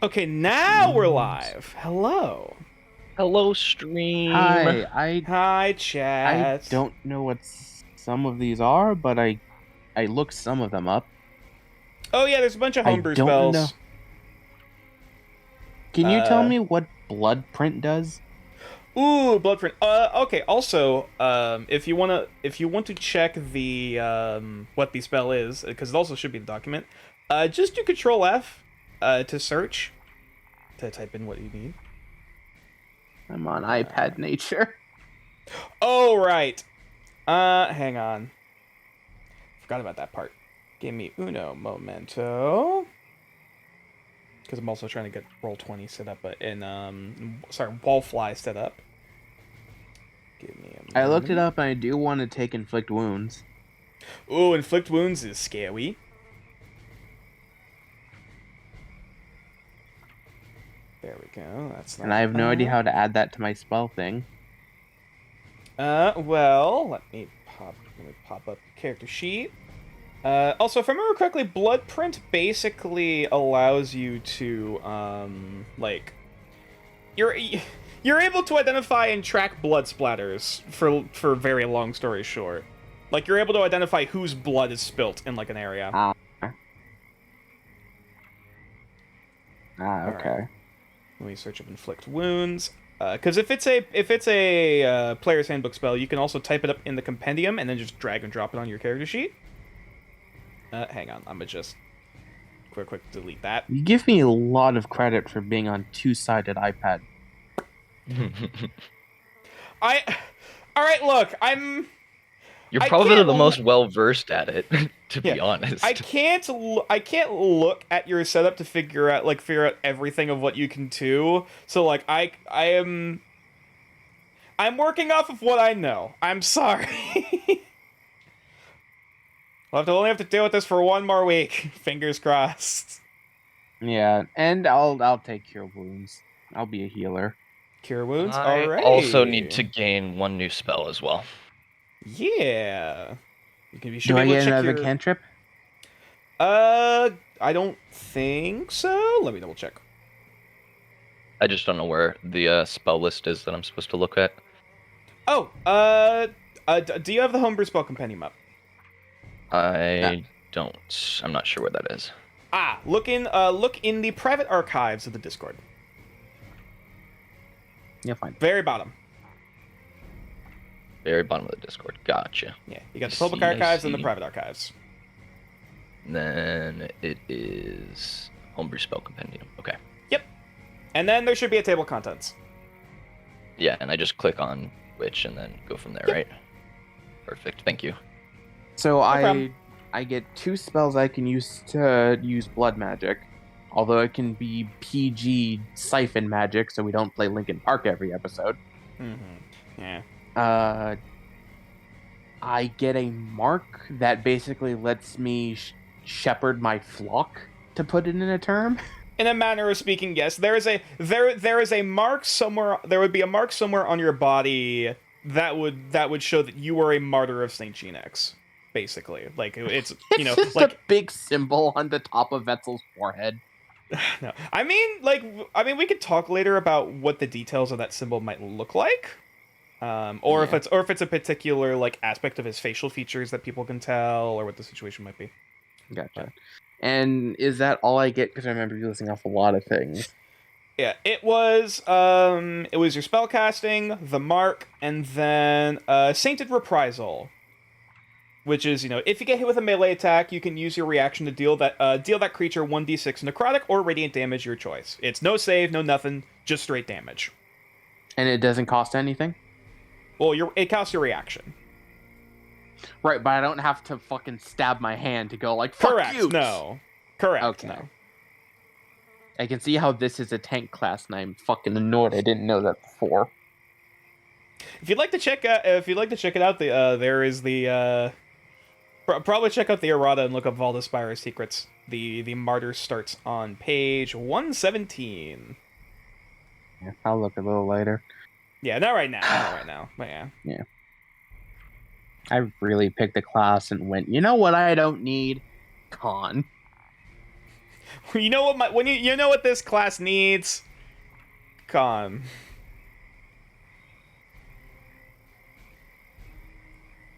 Okay, now we're live. Hello. Hello, stream. Hi, Hi, I chat. don't know what some of these are, but I looked some of them up. Oh yeah, there's a bunch of I homebrew don't know. spells. Can you tell Uh, me what blood print does? Bloodprint. Okay. Also, if you want to check the what the spell is, because it also should be the document. Just do Control F, to search, to type in what you need. I'm on iPad Nature. Oh right. Hang on. Forgot about that part. Give me uno momento. Because I'm also trying to get Roll20 set up, Wallfly set up. Give me a I looked it moment. up and I do want to take inflict wounds. Ooh, inflict wounds is scary. There we go. That's And I not have no idea bad. how to add that to my spell thing. Well, let me pop up the character sheet. Also, if I remember correctly, Bloodprint basically allows you to, you're you're able to identify and track blood splatters for very long story short. Like you're able to identify whose blood is spilt in like an area. Ah, All right, okay. let me search up inflict wounds. Because if it's a player's handbook spell, you can also type it up in the compendium and then just drag and drop it on your character sheet. Hang on, I'm gonna just quick delete that. You give me a lot of credit for being on two-sided iPad. I, all right, look, You're I probably can't the most well versed at it, to Yeah, be I honest. can't look at your setup to figure out everything of what you can do. So like I'm working off of what I know. I'm sorry. Only have to deal with this for one more week. Fingers crossed. Yeah, and I'll take cure wounds. I'll be a healer. Cure wounds. I also need Alrighty. to gain one new spell as well. Yeah. You should Do be I able to get check another your. cantrip? I don't think so. Let me double check. I just don't know where the spell list is that I'm supposed to look at. Oh, do you have the homebrew spell compendium up? Yeah, I don't. I'm not sure where that is. Look in the private archives of the Discord. you'll find it. Very bottom. Very bottom of the Discord. Gotcha. Yeah, you got I the public see, I archives and the see. private archives. Then it is Homebrew Spell Compendium. Okay. Yep. And then there should be a table of contents. Yeah, and I just click on which and then go from there, Yep. right? Perfect. Thank you. So problem. I get two spells I can use to use blood magic. Although it can be PG siphon magic, so we don't play Linkin Park every episode. Mm-hmm. Yeah. I get a mark that basically lets me shepherd my flock, to put it in a term. In a manner of speaking, yes. There is a mark somewhere. There would be a mark somewhere on your body that would show that you were a martyr of Saint Genex. Basically, like it's It's just a big symbol on the top of Wetzel's forehead. no. We could talk later about what the details of that symbol might look like. Or Yeah. if it's a particular like aspect of his facial features that people can tell, or what the situation might be. Gotcha. And is that all I get? Because I remember you listing off a lot of things. Yeah, it was your spellcasting, the mark, and then Sainted Reprisal, which is if you get hit with a melee attack, you can use your reaction to deal that creature 1d6 necrotic or radiant damage, your choice. It's no save, no nothing, just straight damage. And it doesn't cost anything? Well, it costs your reaction. Right, but I don't have to fucking stab my hand to go like, fuck Correct. you! No. Correct. Okay. No. I can see how this is a tank class, and I'm fucking annoyed I didn't know that before. If you'd like to check it out, there is the probably check out the errata and look up Valda Spire's secrets. The martyr starts on page 117. Yeah, I'll look a little later. Yeah, not right now. Not right now. But yeah. Yeah. I really picked a class and went, you know what I don't need? Con. You know what you know what this class needs? Con.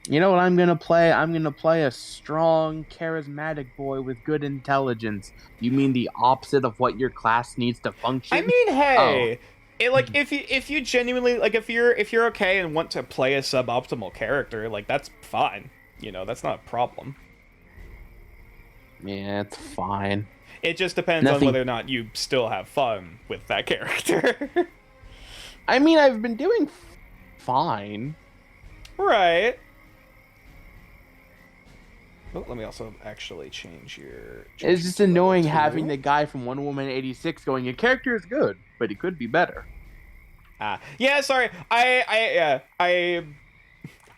You know what I'm gonna play? I'm gonna play a strong, charismatic boy with good intelligence. You mean the opposite of what your class needs to function? I mean, hey, like if you genuinely like if you're okay and want to play a suboptimal character, like that's fine. You know, that's not a problem. Yeah, it's fine. It just depends on Nothing- whether or not you still have fun with that character. I mean, I've been doing fine. Right. Oh, let me also actually change your. It's just to level annoying 2. having the guy from Wonder Woman 86 going, your character is good, but he could be better. Yeah, sorry. I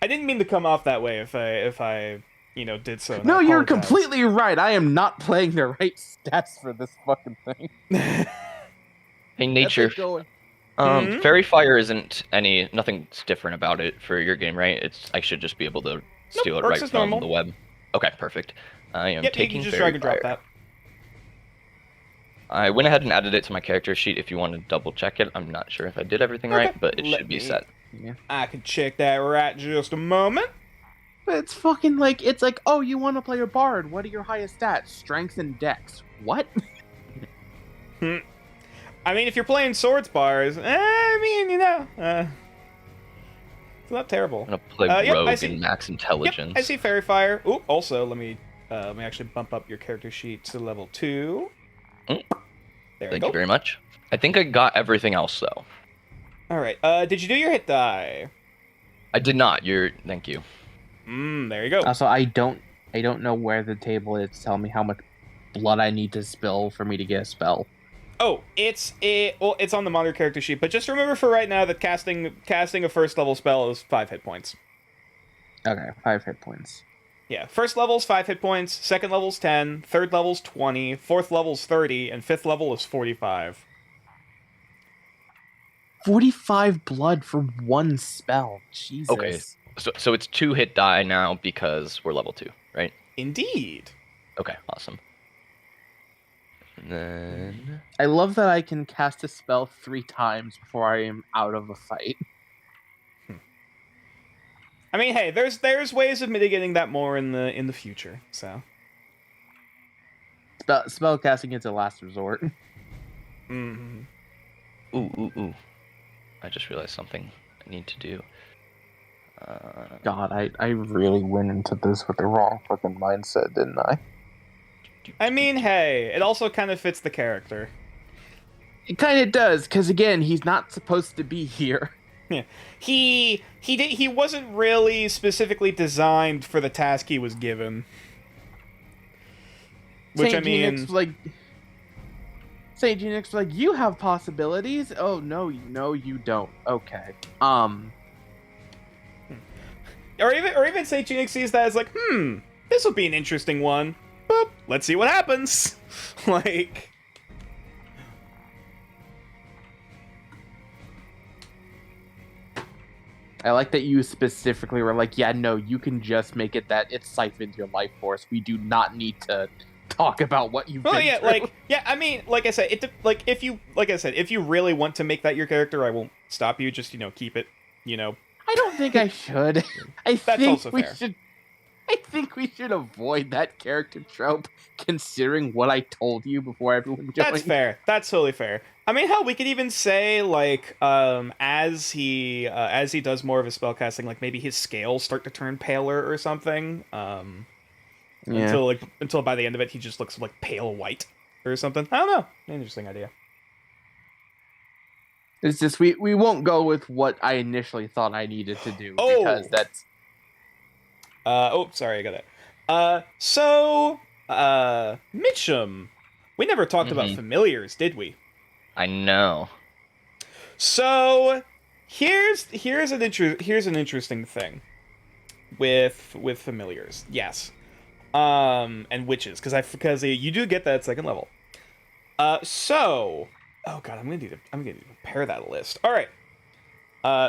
didn't mean to come off that way. If I did so. and I No, you're apologize. completely right. I am not playing the right stats for this fucking thing. Hey, nature. That's like going- Mhm. Fairy Fire isn't nothing's different about it for your game, right? I should just be able to steal it works right as from normal. the web. Okay, perfect. I am Yep, you taking can just Fairy drag and drop Fire. that. I went ahead and added it to my character sheet if you want to double check it. I'm not sure if I did everything Okay, right, but it let should be me- set. I can check that right just a moment. But it's fucking like, it's like, oh, you want to play a bard. What are your highest stats? Strength and dex. What? I mean, if you're playing swords bars, I mean, it's not terrible. I'm gonna play Yep, I Rogue see. and Max Intelligence. Yep, I see Fairy Fire. Ooh, also, let me actually bump up your character sheet to level 2. Mm. There we Thank go. you very much. I think I got everything else though. All right. Did you do your hit die? I did not. Thank you. There you go. Also, I don't know where the table is. Tell me how much blood I need to spill for me to get a spell. Oh, it's on the modern character sheet, but just remember for right now that casting a first level spell is 5 hit points. Okay, 5 hit points. Yeah, first level's 5 hit points, second level's 10, third level's 20, fourth level's 30, and fifth level is 45. 45 blood for one spell. Jesus. Okay. So it's 2 hit die now because we're level 2, right? Indeed. Okay, awesome. And then I love that I can cast a spell 3 times before I am out of a fight. I mean, hey, there's ways of mitigating that more in the future. So. Spell casting is a last resort. Mm-hmm. ooh. I just realized something I need to do. God, I really went into this with the wrong fucking mindset, didn't I? I mean, hey, it also kind of fits the character. It kind of does, because again, he's not supposed to be here. Yeah, he wasn't really specifically designed for the task he was given. Which Saint I mean, Genix, like, Saint Genix, like, you have possibilities. Oh no, you don't. Okay. or even Saint Genix sees that as like, this will be an interesting one. Boop, let's see what happens. Like, I like that you specifically were like, yeah, no, you can just make it that it siphons your life force. We do not need to talk about what you've well, been yeah, through. I mean, like I said, if you really want to make that your character, I won't stop you. Just keep it. I don't think I should. That's also fair. I think we should avoid that character trope, considering what I told you before everyone joined. That's fair. That's totally fair. I mean, hell, we could even say like, as he does more of his spellcasting, like maybe his scales start to turn paler or something. Yeah. Until by the end of it, he just looks like pale white or something. I don't know. Interesting idea. It's just we won't go with what I initially thought I needed to do because that's sorry, I got it. Mitchum, we never talked about familiars, did we? I know. So here's an interesting thing with familiars. Yes. And witches, because you do get that at second level. Oh god, I'm gonna need to prepare that list. All right.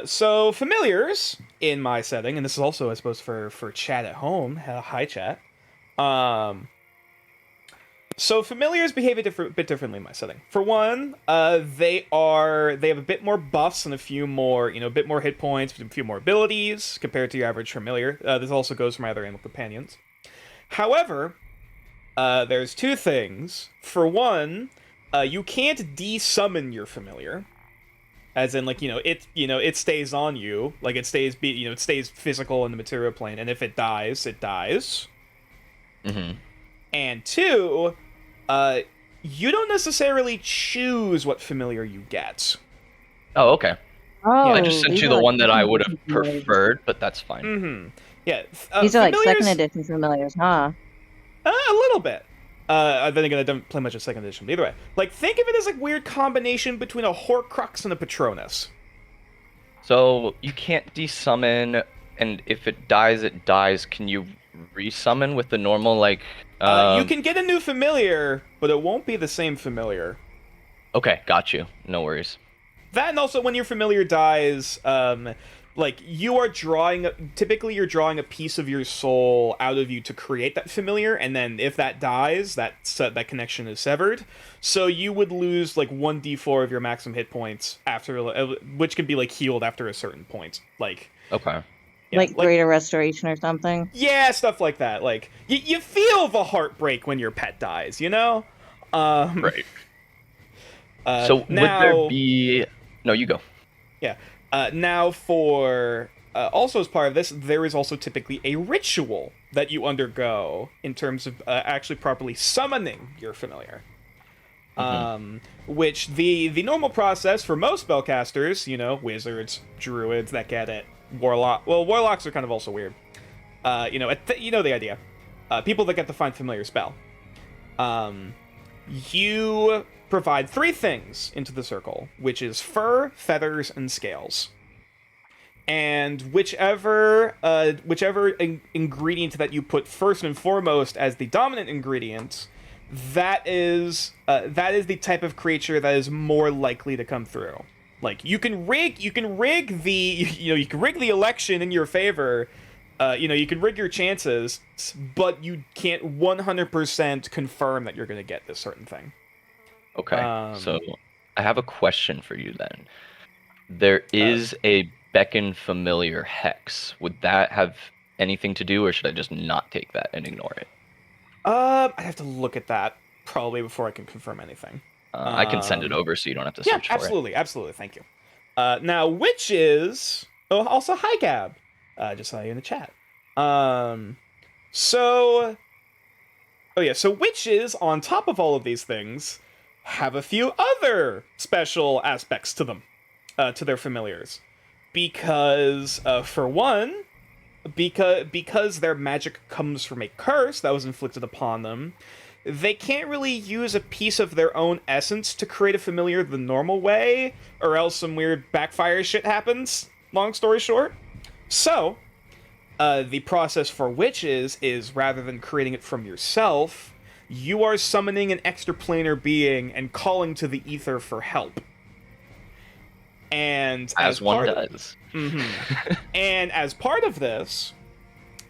So familiars in my setting, and this is also, I suppose, for chat at home. Hi, chat. So familiars behave bit differently in my setting. For one, they have a bit more buffs and a few more, a bit more hit points, a few more abilities compared to your average familiar. This also goes for my other animal companions. However, there's two things. For one, you can't desummon your familiar, as in it stays on you, like it stays physical in the material plane, and if it dies, it dies. Mm-hmm. And two, you don't necessarily choose what familiar you get. Oh, okay. Oh, I just sent these you are the like one that I second would have edition familiars. preferred, but that's fine. Mm-hmm. Yeah. These are like familiars, second edition familiars, huh? A little bit. Then again, I don't play much of second edition. But either way, like think of it as like weird combination between a Horcrux and a Patronus. So you can't desummon, and if it dies, it dies. Can you resummon with the normal like? You can get a new familiar, but it won't be the same familiar. Okay, got you. No worries. That, and also when your familiar dies, like you're drawing a piece of your soul out of you to create that familiar, and then if that dies, that connection is severed. So you would lose like 1d4 of your maximum hit points after, which can be like healed after a certain point. Like Okay. yeah, Like greater restoration or something. yeah, stuff like that. Like you feel the heartbreak when your pet dies, you know? Right. So now, would there be? No, you go. Yeah. Now, for also as part of this, there is also typically a ritual that you undergo in terms of actually properly summoning your familiar. Which the normal process for most spellcasters, wizards, druids that get it, warlocks are kind of also weird. You know the idea. People that get the find familiar spell. You provide 3 things into the circle, which is fur, feathers, and scales. And whichever ingredient that you put first and foremost as the dominant ingredient, that is the type of creature that is more likely to come through. Like you can rig the election in your favor. You can rig your chances, but you can't 100% confirm that you're going to get this certain thing. Okay. So I have a question for you then. There is a beckon familiar hex. Would that have anything to do, or should I just not take that and ignore it? I'd have to look at that probably before I can confirm anything. I can send it over so you don't have to Yeah, search for absolutely. Thank you. Now, witches. Oh, also hi Gab. Just saw you in the chat. So witches, on top of all of these things, have a few other special aspects to them, to their familiars, because for one, because their magic comes from a curse that was inflicted upon them, they can't really use a piece of their own essence to create a familiar the normal way, or else some weird backfire shit happens. Long story short, so the process for witches is, rather than creating it from yourself, you are summoning an extraplanar being and calling to the ether for help. And as one does. And as part of this,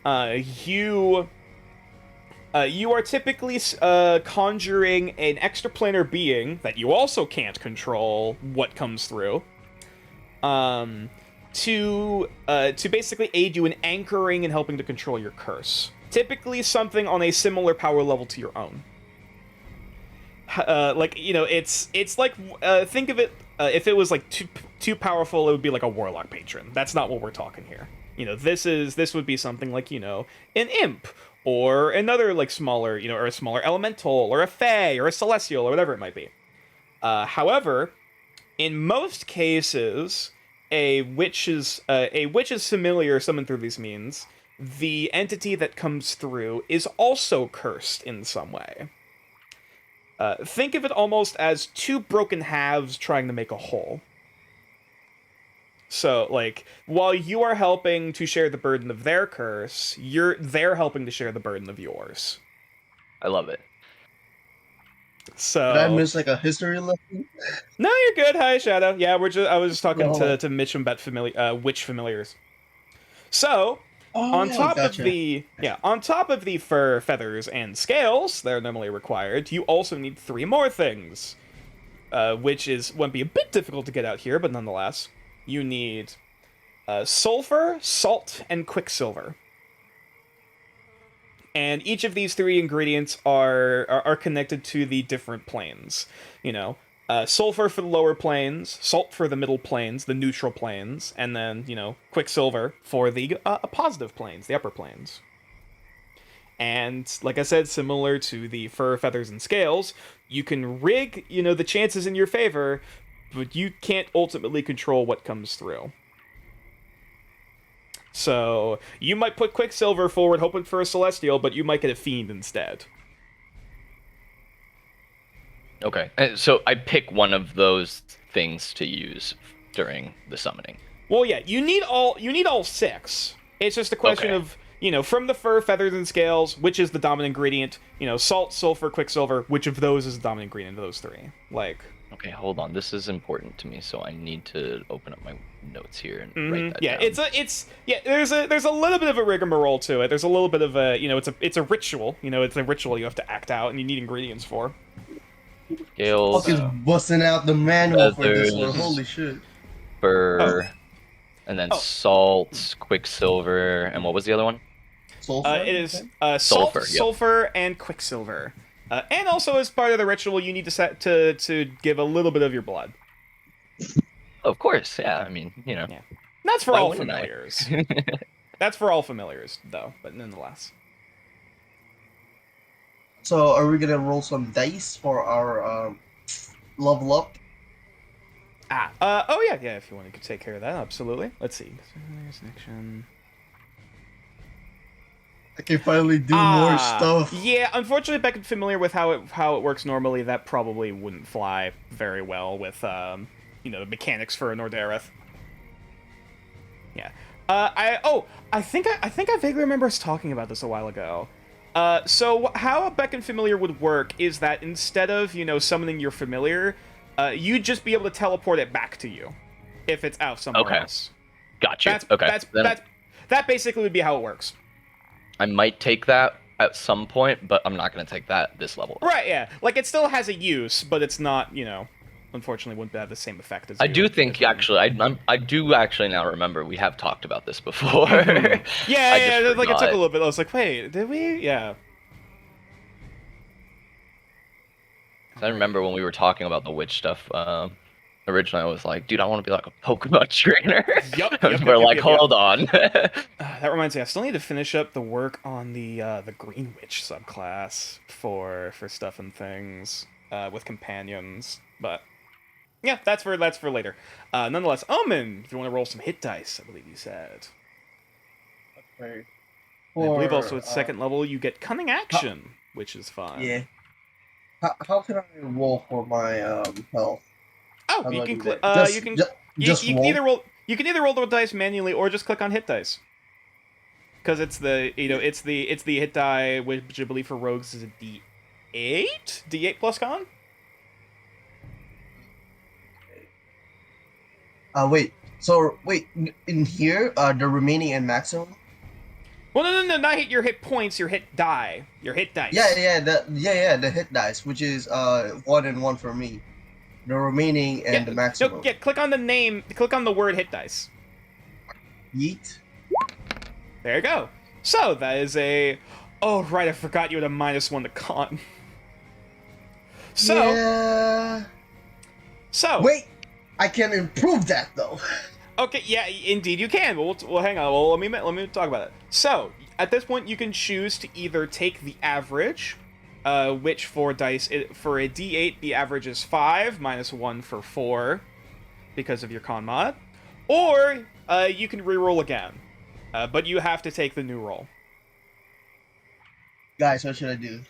you are typically conjuring an extraplanar being that you also can't control what comes through, to basically aid you in anchoring and helping to control your curse. Typically something on a similar power level to your own. It's like, think of it, if it was like too powerful, it would be like a warlock patron. That's not what we're talking here. This would be something like, an imp, or another like smaller, or a smaller elemental, or a fae, or a celestial, or whatever it might be. However, in most cases, a witch's familiar summoned through these means, the entity that comes through is also cursed in some way. Think of it almost as 2 broken halves trying to make a whole. So, like, while you are helping to share the burden of their curse, they're helping to share the burden of yours. I love it. So Did I miss like a history lesson? No, you're good. Hi, Shadow. Yeah, I was just talking to Mitch about witch familiars. So, On Oh, top of gotcha. the fur, feathers, and scales that are normally required, you also need 3 more things, which won't be a bit difficult to get out here, but nonetheless, you need sulfur, salt, and quicksilver. And each of these 3 ingredients are connected to the different planes. You know, sulfur for the lower planes, salt for the middle planes, the neutral planes, and then, quicksilver for the positive planes, the upper planes. And like I said, similar to the fur, feathers, and scales, you can rig, the chances in your favor, but you can't ultimately control what comes through. So, you might put Quicksilver forward hoping for a Celestial, but you might get a Fiend instead. Okay, so I pick one of those things to use during the summoning. Well, yeah, you need all 6. It's just a question of, from the fur, feathers, and scales, which is the dominant ingredient? Salt, sulfur, quicksilver, which of those is the dominant ingredient of those 3? Okay, hold on. This is important to me, so I need to open up my notes here and write that yeah, down. there's a little bit of a rigmarole to it. There's a little bit of a, it's a ritual. It's a ritual you have to act out, and you need ingredients for. Scales, Fuck is busting out the manual for this one. feathers. Holy shit. Fur, and then salt, quicksilver, and what was the other one? Sulfur? It is okay. salt, Sulfur, yep. sulfur, and quicksilver. And also, as part of the ritual, you need to give a little bit of your blood. Of course, yeah. I mean, Yeah. That's for Why all wouldn't I? familiars. That's for all familiars, though, but nonetheless. So, are we gonna roll some dice for our level up? Oh yeah, if you want to take care of that, absolutely. Let's see. I can finally do more stuff. Yeah, unfortunately, Beck is familiar with how it works normally. That probably wouldn't fly very well with the mechanics for a Nordareth. Yeah. I think I vaguely remember us talking about this a while ago. So how a Beckon Familiar would work is that instead of, summoning your familiar, you'd just be able to teleport it back to you if it's out somewhere else. Gotcha. That basically would be how it works. I might take that at some point, but I'm not going to take that at this level. Right, yeah. It still has a use, but it's not, unfortunately wouldn't have the same effect as I do think, actually, I do actually now remember we have talked about this before. Yeah, it took a little bit. I was like, wait, did we? Yeah. I remember when we were talking about the witch stuff, originally I was like, dude, I want to be like a Pokemon trainer. Yep, hold on. That reminds me, I still need to finish up the work on the Green Witch subclass for stuff and things with companions, but yeah, that's for later. Nonetheless, Omen, if you want to roll some hit dice, I believe you said. Okay. I believe also at second level you get Cunning Action, which is fun. Yeah. How can I roll for my health? Oh, you can either roll the dice manually or just click on hit dice. Because it's the hit die, which I believe for rogues is a D8 plus con. Wait. So wait, in here, the remaining and maximum. Well, no, not hit your hit points, your hit die, your hit dice. The hit dice, which is 1 and 1 for me. The remaining and the maximum. No, click on the name. Click on the word hit dice. Yeet. There you go. So that is a. Oh right, I forgot you had a -1 to con. So. Yeah. So. Wait, I can improve that though. Okay, yeah, indeed you can. Well, hang on. Well, let me talk about it. So, at this point, you can choose to either take the average, which for dice for a D8, the average is 5 -1 for 4, because of your con mod, or you can reroll again, but you have to take the new roll. Guys, what should I do?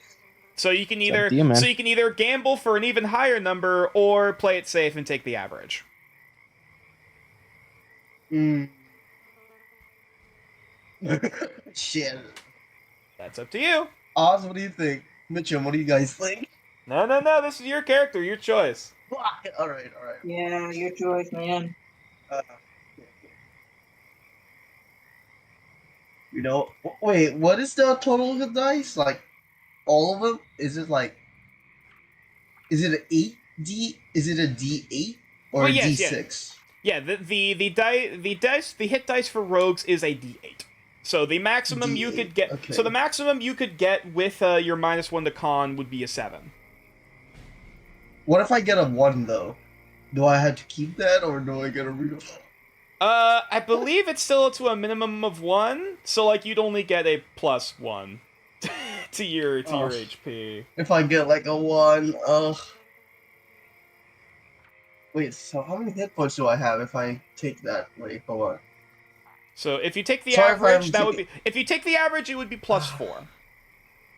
So you can either gamble for an even higher number or play it safe and take the average. Shit. That's up to you. Oz, what do you think? Mitchum, what do you guys think? No. This is your character, your choice. All right. Yeah, your choice, man. You know, wait, what is the total of the dice? Like all of them? Is it like? Is it an 8D? Is it a D8 or Well, a yes, yeah. D6? Yeah, the hit dice for rogues is a D8. So the maximum you D8, could get okay. so the maximum you could get with your -1 to con would be a 7. What if I get a 1 though? Do I have to keep that or do I get a real? I believe it's still to a minimum of 1, so like you'd only get a +1 to your HP. If I get like a 1, ugh. Wait, so how many hit points do I have if I take that? Wait, hold on. So if you take the Sorry if average, I'm that would be if you take the average, it would be +4.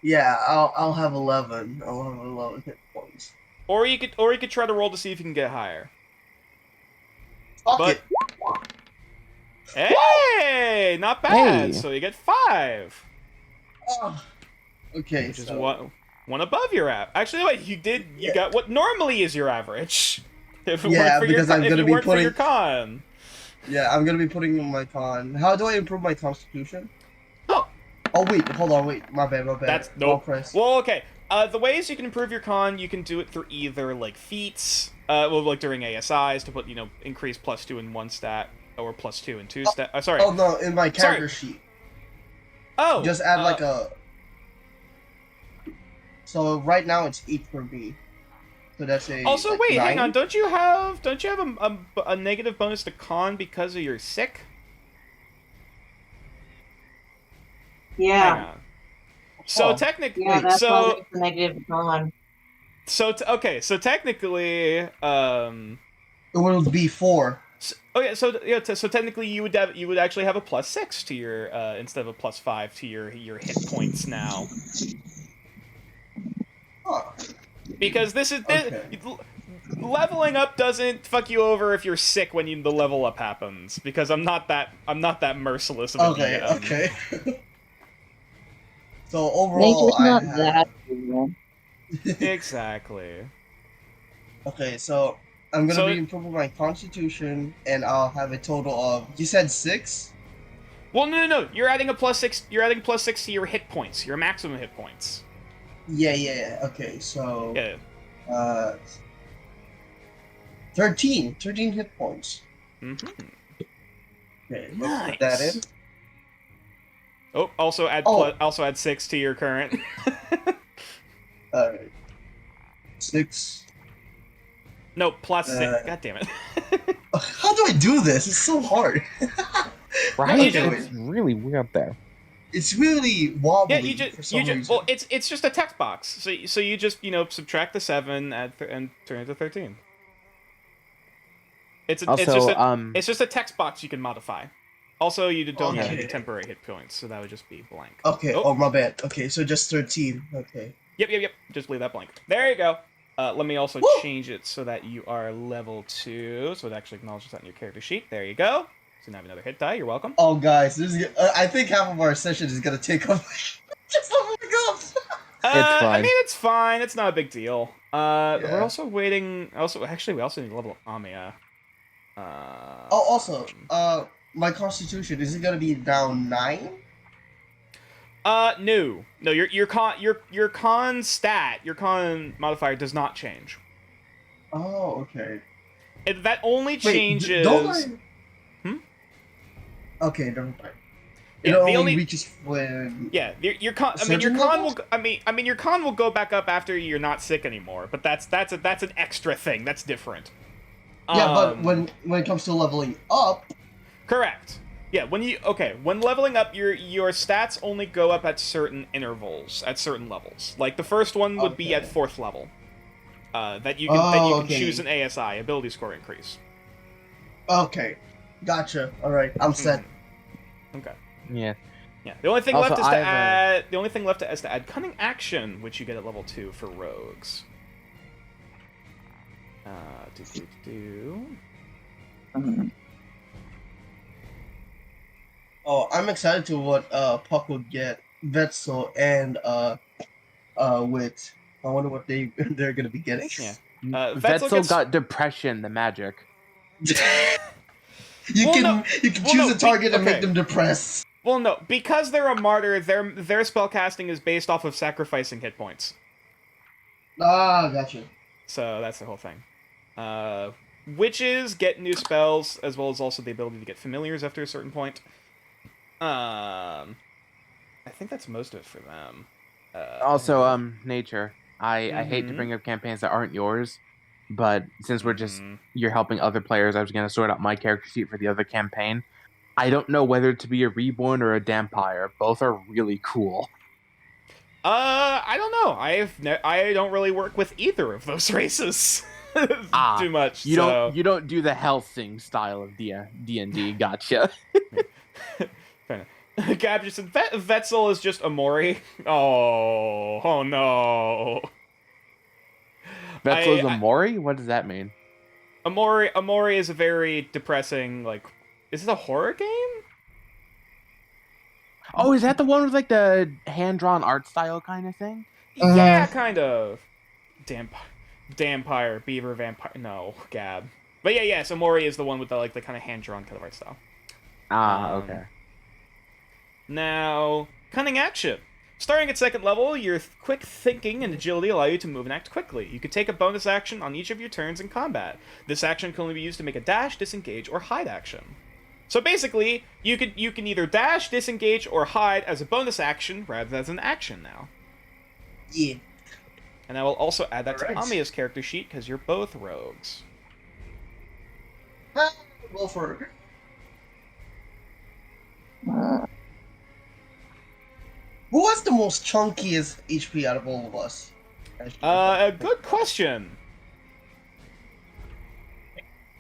Yeah, I'll have 11. I'll have 11 hit points. Or you could try to roll to see if you can get higher. Fuck But- it. Hey, not bad. Hey. So you get 5, Ugh. Okay, which is so one above your average. Actually, wait, you Yeah. got what normally is your average. If it Yeah, weren't for your because I'm if gonna you be weren't for your putting- con. yeah, I'm gonna be putting in my con. How do I improve my constitution? Oh. Oh wait, hold on, wait. My bad. That's Wrong nope. press. Well, okay. The ways you can improve your con, you can do it through either like feats, well, like during ASIs to put increase +2 in one stat or +2 in two stat. Sorry. Oh no, in my character sheet. Oh. Just add like a. So right now it's 8 for me. So that's a. Also, like, wait, hang 9? on. Don't you have a negative bonus to con because of your sick? Hang Yeah. on. So Oh. technically, Yeah, that's why so it's a negative con. okay, so technically, It will be 4. so technically you would actually have a +6 to your instead of a +5 to your hit points now, Huh. because Okay. leveling up doesn't fuck you over if you're sick when the level up happens, because I'm not that merciless of a Okay, DM. okay. So overall, Nature's not I have... that evil. Exactly. Okay, so I'm gonna So be it- improving my constitution, and I'll have a total of. You said 6? Well, no. You're adding a +6. You're adding +6 to your hit points, your maximum hit points. Yeah. Okay, so Yeah. 13 hit points. Mm-hmm. Okay, let's put that in. Oh, also add Oh. also add 6 to your current. All right, 6. No, +6. Uh, God damn it. How do I do this? It's so hard. Right? you just- It's really weird there. It's really wobbly. Yeah, for some reason. well, it's just a text box. So you just subtract the 7 and turn it to 13. It's Also, just a text box you can modify. Also, you don't have any Okay. temporary hit points, so that would just be blank. Okay. Oh. Oh, my bad. Okay, so just 13. Okay. Yep. Just leave that blank. There you go. Let me also Woo! change it so that you are level 2, so it actually acknowledges that in your character sheet. There you go. So now have another hit die. You're welcome. Oh, guys, this is. I think half of our session is gonna take up. Just leveling up. I fine. mean, it's fine. It's not a big deal. Yeah. We're also waiting. Actually, we also need to level up Amiya. Oh, also, my constitution is it gonna be down 9? No. Your con stat, your con modifier does not change. Oh, okay. That only Wait, changes. don't I... Hmm? Okay, never mind. Yeah, It the only only- reaches when. Yeah, your con. I mean, your Certain con will. levels? I mean, your con will go back up after you're not sick anymore. But that's an extra thing. That's different. Yeah, but Um, when it comes to leveling up, Correct. Yeah, when leveling up, your stats only go up at certain intervals, at certain levels. Like the first one would be at Okay. 4th level. That you can okay. choose an ASI, ability score increase. okay, gotcha. All right, I'm set. Okay. Yeah. Yeah. The only thing Also, left is to I have add. The only thing left is to add cunning action, which you get at level 2 for rogues. Mhm. Oh, I'm excited to what Puck will get Vetzel and Wit. I wonder what they're gonna be getting. Yeah. Vetzel Vetzel gets- got depression, the magic. You Well, can no- you can well, choose no, a target and okay. make them depressed. Well, no, because they're a martyr, their spellcasting is based off of sacrificing hit points. Ah, gotcha. So that's the whole thing. Witches get new spells, as well as also the ability to get familiars after a certain point. I think that's most of it for them. Also, nature. I hate to Mhm. bring up campaigns that aren't yours, but since we're just Mhm. you're helping other players, I was gonna sort out my character sheet for the other campaign. I don't know whether to be a reborn or a dampire. Both are really cool. I don't know. I don't really work with either of those races too much. You so. don't do the Helsing style of D&D. Gotcha. Gab just said Vetzel is just Amori. Oh no. Vetzel's a Mori? What does that mean? Amori is a very depressing, like, is it a horror game? Oh, is that the one with like the hand-drawn art style kind of thing? Yeah, kind of. Dampire, beaver, vampire. No, Gab. But yeah, yes, Amori is the one with the kind of hand-drawn kind of art style. Okay. Now, cunning action. Starting at 2nd level, your quick thinking and agility allow you to move and act quickly. You can take a bonus action on each of your turns in combat. This action can only be used to make a dash, disengage, or hide action. So basically, you can either dash, disengage, or hide as a bonus action rather than as an action now. Yeah. And I will also add that to Alright. Amiya's character sheet because you're both rogues. Go for it. Who has the most chunkiest HP out of all of us? A good question.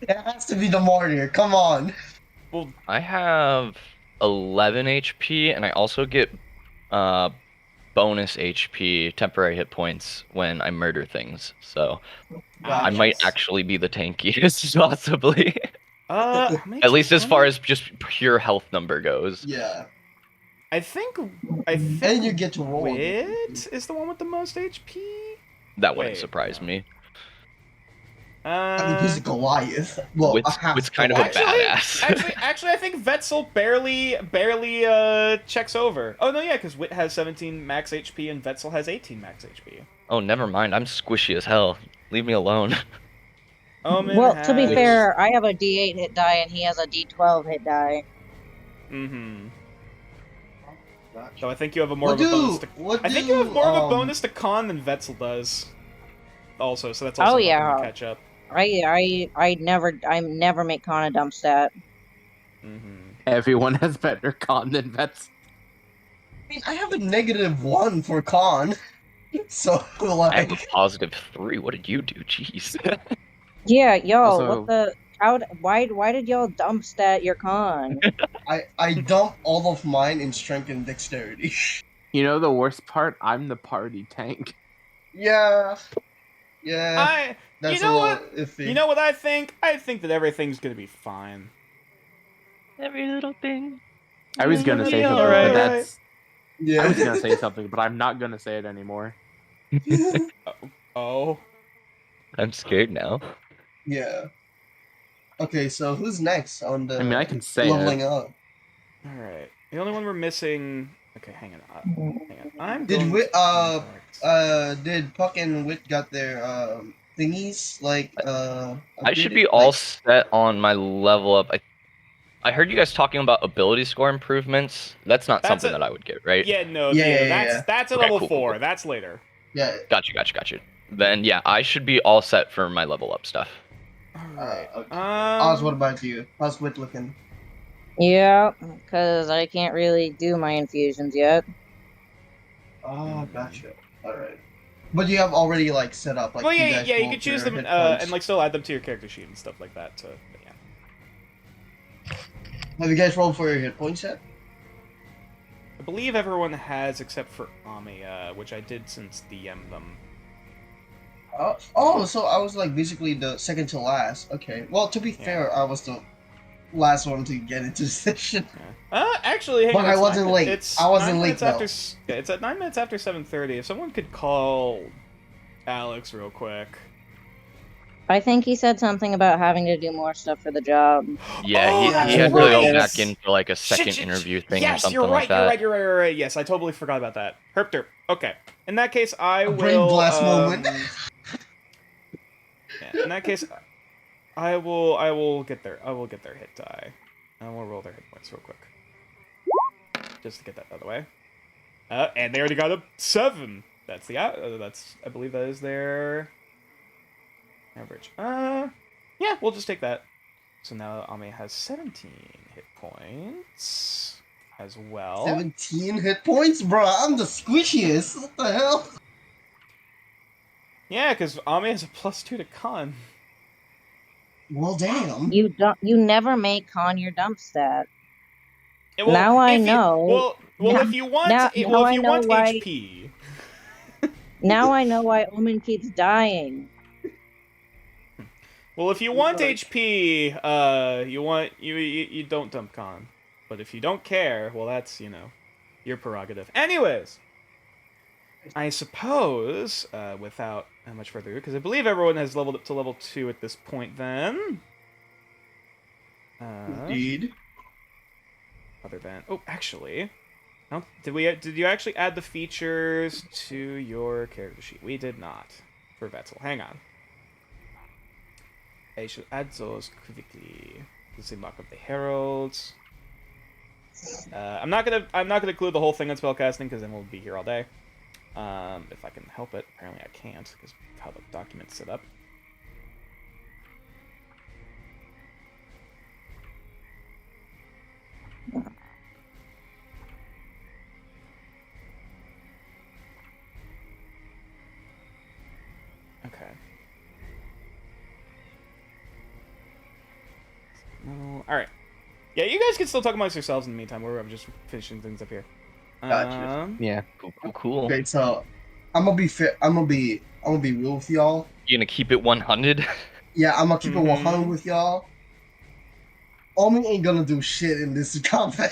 It has to be the Martyr. Come on. Well, I have 11 HP, and I also get bonus HP, temporary hit points, when I murder things. So I might actually be the tankiest, possibly. how many At least as far times? as just pure health number goes. Yeah. I think And you get to roll again. Wit is the one with the most HP. That wouldn't Wait, surprise no. me. I mean, he's a Goliath. Well, Wit's a half kind of a Goliath. badass. Actually, I think Vetzel barely checks over. Oh no, yeah, because Wit has 17 max HP and Vetzel has 18 max HP. Oh, never mind. I'm squishy as hell. Leave me alone. Omen Well, to be has- fair, I have a D8 hit die and he has a D12 hit die. Mm-hmm. So I think you have a more What of a bonus. I think you have more of a bonus to con than Vetzel does. Also, so that's also Oh, helping yeah. to catch up. I never make con a dump stat. Mm-hmm. Everyone has better con than Vets. I mean, I have a -1 for con. So, I like... have a positive 3. What did you do? Jeez. Yeah, yo, Also- what the? Why did y'all dump stat your con? I dump all of mine in strength and dexterity. You know the worst part? I'm the party tank. Yeah. Yeah. That's you know a what? little iffy. You know what I think? I think that everything's gonna be fine. Every little thing. I was gonna say something, Alright. but that's. Yeah. I was gonna say something, but I'm not gonna say it anymore. Oh. I'm scared now. Yeah. Okay, so who's next on the I mean, I can say leveling it. up? Alright. The only one we're missing... Okay, hang on. Hang on. I'm Did going Wit, to- did Puck and Wit got their thingies? Like I should updated? be all Like, set on my level up. I heard you guys talking about ability score improvements. That's not That's something a- that I would get, right? Yeah, no. Yeah. That's at Okay, level cool, 4. cool. That's later. yeah. Gotcha. Then yeah, I should be all set for my level up stuff. Alright. Okay. Oz, what about you? How's Wit looking? Yeah, because I can't really do my infusions yet. Oh, gotcha. Alright. But you have already like set up like Well, you yeah, guys you roll can choose for them hit points. and like still add them to your character sheet and stuff like that. So, but yeah. Have you guys rolled for your hit points yet? I believe everyone has except for Amiya, which I did since DM them. Oh, so I was like basically the second to last. Okay. Well, to be fair, I was the last one to get into the session. Actually, hang But on, I it's wasn't 9 late. It's I wasn't 9 late, minutes after. though. Yeah, it's at 9 minutes after 7:30. If someone could call Alex real quick. I think he said something about having to do more stuff for the job. Yeah, Oh, he that's had to right. go back in for like a second Shit. interview thing Yes, or something you're right. like that. You're right. Yes, I totally forgot about that. Herpter. Okay. In that case, I A will. brain blast moment. Yeah, in that case, I will get their hit die. And we'll roll their hit points real quick, just to get that out of the way. And they already got a 7. That's I believe that is their average. Yeah, we'll just take that. So now Ame has 17 hit points as well. 17 hit points, bro. I'm the squishiest. What the hell? Yeah, because Ame has a +2 to con. Well, damn. You never make con your dump stat. Well, Now I if you- know. Well, if you want, now if I you know want why- HP. Now I know why Omen keeps dying. Well, if you want Right. HP, you don't dump con. But if you don't care, well, that's your prerogative. Anyways, I suppose without much further ado, because I believe everyone has leveled up to level 2 at this point. Then, Indeed. other than actually, did you actually add the features to your character sheet? We did not for Vetzel. Hang on. I should add those quickly. Let's see, mark up the heralds. I'm not gonna include the whole thing on spellcasting because then we'll be here all day. If I can help it. Apparently I can't because of how the document's set up. Okay. Alright. Yeah, you guys can still talk amongst yourselves in the meantime. I'm just finishing things up here. Gotcha. Yeah. Cool. Okay, so I'm gonna be fair. I'm gonna be real with y'all. You gonna keep it 100? Yeah, I'm gonna keep it 100 Mhm. with y'all. Omi ain't gonna do shit in this combat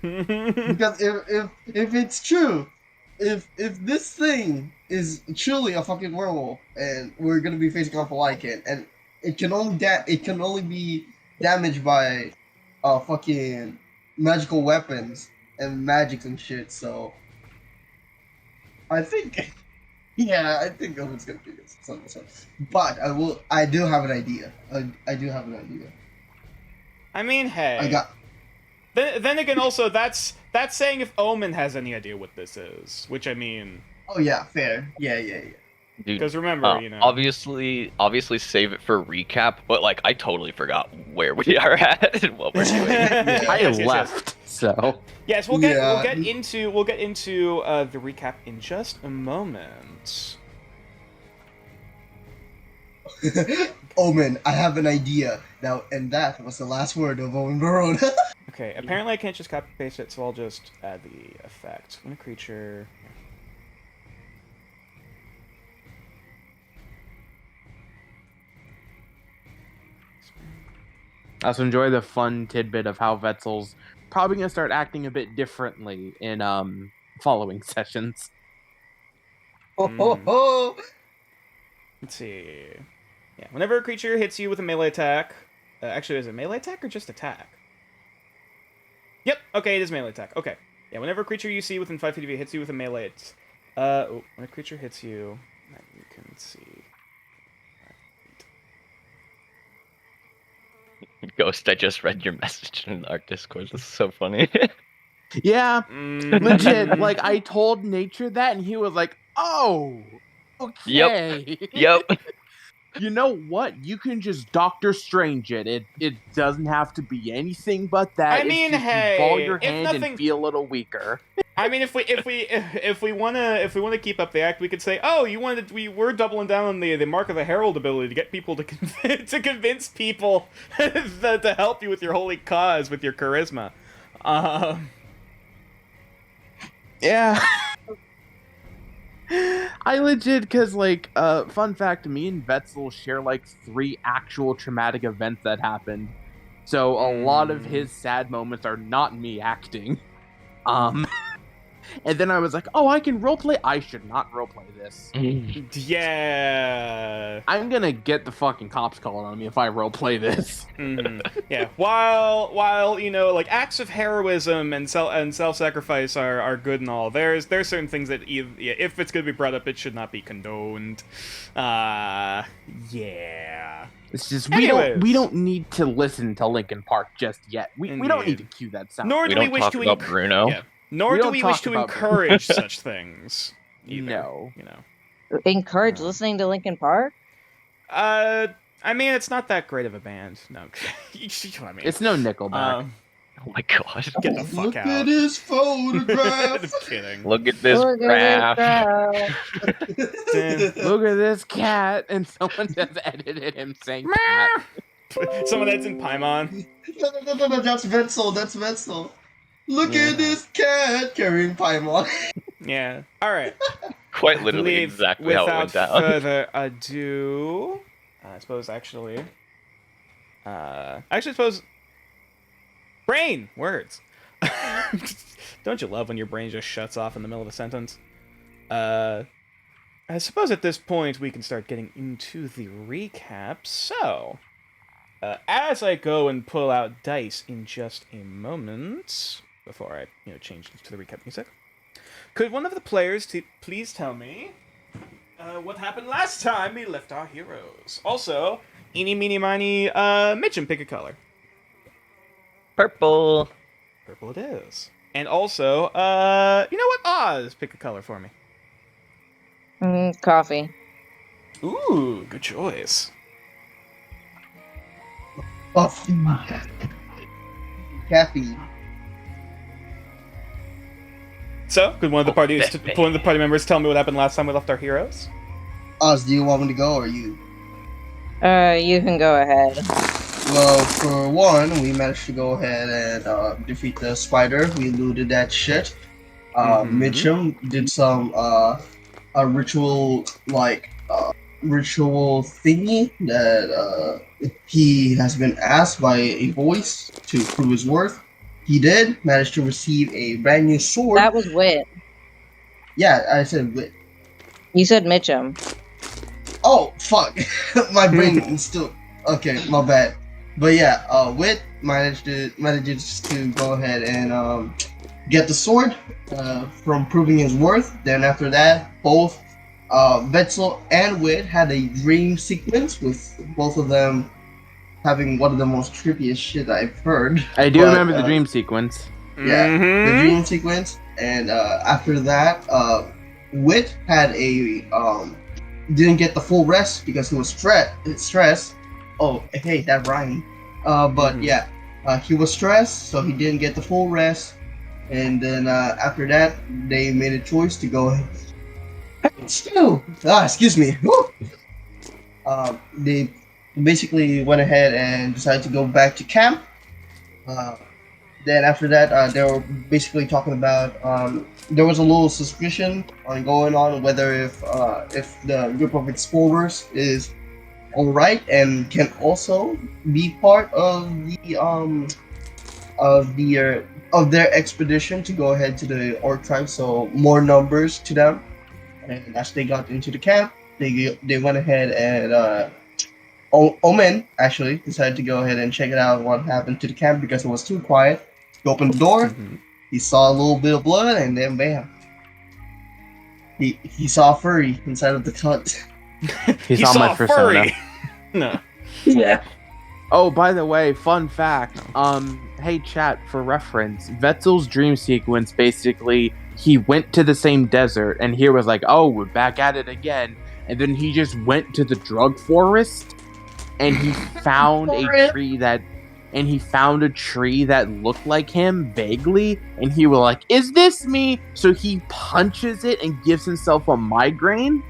because if it's true, if this thing is truly a fucking werewolf and we're gonna be facing off a Lycan and it can only be damaged by fucking magical weapons and magics and shit. So I think yeah, I think Owen's gonna do this. But I do have an idea. I do have an idea. I mean, hey. I got. Then again, also that's saying if Omen has any idea what this is, which I mean, Oh yeah, fair. Yeah. Dude, because remember, obviously save it for recap, but like I totally forgot where we are at and what we're doing. I Yes, left, so Yes, we'll get Yeah. into the recap in just a moment. Omen, I have an idea now, and that was the last word of Omen Barone. Okay, apparently I can't just copy paste it, so I'll just add the effect. When a creature. I also enjoy the fun tidbit of how Vetzel's probably gonna start acting a bit differently in following sessions. Oh. Let's see. Yeah, whenever a creature hits you with a melee attack, actually, is it melee attack or just attack? Yep. Okay, it is melee attack. Okay. Yeah, whenever a creature you see within 5 feet of you hits you with a melee, it's when a creature hits you, you can see. Ghost, I just read your message in our Discord. This is so funny. Yeah, Mm. legit. Like I told Nature that, and he was like, "Oh, okay." Yep. You know what? You can just Doctor Strange it. It doesn't have to be anything but that. I It's mean, just you hey, ball your if hand nothing- and feel a little weaker. I mean, if we wanna keep up the act, we could say, oh, we're doubling down on the Mark of the Herald ability to get people to convince people to help you with your holy cause with your charisma. Yeah. I legit, because, like, fun fact, me and Vetzel share, like, 3 actual traumatic events that happened. So a lot of his sad moments are not me acting. And then I was like, oh, I can roleplay. I should not roleplay this. Yeah. I'm gonna get the fucking cops calling on me if I roleplay this. Yeah. While like acts of heroism and self-sacrifice are good and all, there's certain things that if it's gonna be brought up, it should not be condoned. Yeah. It's just Anyways. we don't need to listen to Linkin Park just yet. We don't need to cue that sound. Nor We do we don't wish talk to about Bruno. Yeah. Nor We do don't we wish talk to about Bruno. encourage such things. Either, No. Encourage listening to Linkin Park? I mean, it's not that great of a band. No, you see what I mean. It's no Nickelback. Oh my god. Get the fuck Look out. at his photograph. Just kidding. Look at this Look at graph. this Look at this cat, and someone just edited him saying cat. Someone that's in Paimon. No, that's Vetzel. That's Vetzel. Look at this cat carrying Paimon. Yeah. All right. Quite literally Believe exactly how it without went down. further ado, I suppose suppose brain words. Don't you love when your brain just shuts off in the middle of a sentence? I suppose at this point we can start getting into the recap. So, as I go and pull out dice in just a moment, before I change to the recap music, could one of the players please tell me what happened last time we left our heroes? Also, eeny, meeny, miny, Mitchum, pick a color. Purple. Purple it is. And also, you know what? Oz, pick a color for me. Coffee. Ooh, good choice. Kathy. So, could one of the party members tell me what happened last time we left our heroes? Oz, do you want me to go or you? You can go ahead. Well, for one, we managed to go ahead and defeat the spider. We looted that shit. Mitchum did some a ritual ritual thingy that he has been asked by a voice to prove his worth. He did manage to receive a brand new sword. That was Wit. Yeah, I said wit. You said Mitchum. Oh fuck, my brain is still okay. My bad. But yeah, Wit manages to go ahead and get the sword from proving his worth. Then after that, both Vetzel and Wit had a dream sequence with both of them having one of the most trippiest shit I've heard. I do remember the dream sequence. Yeah, the dream sequence. And after that, Wit had a didn't get the full rest because he was stressed. Oh, hey, that rhymed. But yeah, he was stressed, so he didn't get the full rest. And then after that, they made a choice to go. Excuse me. They basically went ahead and decided to go back to camp. Then after that, they were basically talking about there was a little suspicion going on whether if the group of explorers is all right and can also be part of their expedition to go ahead to the Orc tribe. So more numbers to them. And as they got into the camp, they went ahead and Omen actually decided to go ahead and check it out what happened to the camp because it was too quiet. He opened the door, he saw a little bit of blood, and then bam. He saw a furry inside of the cut. He saw my a persona. furry. No. Yeah. Oh, by the way, fun fact. Hey chat, for reference, Vetzel's dream sequence basically he went to the same desert and he was like, "Oh, we're back at it again." And then he just went to the drug forest and he found a tree that looked like him vaguely, and he was like, "Is this me?" So he punches it and gives himself a migraine.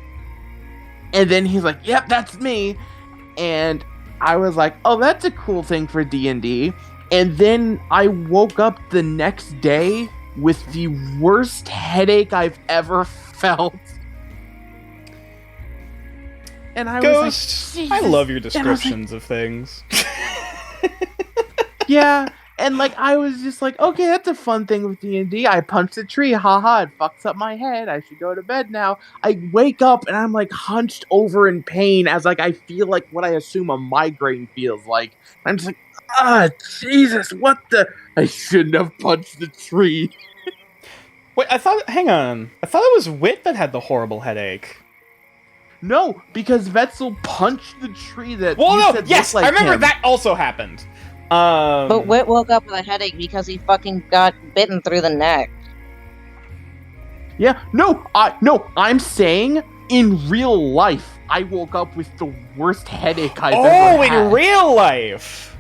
And then he's like, "Yep, that's me." And I was like, "Oh, that's a cool thing for D&D." And then I woke up the next day with the worst headache I've ever felt. And I Ghost, was like, I Jesus. love your And I was like, descriptions of things. yeah, And like I was just like, okay, that's a fun thing with D&D. I punched a tree, haha, it fucks up my head. I should go to bed now. I wake up and I'm like hunched over in pain as like I feel like what I assume a migraine feels like. I'm just like, Jesus, what the? I shouldn't have punched the tree. Wait, hang on. I thought it was Wit that had the horrible headache. No, because Vetzel punched the tree that Well, you no, said yes, looked like I remember him. that also happened. But Wit woke up with a headache because he fucking got bitten through the neck. Yeah, I'm saying in real life, I woke up with the worst headache I've ever had. in real life.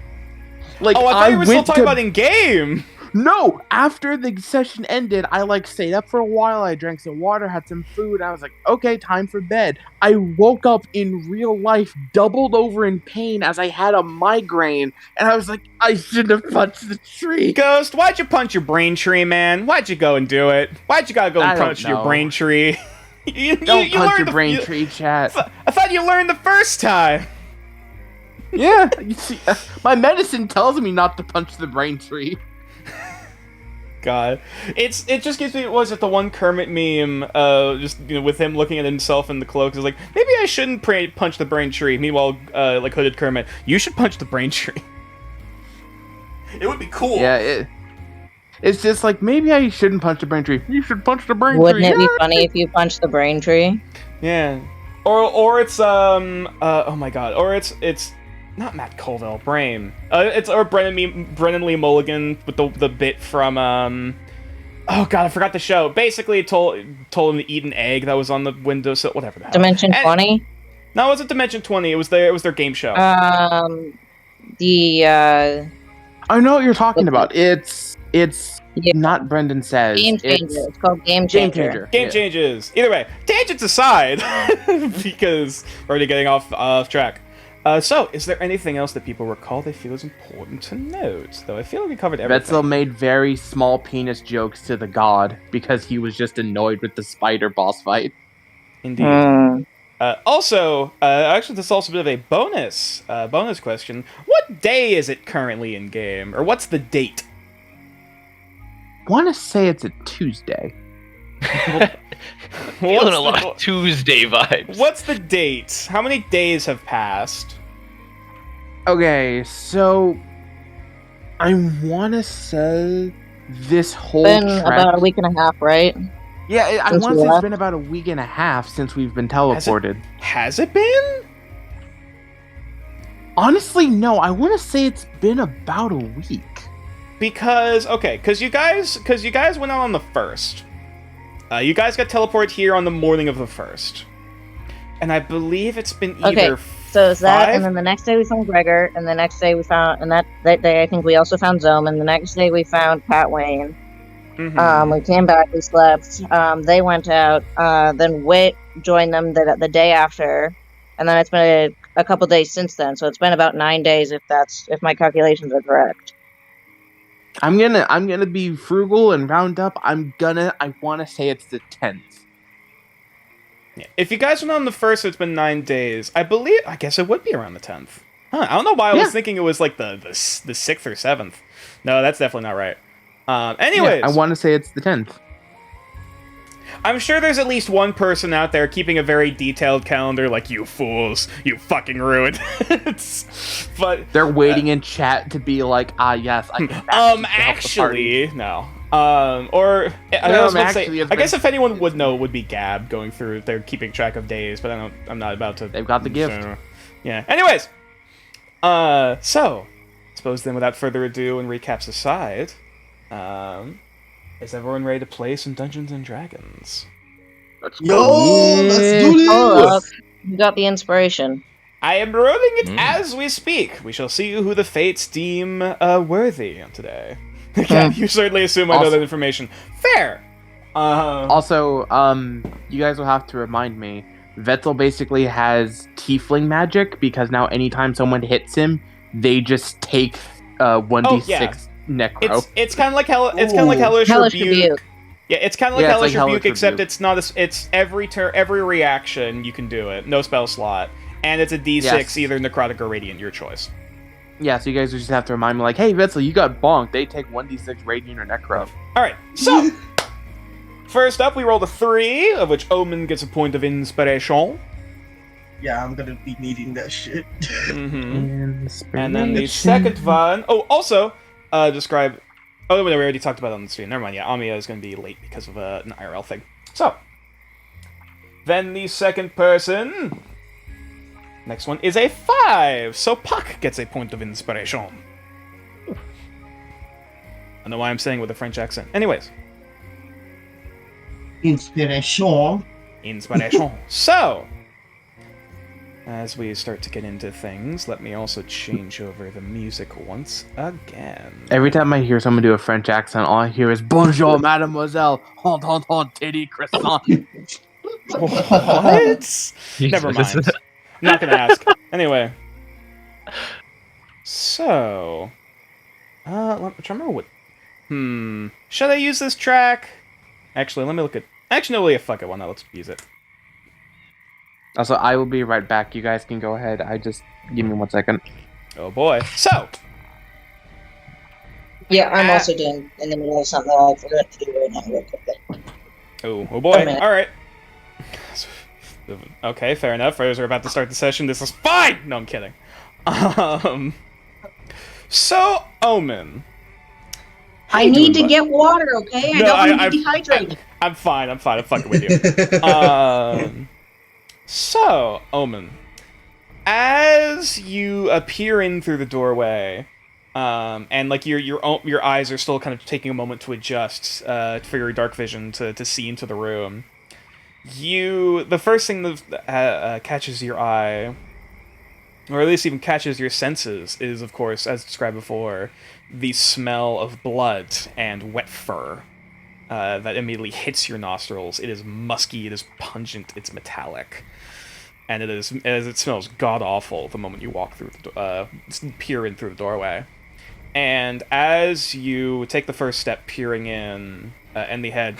Like, Oh, I thought you were still talking about in game. No, after the session ended, I like stayed up for a while. I drank some water, had some food. I was like, okay, time for bed. I woke up in real life, doubled over in pain as I had a migraine, and I was like, I shouldn't have punched the tree. Ghost, why'd you punch your brain tree, man? Why'd you go and do it? Why'd you gotta go and I don't punch your know. brain tree? you Don't punch learned your the- brain you- tree, chat. I thought you learned the first time. Yeah, you see, my medicine tells me not to punch the brain tree. God, it just gives me, was it the one Kermit meme, just, you know, with him looking at himself in the cloak, is like, maybe I shouldn't punch the brain tree. Meanwhile, like hooded Kermit, you should punch the brain tree. It would be cool. Yeah, it's just like, maybe I shouldn't punch the brain tree. You should punch the brain Wouldn't tree. it be funny if you punched the brain tree? Yeah. Or it's oh my god, or it's not Matt Colville, Brain. Or Brennan Lee Mulligan with the bit from oh god, I forgot the show. Basically, it told him to eat an egg that was on the windowsill. Whatever the hell. Dimension And- 20? No, it wasn't Dimension 20. It was their game show. I know what you're talking about. It's Yeah. not Brendan Says. Game Changer. It's called Game Game Changer. Changer. Game Yeah. changes. Either way, tangents aside, because we're already getting off track. So, is there anything else that people recall they feel is important to note? Though I feel like we covered everything. Vetzel made very small penis jokes to the god because he was just annoyed with the spider boss fight. Indeed. Hmm. Also, actually, this is also a bit of a bonus question. What day is it currently in game, or what's the date? Want to say it's a Tuesday. Feeling a lot of Tuesday vibes. What's the date? How many days have passed? Okay, so I want to say this whole Been trek. about a week and a half, right? Yeah, I since want we to say it's left. been about a week and a half since we've been teleported. Has it been? Honestly, no. I want to say it's been about a week. Because you guys went out on the 1st. You guys got teleported here on the morning of the 1st. And I believe it's been either Okay, So it's that, 5? and then the next day we found Gregor, and the next day we found, and that day I think we also found Zome, and the next day we found Pat Wayne. Mhm. We came back, we slept. They went out. Then Wit joined them the day after, and then it's been a couple days since then. So it's been about 9 days, if my calculations are correct. I'm gonna be frugal and round up. I want to say it's the 10th. Yeah. If you guys went on the 1st, it's been 9 days. I guess it would be around the 10th. Huh, I don't know why I was thinking it was like the 6th or 7th. No, that's definitely not right. Anyways, Yeah, I want to say it's the 10th. I'm sure there's at least one person out there keeping a very detailed calendar like, you fools, you fucking ruined it. But They're waiting in chat to be like, yes, I can. actually, no. Or I No, was about to say, actually, it's I guess been- if anyone would know, it would be Gab going through. They're keeping track of days, but I'm not about to. They've got the gift. Yeah. Anyways, so I suppose then, without further ado, and recaps aside, is everyone ready to play some Dungeons and Dragons? Yo, let's do this. Hold up. You got the inspiration. I am rolling it as we speak. We shall see who the fates deem worthy today. Yeah, you certainly assume I know Also- that information. Fair. Also, you guys will have to remind me. Vetzel basically has tiefling magic because now anytime someone hits him, they just take 1d6 necro. It's kind of like Hellish Hellish Rebuke. Rebuke. Yeah, it's kind of like Yeah, it's Hellish like Rebuke, Hellish except Rebuke. it's not. It's every reaction you can do it. No spell slot, and it's a D6, Yes. either necrotic or radiant, your choice. Yeah, so you guys just have to remind me, like, hey, Vetzel, you got bonked. They take 1d6 radiant or necro. All right, so first up, we rolled a 3, of which Omen gets a point of inspiration. Yeah, I'm gonna be needing that shit. Mm-hmm. And then the second one. Oh, also, describe. Oh, no, we already talked about it on the screen. Never mind. Yeah, Amiya is going to be late because of an IRL thing. So, then the second person. Next one is a 5. So Puck gets a point of inspiration. I don't know why I'm saying it with a French accent. Anyways, Inspiration. inspiration. So, as we start to get into things, let me also change over the music once again. Every time I hear someone do a French accent, all I hear is bonjour, mademoiselle, titty croissant. What? Never mind. I'm not gonna ask. Anyway. So. I'm trying to remember what. Should I use this track? Actually, let me look at. Actually, no, yeah, fuck it. Why not? Let's use it. Also, I will be right back. You guys can go ahead. Give me 1 second. Oh boy. So. Yeah, I'm also doing in the middle of something that I forgot to do right now. Real quick. Oh boy. Alright. Okay, fair enough. We're about to start the session. This is fine! No, I'm kidding. So, Omen. I need to get water, okay? I don't want to be dehydrated. I'm fine. I'm fucking with you. So, Omen. As you appear in through the doorway, and like your eyes are still kind of taking a moment to adjust for your dark vision to see into the room. The first thing that catches your eye, or at least even catches your senses, is, of course, as described before, the smell of blood and wet fur that immediately hits your nostrils. It is musky, it is pungent, it's metallic, and it smells god-awful the moment you walk through peer in through the doorway. And as you take the first step peering in, and the head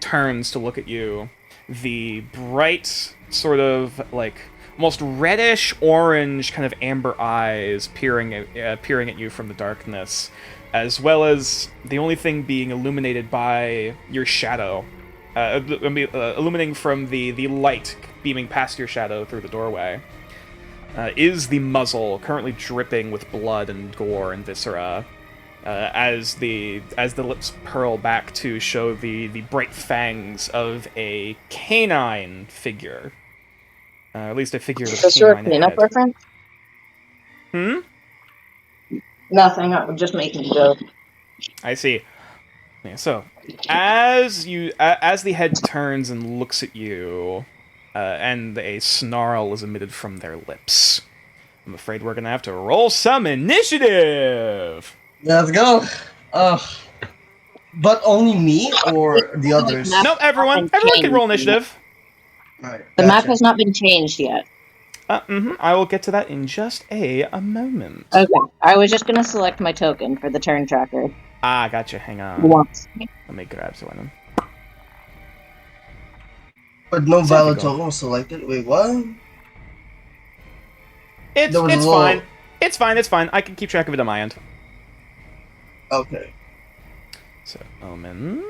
turns to look at you, the bright, sort of, like, almost reddish orange kind of amber eyes peering at you from the darkness, as well as the only thing being illuminated by your shadow, illuminating from the light beaming past your shadow through the doorway, is the muzzle, currently dripping with blood and gore and viscera, as the lips curl back to show the bright fangs of a canine figure. At least a figure with a canine head. Cleanup reference? Nothing. I'm just making a joke. I see. Yeah, so, as the head turns and looks at you, and a snarl is emitted from their lips, I'm afraid we're gonna have to roll some initiative. Let's go. But only me or the others? No, everyone can roll initiative. Right, The map has not been changed yet. I will get to that in just a moment. Okay. I was just gonna select my token for the turn tracker. Ah, gotcha. Hang on. Once. Let me grab one of them. But no valid token selected. Wait, what? It's fine. It's fine. I can keep track of it on my end. Okay. So, Omen.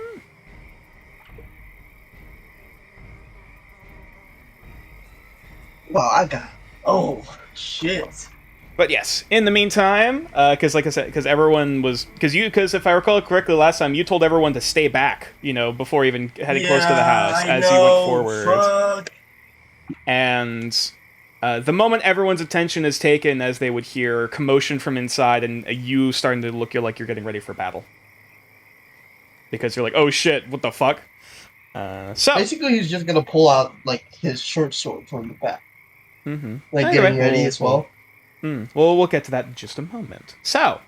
Wow, I got. Oh, shit. But yes, in the meantime, because like I said, because if I recall correctly, last time you told everyone to stay back, before even heading close to the house as you went forward. Fuck. And the moment everyone's attention is taken, as they would hear commotion from inside, and you starting to look like you're getting ready for battle, because you're like, oh shit, what the fuck? So basically, he's just gonna pull out like his short sword from the back, like anyway, getting ready as well. Well, we'll get to that in just a moment. So,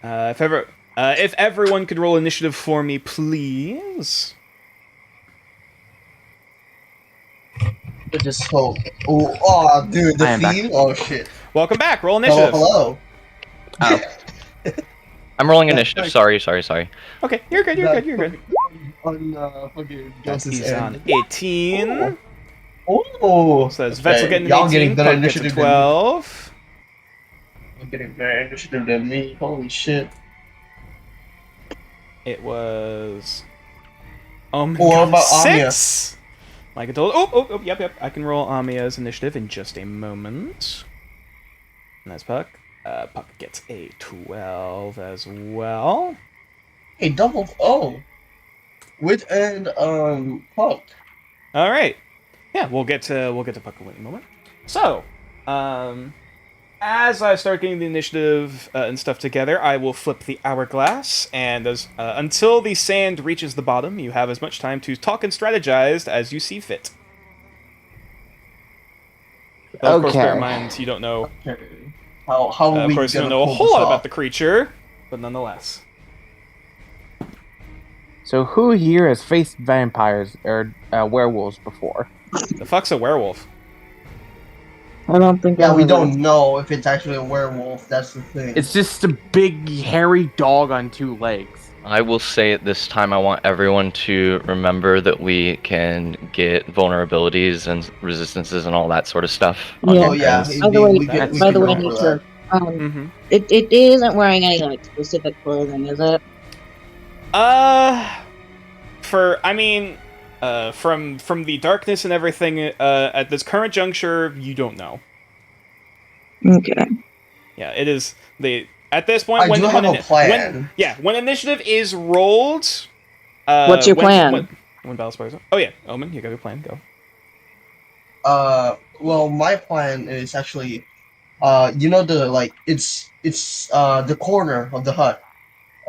if everyone could roll initiative for me, please. It just hope. Oh, dude, the theme. Oh shit. Welcome back. Roll initiative. Hello. Oh. I'm rolling initiative. Sorry. Okay, you're good. On fucking He's on 18. Oh, So that's Vetzel getting an y'all 18. getting better Puck gets a initiative 12. getting better initiative than me. Holy shit. It was. Omen What got about Amiya? 6. Like I told. Oh, yep. I can roll Amiya's initiative in just a moment. Nice Puck. Puck gets a 12 as well. Hey, double. Oh. Wit and Puck. All right. Yeah, we'll get to Puck in a moment. So, as I start getting the initiative and stuff together, I will flip the hourglass, and until the sand reaches the bottom, you have as much time to talk and strategize as you see fit. Though, of course, bear in Okay. mind you don't know. Okay. How are Of we course, you don't gonna know a pull whole this lot off? about the creature, but nonetheless. So who here has faced vampires or werewolves before? The fuck's a werewolf? I don't think. Yeah, I we ever- don't know if it's actually a werewolf. That's the thing. It's just a big hairy dog on 2 legs. I will say at this time, I want everyone to remember that we can get vulnerabilities and resistances and all that sort of stuff. on Yeah. Oh yeah. guys. By the way, That's- by the way, roll for nature. that. Mm-hmm. It isn't wearing any like specific clothing, is it? From the darkness and everything, at this current juncture, you don't know. Okay. Yeah, it is at this point. I do have a plan. When initiative is rolled. What's your plan? When battle spars up. Oh yeah, Omen, you got your plan. Go. Well, my plan is actually, it's the corner of the hut.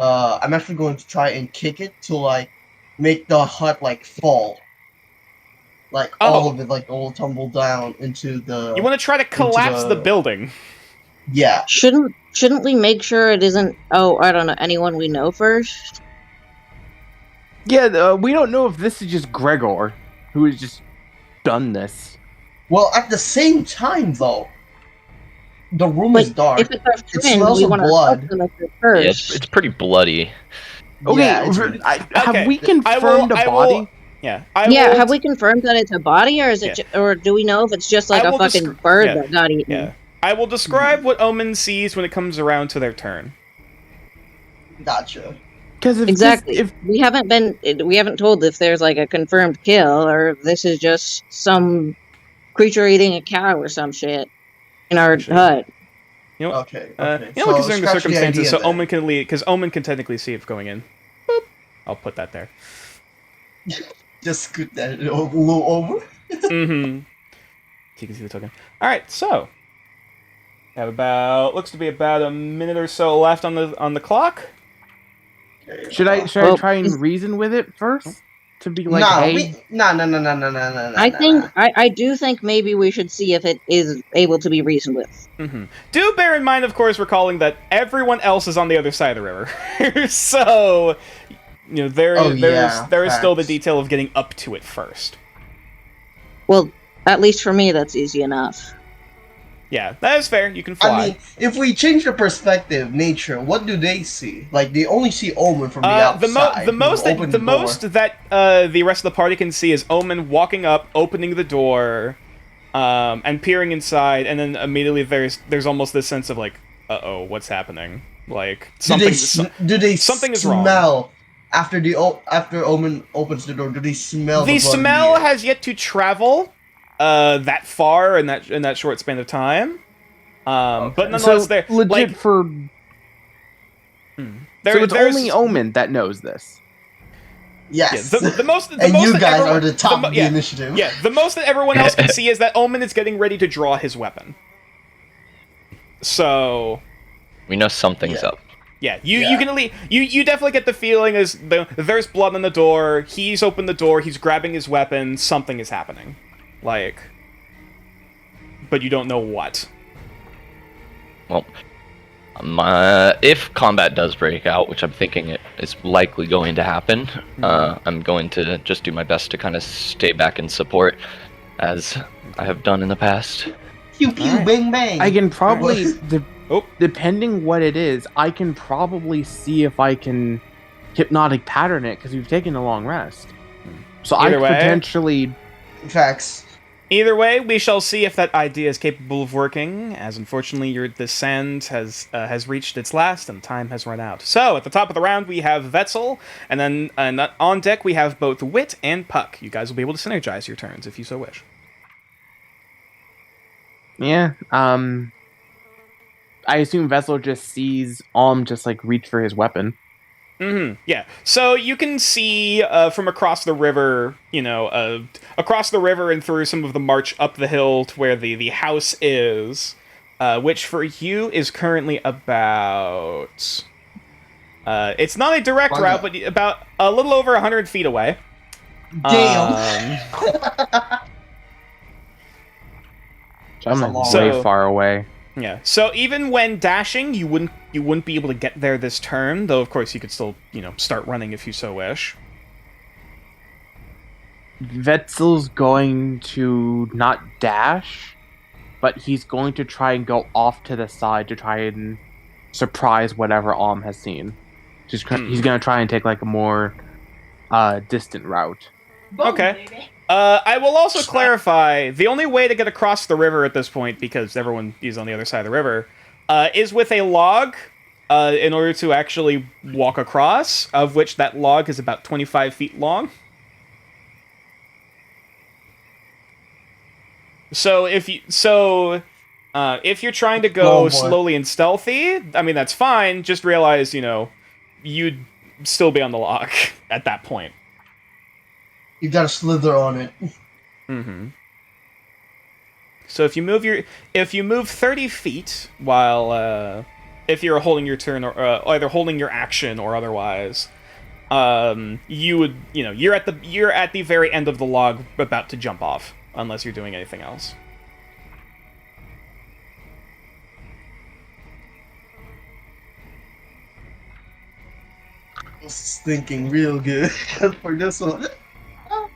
I'm actually going to try and kick it to like make the hut like fall. Like all of it, like all tumble down into the. You want to try to collapse the building? Yeah. Shouldn't we make sure it isn't? Oh, I don't know. Anyone we know first? Yeah, we don't know if this is just Gregor, who has just done this. Well, at the same time, though, the room But is dark. If it's our It friend, smells we of want to blood. help them at Yeah, first. it's pretty bloody. Okay, Yeah, it's- have we confirmed I a will- body? Yeah. Have we confirmed that it's a body, or is it, Yeah. or do we know if it's just like I a will fucking bird yeah. that got eaten? Yeah. I will describe what Omen sees when it comes around to their turn. Gotcha. Because Exactly. if we haven't told if there's like a confirmed kill, or if this is just some creature eating a cow or some shit in our Actually, hut. You know, Okay. considering the scratch circumstances, idea so then. Omen can lead, because Omen can technically see if going in. Boop. I'll put that there. Just scoot that a little over. Mm-hmm. So you can see the token. All right, so we have looks to be about a minute or so left on the clock. Okay. should I Well, try is- and reason with it first to be like, no, hey, no. I do think maybe we should see if it is able to be reasoned with. Mm-hmm. Do bear in mind, of course, recalling that everyone else is on the other side of the river, so you know there is still the facts. detail of getting up to it first. Well, at least for me, that's easy enough. Yeah, that is fair. You can fly. I mean, if we change the perspective, nature, what do they see? Like they only see Omen from the outside. The most who opened the the door. most that the rest of the party can see is Omen walking up, opening the door, and peering inside, and then immediately there's almost this sense of like, uh-oh, what's happening? Like something. Do they something is wrong. smell after after Omen opens the door? Do they smell The the blood in smell air? has yet to travel that far in that short span of time. But nonetheless, so there legit like for there, so it's there's only Omen that knows this. Yes. yeah, the most and most you that guys everyone- are the top of the yeah, initiative. Yeah, the most that everyone else can see is that Omen is getting ready to draw his weapon. So We know something's Yeah. up. yeah, you can at least you definitely get the feeling as there's blood on the door. He's opened the door. He's grabbing his weapon. Something is happening, like, but you don't know what. Well, if combat does break out, which I'm thinking it is likely going to happen, I'm going to just do my best to kind of stay back and support, as I have done in the past. Pew pew Alright. bang bang. I can probably, Oh. depending what it is, I can probably see if I can hypnotic pattern it because we've taken a long rest. So I Either could way. potentially. Facts. Either way, we shall see if that idea is capable of working, as unfortunately the sand has reached its last and time has run out. So, at the top of the round, we have Vetzel, and then on deck we have both Wit and Puck. You guys will be able to synergize your turns if you so wish. Yeah. I assume Vessel just sees just like reach for his weapon. Yeah. So you can see from across the river, across the river and through some of the march up the hill to where the house is, which for you is currently about. It's not a direct route, but about a little over 100 feet away. Damn. So I'm That's way far away. Yeah. So even when dashing, you wouldn't be able to get there this turn, though of course you could still, start running if you so wish. Vetzel's going to not dash, but he's going to try and go off to the side to try and surprise whatever has seen. He's going to try and take like a more distant route. Okay. I will also clarify, the only way to get across the river at this point, because everyone is on the other side of the river, is with a log, in order to actually walk across, of which that log is about 25 feet long. So if you're trying to go slowly and stealthy, I mean, that's fine, just realize, you'd still be on the log at that point. You gotta slither on it. So if you move 30 feet while if you're holding your turn or either holding your action or otherwise, you would you're at the very end of the log about to jump off unless you're doing anything else. I was thinking real good for this one.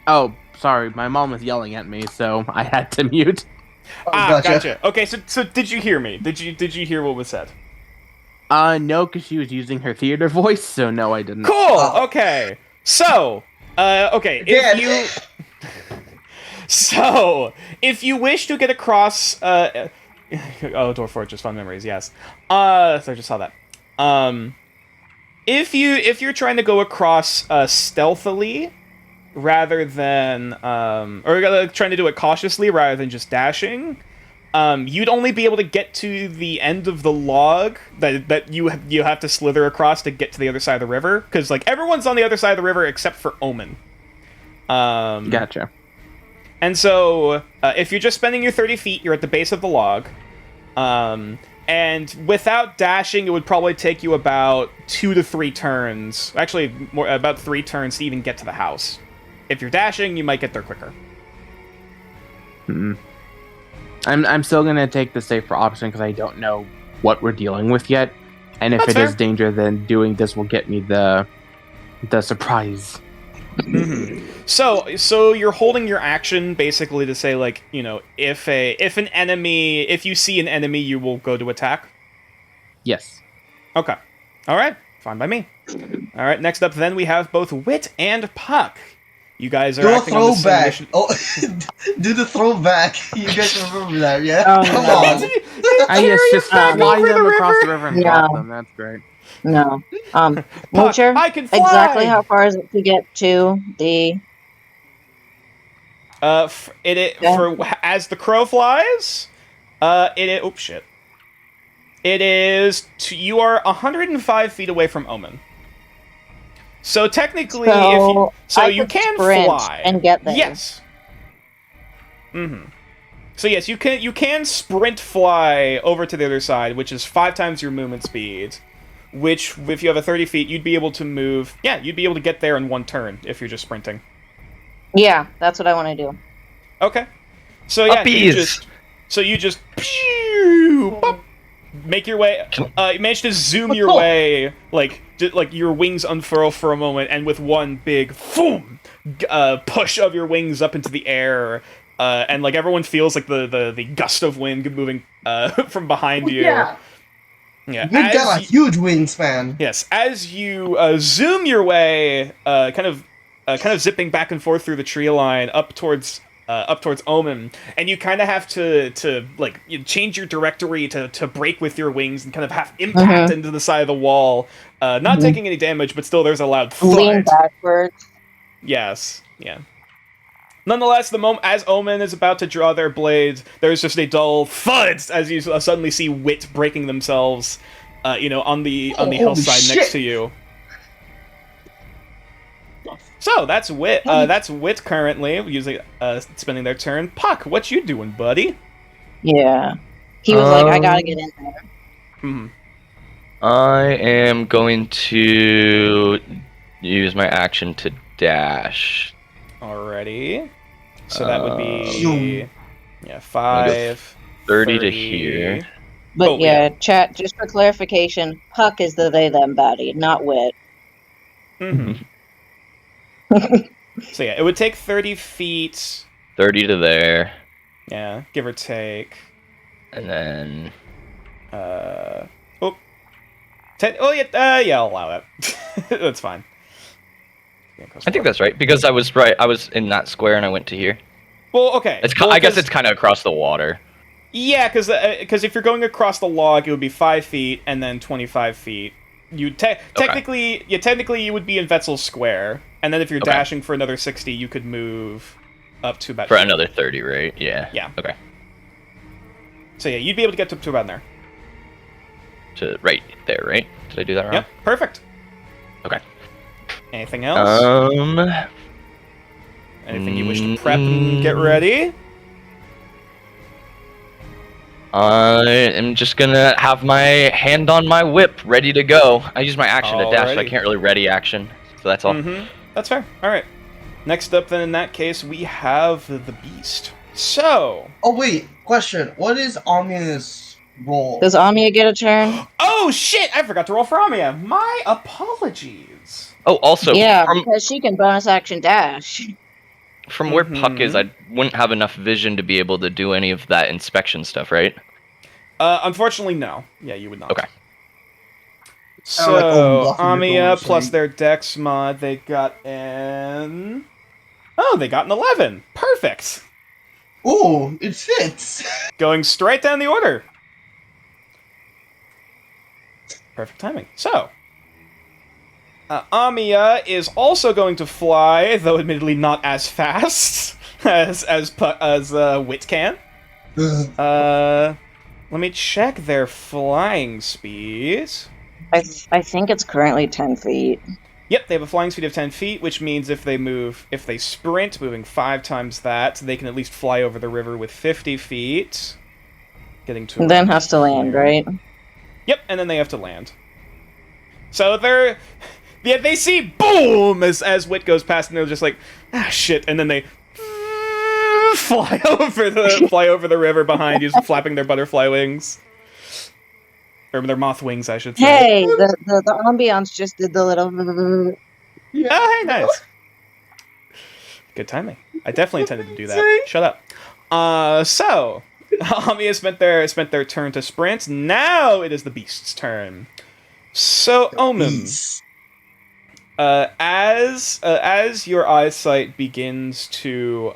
Oh, sorry, my mom was yelling at me, so I had to mute. Oh, gotcha. Okay, so did you hear me? Did you hear what was said? No, because she was using her theater voice, so no, I didn't. Cool. Okay. So, okay, if you wish to get across, Dwarf just found memories. Yes. So I just saw that. If you're trying to go across stealthily, rather than or trying to do it cautiously rather than just dashing, you'd only be able to get to the end of the log that you have to slither across to get to the other side of the river, because like everyone's on the other side of the river except for Omen. Gotcha. And so if you're just spending your 30 feet, you're at the base of the log. And without dashing, it would probably take you about 2 to 3 turns. Actually, about 3 turns to even get to the house. If you're dashing, you might get there quicker. I'm still gonna take the safer option because I don't know what we're dealing with yet, and if That's it is fair. danger, then doing this will get me the surprise. So you're holding your action basically to say, like, if you see an enemy, you will go to attack. Yes. Okay. All right. Fine by me. All right. Next up, then we have both Wit and Puck. You guys are Do a acting on the same throwback. mission. Oh, do the throwback. You guys remember that, yeah? Oh, Come no. on. Yes, just back fly over them the across the river? river and drop them. That's great. No. Puck, Moocher, I can fly! exactly how far is it to get to the... As the crow flies, oh shit. It is you are 105 feet away from Omen. So technically, I you could can sprint fly and get there. Yes. So yes, you can sprint fly over to the other side, which is 5 times your movement speed. Which, if you have a 30 feet, you'd be able to move. Yeah, you'd be able to get there in 1 turn if you're just sprinting. Yeah, that's what I want to do. Okay. So yeah, Uppies. you just bop, make your way. You manage to zoom your way, like your wings unfurl for a moment, and with one big boom, push of your wings up into the air, and like everyone feels like the gust of wind moving from behind you. Yeah. Yeah. You got a huge wingspan. Yes, as you zoom your way, kind of zipping back and forth through the tree line up towards up towards Omen, and you kind of have to like you change your directory to break with your wings and kind of have impact into the side of the wall, not taking any damage, but still there's a loud Lean thud. backwards. Yes, yeah. Nonetheless, the moment as Omen is about to draw their blades, there's just a dull thud as you suddenly see Wit breaking themselves, on the holy hillside next shit. to you. So that's Wit. That's Wit currently using spending their turn. Puck, what you doing, buddy? Yeah. He was like, I gotta get in there. Hmm. I am going to use my action to dash. Alrighty. So that would be 5, 30 to here. But Oh, yeah, chat, just for clarification, Puck is the they them baddie, not Wit. Hmm. So yeah, it would take 30 feet. 30 to there, Yeah, give or take. and then Oh, I'll allow it. That's fine. I think that's right because I was right. I was in that square and I went to here. Well, okay. I guess it's kind of across the water. Yeah, because if you're going across the log, it would be 5 feet and then 25 feet. You technically you would be in Wetzel's square, and then if you're dashing for another 60, you could move up to about For another 30, right? Yeah. Yeah. Okay. So yeah, you'd be able to get to about there. To right there, right? Did I do that wrong? Yep, perfect. Okay. Anything else? Anything you wish to prep and get ready? I am just gonna have my hand on my whip, ready to go. I use my action to dash, so I Alrighty. can't really ready action. So that's all. Mm-hmm. That's fair. All right. Next up, then, in that case, we have the Beast. So. Oh wait, question. What is Amia's role? Does Amia get a turn? Oh shit! I forgot to roll for Amia. My apologies. Oh, also, Yeah, from, because she can bonus action dash. from where Puck is, I wouldn't have enough vision to be able to do any of that inspection stuff, right? Unfortunately, no. Yeah, you would not. Okay. So, like, blocking your Amia doors, so plus you- their Dex mod, they got an... Oh, they got an 11. Perfect. Ooh, it fits. Going straight down the order. Perfect timing. So, Amia is also going to fly, though admittedly not as fast as Wit can. Let me check their flying speeds. I think it's currently 10 feet. Yep, they have a flying speed of 10 feet, which means if they sprint, moving 5 times that, they can at least fly over the river with 50 feet. Getting to... And then has to land, right? Yep, and then they have to land. So they're... Yeah, they see boom as Wit goes past, and they're just like, ah, shit, and then they fly over the river behind you, flapping their butterfly wings. Or their moth wings, I should say. Hey, the ambiance just did the little... Yeah. Oh, hey, nice. Good timing. I definitely intended to do that. Shut up. So, Amia spent their turn to sprint. Now it is the Beast's turn. So, Omen, Beast. as your eyesight begins to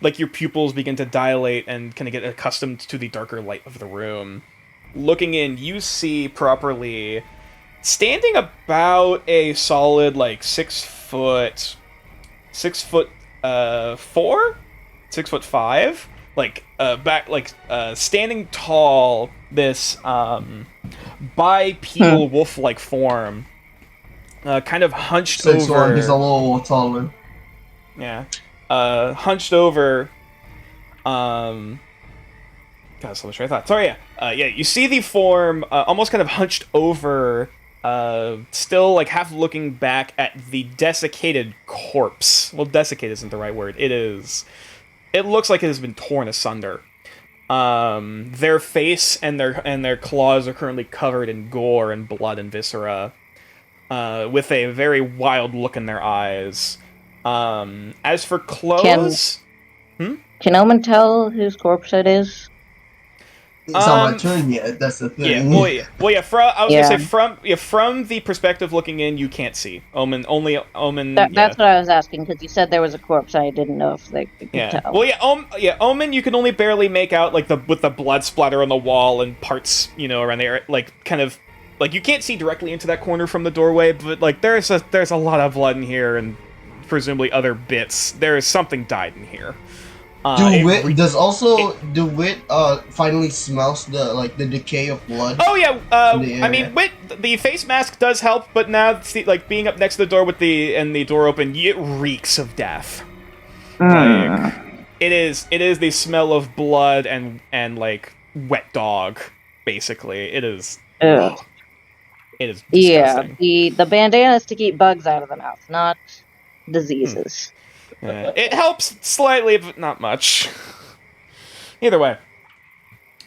like your pupils begin to dilate and kind of get accustomed to the darker light of the room, looking in, you see properly, standing about a solid like 6 foot 4, 6'5", standing tall, this bipedal wolf-like form, kind of hunched 6'1", over. he's a little taller. Yeah. Hunched over. God, so much I thought. Sorry, yeah. You see the form almost kind of hunched over, still like half looking back at the desiccated corpse. Well, desiccate isn't the right word. It is. It looks like it has been torn asunder. Their face and their claws are currently covered in gore and blood and viscera, with a very wild look in their eyes. As for clothes, Can Omen tell whose corpse it is? It's not my Um, turn yet. That's the Yeah, thing. well, yeah. I was gonna say Yeah. from the perspective looking in, you can't see Omen. Only Omen. That's what I was asking because you said there was a corpse. I didn't know if they could Yeah. tell. Well, yeah. Omen, you can only barely make out like with the blood splatter on the wall and parts, around there, like kind of, like you can't see directly into that corner from the doorway, but like there's a lot of blood in here and presumably other bits. There is something died in here. Do Wit finally smells the decay of blood? Oh yeah, in the I mean, area? the face mask does help, but now like being up next to the door with the door open, it reeks of death. Like it is the smell of blood and like wet dog, basically. It is. Ugh. It is Yeah, disgusting. the bandana is to keep bugs out of the mouth, not diseases. It helps slightly, but not much. Either way.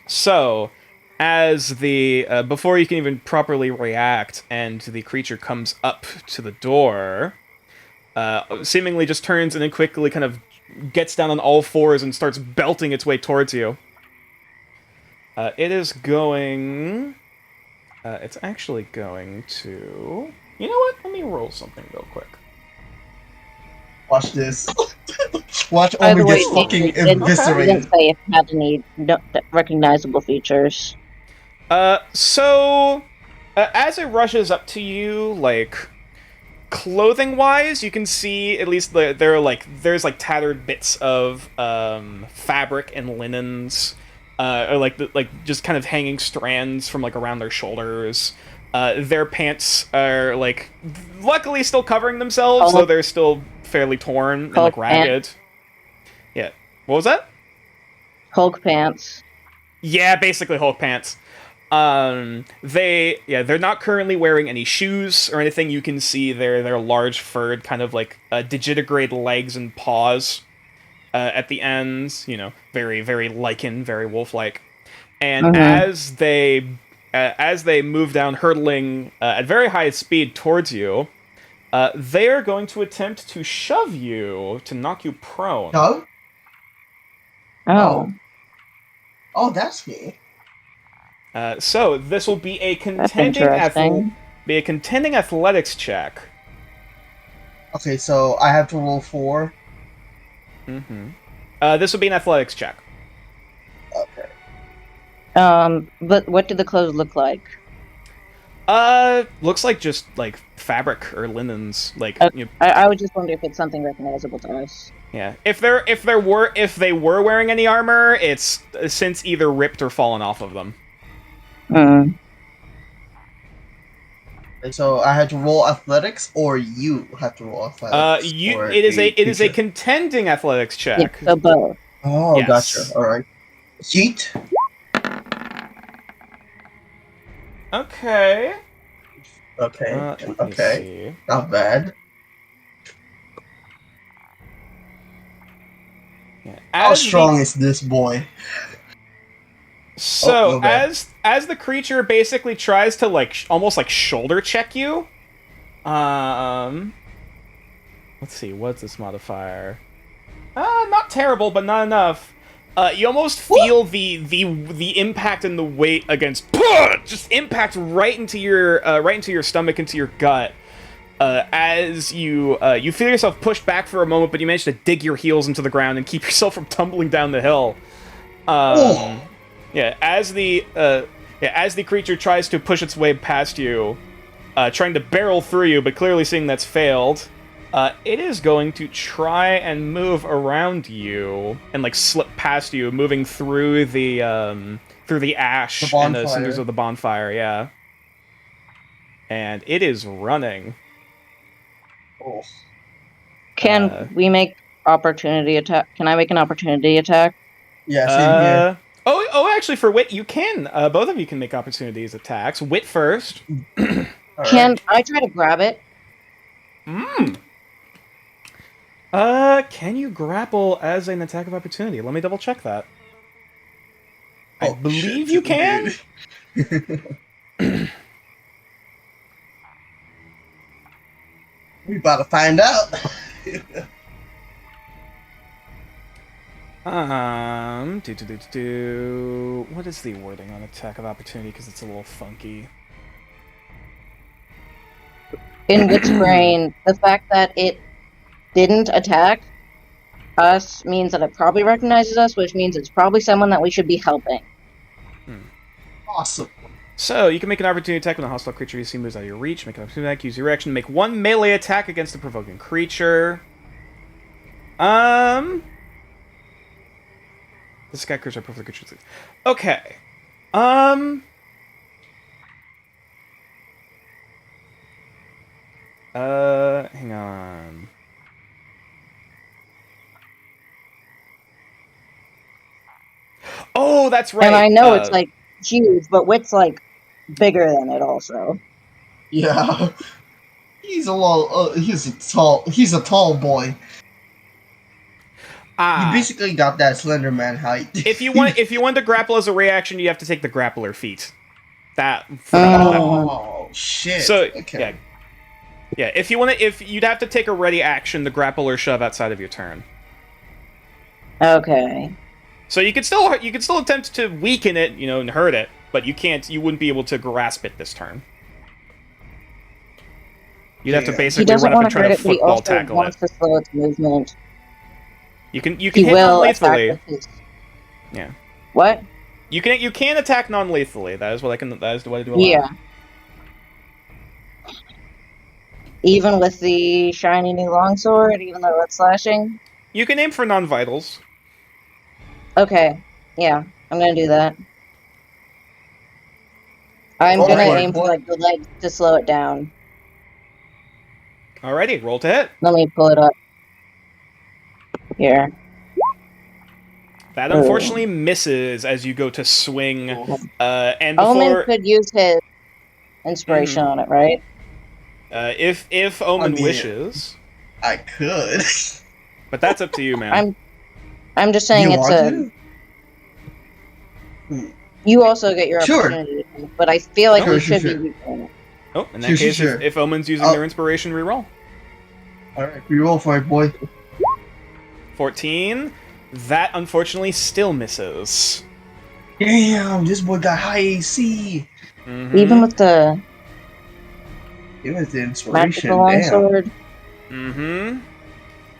So, as the before you can even properly react, and the creature comes up to the door, seemingly just turns and then quickly kind of gets down on all fours and starts belting its way towards you. It is going. It's actually going to. You know what? Let me roll something real quick. Watch this. Watch By the Omen way, gets fucking you didn't eviscerated. say if it had any recognizable features. So, as it rushes up to you, like, clothing-wise, you can see at least there's tattered bits of fabric and linens, or just kind of hanging strands from like around their shoulders. Their pants are like luckily still covering themselves, though they're still fairly torn and like ragged. Yeah. What was that? Hulk pants. Yeah, basically Hulk pants. They're not currently wearing any shoes or anything. You can see their large furred kind of like digitigrade legs and paws at the ends. Very very lichen, very wolf-like. And as they move down, hurtling at very high speed towards you, they are going to attempt to shove you to knock you prone. No? Oh. Oh, that's me. So this will be a That's interesting. contending athletics check. Okay, so I have to roll 4. This will be an athletics check. Okay. But what do the clothes look like? Looks like just like fabric or linens. Like I would just wonder if it's something recognizable to us. yeah. If they were wearing any armor, it's since either ripped or fallen off of them. So I had to roll athletics, or you have to roll athletics. It is a contending athletics check. Yeah, so both. Oh, Yes. gotcha. All right. Yeet. Okay. Okay. Let me Okay. see. Not bad. Yeah. How As strong is this boy? So no bad. as the creature basically tries to almost like shoulder check you, let's see, what's this modifier? Not terrible, but not enough. You almost feel the impact and the weight against just impact right into your stomach, into your gut. As you feel yourself pushed back for a moment, but you manage to dig your heels into the ground and keep yourself from tumbling down the hill. Yeah, as the creature tries to push its way past you, trying to barrel through you, but clearly seeing that's failed, it is going to try and move around you and like slip past you, moving through the ash and the cinders of the bonfire. Yeah, and it is running. Oh. Can we make opportunity attack? Can I make an opportunity attack? Yeah, same here. Actually, for Wit, you can. Both of you can make opportunities attacks. Wit first. Can I try to grab it? Can you grapple as an attack of opportunity? Let me double check that. I believe you can. We about to find out. What is the wording on attack of opportunity? Because it's a little funky. In Witch Brain, the fact that it didn't attack us means that it probably recognizes us, which means it's probably someone that we should be helping. Awesome. So, you can make an opportunity attack when a hostile creature you see moves out of your reach. Make an opportunity attack, use your action to make one melee attack against a provoking creature. This guy creature provoking creature. Okay. Hang on. Oh, that's right. And I know it's like huge, but Wit's like bigger than it also. Yeah. He's a little. He's a tall boy. You basically got that Slender Man height. if you want to grapple as a reaction, you have to take the grappler feat. Oh shit. So okay. Yeah. If you'd have to take a ready action, the grapple or shove outside of your turn. Okay. So you could still attempt to weaken it, and hurt it, but you wouldn't be able to grasp it this turn. You'd have to basically run up and try to football tackle it. To slow its movement. You can hit non-lethally. Yeah. What? You can attack non-lethally. That is what I do. Yeah. Even with the shiny new longsword, even though it's slashing. You can aim for non-vitals. Okay. Yeah, I'm gonna do that. I'm gonna aim for like the legs to slow it down. Alrighty, roll to hit. Let me pull it up. Here. That unfortunately misses as you go to swing. And before Omen could use his inspiration on it, right? If Omen wishes, I could. But that's up to you, man. I'm just saying You also get your opportunity, but I feel like we should be re-rolling it. Oh, in that case, if Omen's using their inspiration, reroll. Alright, reroll for it, boy. 14. That unfortunately still misses. Damn, this boy got high AC. Mm-hmm. Even with the inspiration, magical longsword. Mm-hmm.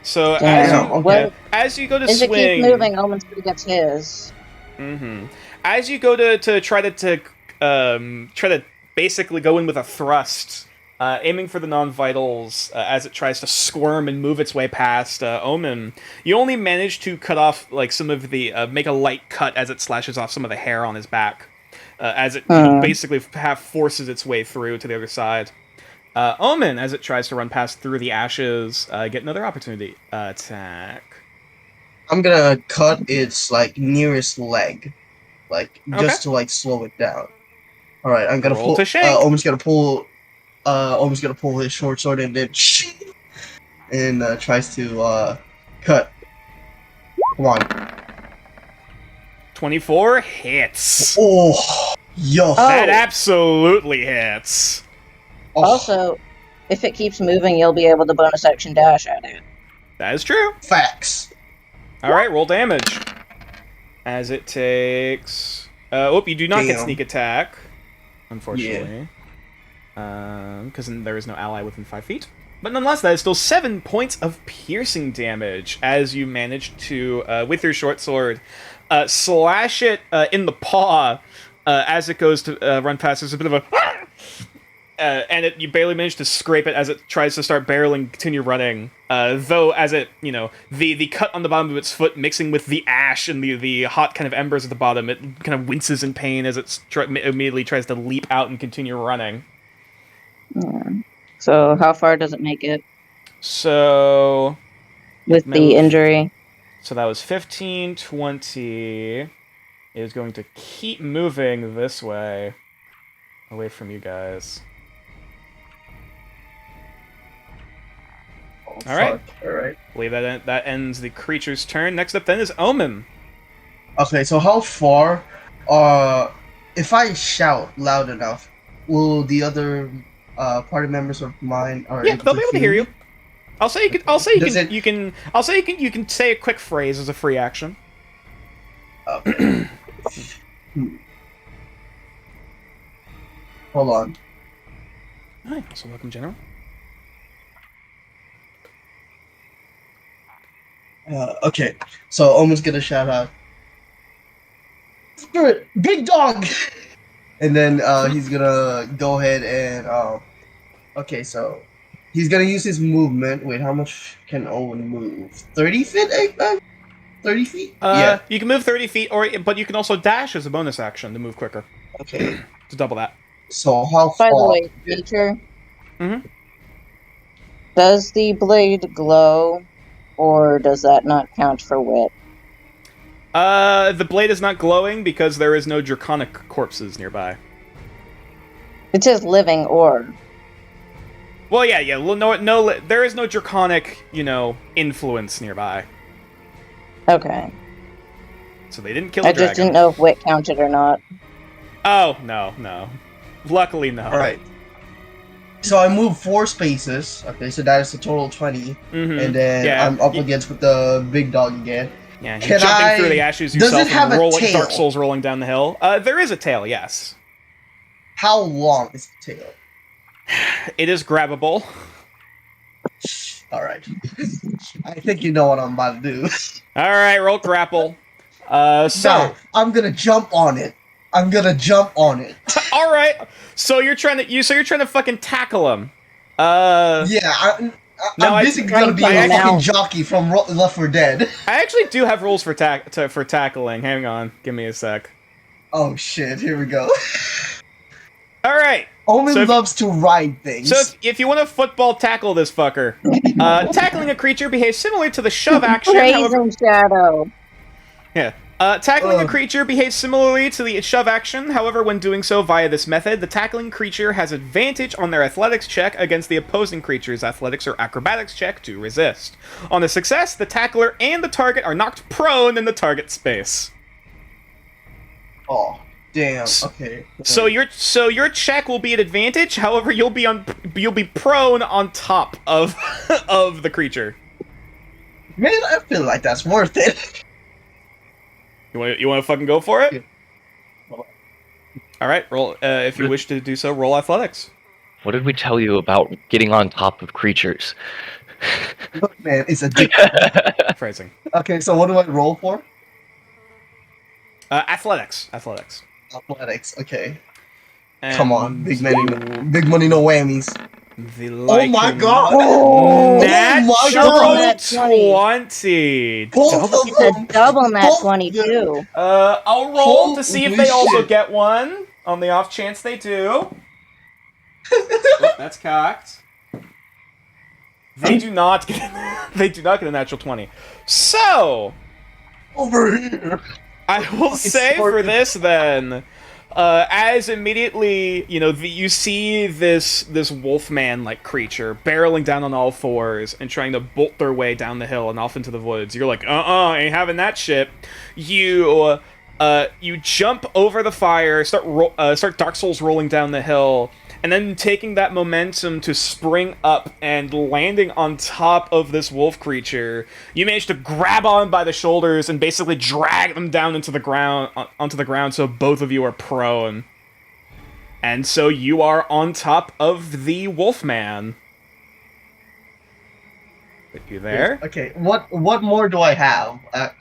So as you go to as swing, it keeps moving, Omen still gets his. Mm-hmm. As you go to try to basically go in with a thrust, aiming for the non-vitals as it tries to squirm and move its way past Omen, you only manage to cut off like some of the make a light cut as it slashes off some of the hair on his back, as it basically forces its way through to the other side. Omen, as it tries to run past through the ashes, get another opportunity attack. I'm gonna cut its nearest leg, just to slow it down. All right, I'm gonna roll pull. Omen's gonna pull. Omen's gonna pull his short sword and then tries to cut. Come on. 24 hits. Oh, yo! That absolutely hits. Oh. Also, if it keeps moving, you'll be able to bonus action dash at it. That is true. Facts. Alright, roll damage. As it takes... you do not get sneak attack, unfortunately. Because there is no ally within 5 feet. But nonetheless, that is still 7 points of piercing damage as you manage to, with your short sword, slash it in the paw as it goes to run past. There's a bit of a... and you barely manage to scrape it as it tries to start barreling and continue running. Though, as it, the cut on the bottom of its foot mixing with the ash and the hot kind of embers at the bottom, it kind of winces in pain as it immediately tries to leap out and continue running. So, how far does it make it? So... With the injury? So that was 15, 20... It is going to keep moving this way. Away from you guys. Alright. Alright. I believe that ends the creature's turn. Next up then is Omen. Okay, so how far if I shout loud enough, will the other party members of mine they'll be able to hear you. I'll say you can say a quick phrase as a free action. Okay. Hold on. Hi, so welcome, General. Okay, so Omen's gonna shout out, Spirit, big dog, and then he's gonna go ahead and okay, so he's gonna use his movement. Wait, how much can Owen move? 30 feet? 30 feet? Yeah. You can move 30 feet, but you can also dash as a bonus action to move quicker. Okay. To double that. So how By far? the way, feature. Mhm. Does the blade glow, or does that not count for wit? The blade is not glowing because there is no draconic corpses nearby. It says living or. Well, yeah. Well, no, there is no draconic, influence nearby. Okay. So they didn't kill the I dragon. just didn't know if wit counted or not. Oh, no. Luckily, no. Alright. So I move 4 spaces. Okay, so that is a total of 20. Mhm. And then Yeah. I'm up against with the big dog again. Yeah, Can you're jumping I- through the ashes Does yourself it have and a roll tail? Dark Souls rolling down the hill. There is a tail, yes. How long is the tail? It is grabbable. Alright. I think you know what I'm about to do. Alright, roll grapple. So, So, I'm gonna jump on it. alright. So you're trying to fucking tackle him. Yeah, No, I'm basically gonna be I a actually- fucking jockey from Left 4 Dead. I actually do have rules for tackling. Hang on, give me a sec. Oh shit, here we go. Alright. Omen So if- loves to ride things. So if you want to football tackle this fucker, tackling a creature behaves similarly to the shove action. However, Brazen Shadow. yeah. Tackling a creature behaves similarly to the shove action. However, when doing so via this method, the tackling creature has advantage on their athletics check against the opposing creature's athletics or acrobatics check to resist. On a success, the tackler and the target are knocked prone in the target space. Oh, damn. Okay. So your check will be at advantage. However, you'll be prone on top of of the creature. Man, I feel like that's worth it. You want to fucking go for it? Yeah. All right, roll. If you wish to do so, roll athletics. What did we tell you about getting on top of creatures? Look, man, it's a dick. Phrasing. Okay, so what do I roll for? Athletics. Athletics. Okay. And Come on, big money, no whammies. The Oh my Lycan- god! Natural Nat 20. Both Double- of It's a them. double nat Both 22. I'll roll to see if Holy they also shit. get one. On the off chance they do. Oh, that's cocked. They do not get. They do not get a natural 20. So Over here. I will say for this then, as immediately you see this wolfman like creature barreling down on all fours and trying to bolt their way down the hill and off into the woods. You're like, ain't having that shit. You jump over the fire, start Dark Souls rolling down the hill, and then taking that momentum to spring up and landing on top of this wolf creature, you manage to grab on by the shoulders and basically drag them down into the ground, onto the ground, so both of you are prone. And so you are on top of the wolfman. Are you there? Okay, what more do I have?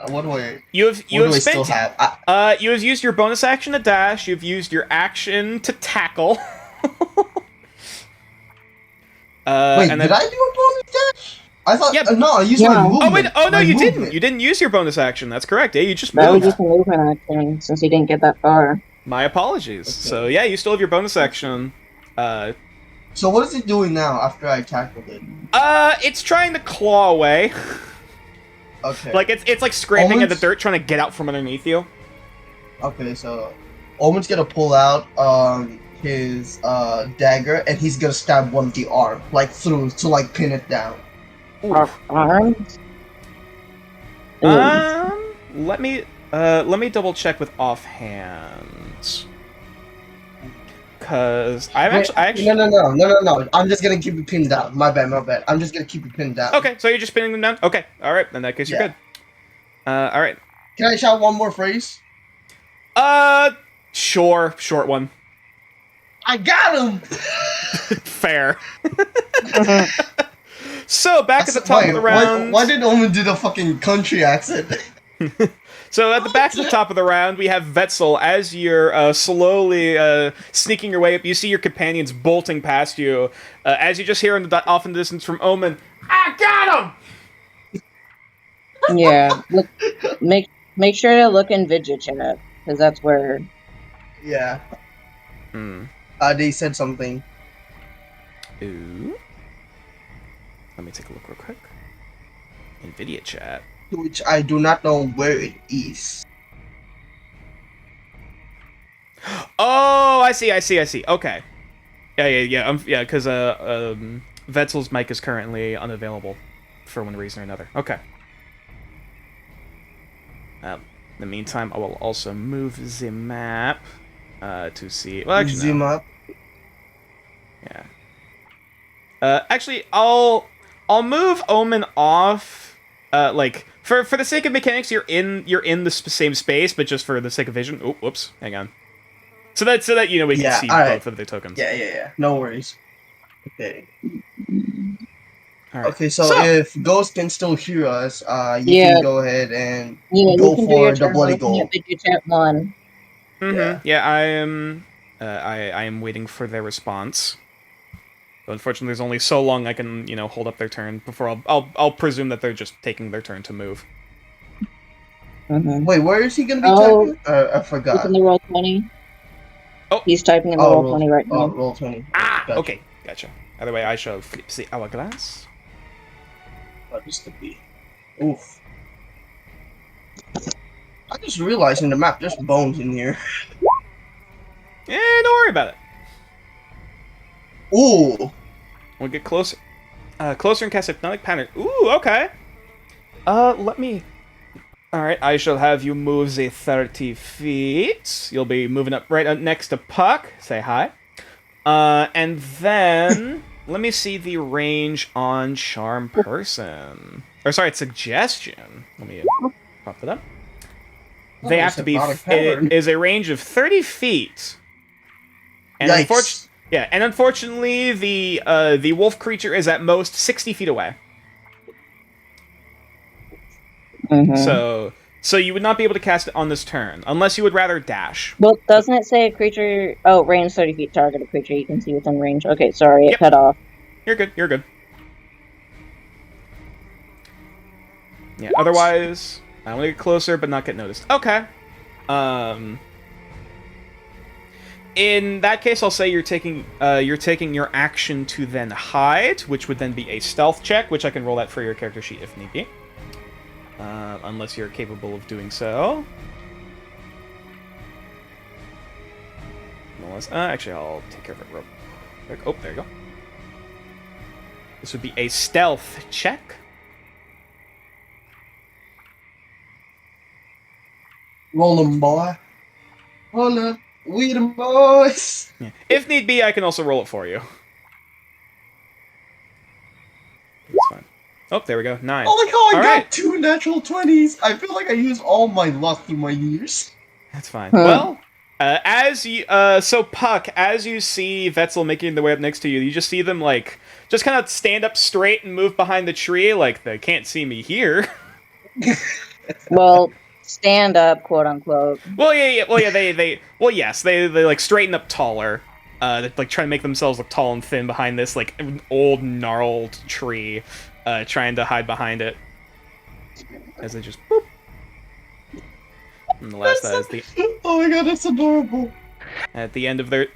What do I? You have What do I spent. still have? You have used your bonus action to dash. You've used your action to tackle. Wait, and did then- I do a bonus dash? I thought. Yep. No, I used Yeah. my Oh, movement. Oh wait! Oh no, My you movement. didn't. You didn't use your bonus action. That's correct. Yeah, you just That was moved. just a movement action, since he didn't get that far. My apologies. Okay. So yeah, you still have your bonus action. So what is it doing now after I tackled it? It's trying to claw away. Okay. Like it's like scraping at the Omen's- dirt, trying to get out from underneath you. Okay, so Omen's gonna pull out his dagger and he's gonna stab one of the arm, like through to like pin it down. Arms? Let me double check with offhand. Cause I actually. No. I'm just gonna keep it pinned down. My bad. I'm just gonna keep it pinned down. Okay, so you're just pinning them down. Okay, all right. In that case, you're Yeah. good. All right. Can I shout one more phrase? Sure, short one. I got him. Fair. So back at the top of the round. Why did Omen do the fucking country accent? So at the back of the top of the round, we have Vetzel. As you're slowly sneaking your way up, you see your companions bolting past you. As you just hear off in the distance from Omen, I got him! Yeah. Look, make sure to look in Vidya chat, because that's where. Yeah. They said something. Ooh. Let me take a look real quick. NVIDIA chat. Which I do not know where it is. Oh, I see. Okay. Yeah, because Vetzel's mic is currently unavailable for one reason or another. Okay. In the meantime, I will also move the map to see. Well, actually, Zoom no. up. Yeah. Actually, I'll move Omen off. Like for the sake of mechanics, you're in the same space, but just for the sake of vision. Oh, whoops. Hang on. So that we can see both of the tokens. Yeah. No worries. Okay. All right. Okay, so if Ghost can still hear us, you Yeah. can go ahead and You go can do for your the turn bloody looking goal. at Vidya chat 1. Yeah, I am. I am waiting for their response. But unfortunately, there's only so long I can hold up their turn before I'll presume that they're just taking their turn to move. Mm-hmm. Wait, where is he gonna be Oh. typing? I Look forgot. in the Roll20. Oh. He's typing in the Roll20 right now. Roll20. Ah, okay, gotcha. Either way, I shall flip the hourglass. What is the B? Oof. I just realized in the map there's bones in here. Yeah, don't worry about it. Ooh. We'll get closer. Closer and cast hypnotic pattern. Ooh, okay. Let me. Alright, I shall have you move the 30 feet. You'll be moving up right up next to Puck. Say hi. And then let me see the range on Charm Person. Or sorry, it's Suggestion. Let me pop it up. They have to be. It is a range of 30 feet. And unfortunately, the wolf creature is at most 60 feet away. Mm-hmm. So you would not be able to cast it on this turn, unless you would rather dash. Well, doesn't it say a creature... Oh, range 30 feet, target a creature you can see within range. Okay, sorry, it cut off. You're good. Yeah, otherwise, I want to get closer, but not get noticed. Okay. In that case, I'll say you're taking your action to then hide, which would then be a stealth check, which I can roll that for your character sheet if need be. Unless you're capable of doing so. Actually, I'll take care of it real quick. Oh, there you go. This would be a stealth check. Roll them, boy. Holla, we the boys. Yeah. If need be, I can also roll it for you. That's fine. Oh, there we go. 9. Oh, like how I got right. 2 natural 20s. I feel like I used all my luck in my years. That's fine. Well, so Puck, as you see Vetzel making their way up next to you, you just see them just kind of stand up straight and move behind the tree, like they can't see me here. Well, stand up, quote unquote. They straighten up taller. They try to make themselves look tall and thin behind this old gnarled tree, trying to hide behind it. As they just boop. And the last that is the. Oh my god, that's adorable. At the end of their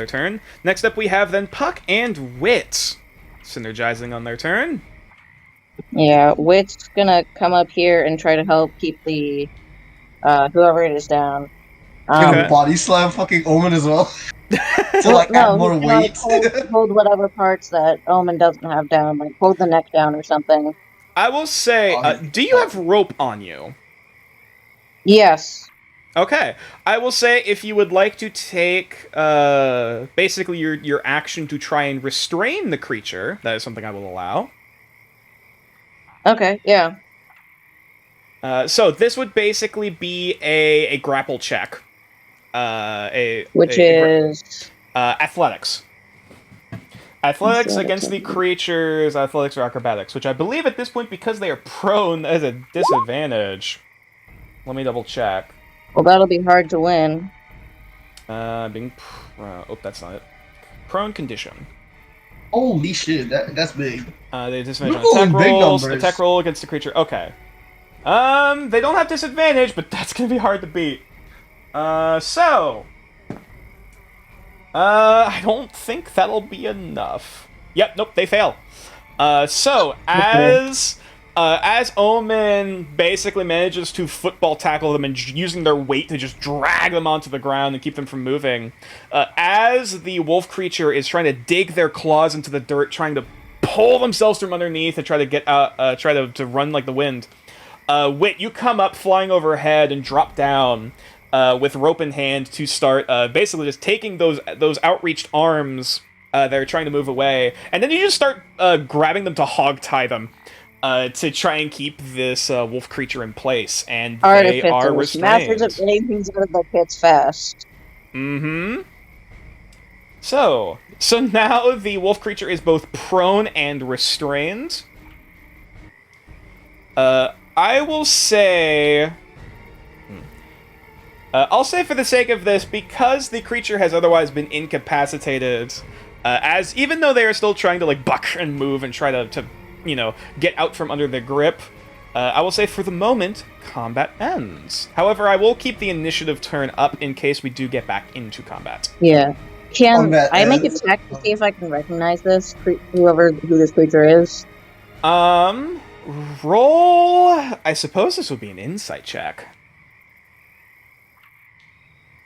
turn. Next up, we have then Puck and Wit, synergizing on their turn. Yeah, Wit's gonna come up here and try to help keep the whoever it is down. Okay. Body slam fucking Omen as well. Well, add more weight. Hold whatever parts that Omen doesn't have down, like hold the neck down or something. I will say, do you have rope on you? Yes. Okay. I will say if you would like to take basically your action to try and restrain the creature, that is something I will allow. Okay, yeah. So this would basically be a grapple check. Which is athletics. Athletics against the creature's athletics or acrobatics, which I believe at this point, because they are prone, as a disadvantage. Let me double check. well, that'll be hard to win. Being oh, that's not it. Prone condition. Holy shit, that's big. They disadvantage Ooh, on attack big rolls. numbers. Attack roll against the creature. Okay. They don't have disadvantage, but that's gonna be hard to beat. I don't think that'll be enough. Yep, nope, they fail. As Omen basically manages to football tackle them and using their weight to just drag them onto the ground and keep them from moving, as the wolf creature is trying to dig their claws into the dirt, trying to pull themselves from underneath and try to get try to run like the wind. Wit, you come up flying overhead and drop down with rope in hand to start basically just taking those outreached arms that are trying to move away, and then you just start grabbing them to hog tie them to try and keep this wolf creature in place, and they are restrained. Masters of getting things out of the pits fast. Mm-hmm. So now the wolf creature is both prone and restrained. I will say... I'll say for the sake of this, because the creature has otherwise been incapacitated, as even though they are still trying to like buck and move and try to get out from under their grip, I will say for the moment, combat ends. However, I will keep the initiative turn up in case we do get back into combat. Yeah. Can Combat I make a ends. check to see if I can recognize this who this creature is? Roll... I suppose this would be an insight check.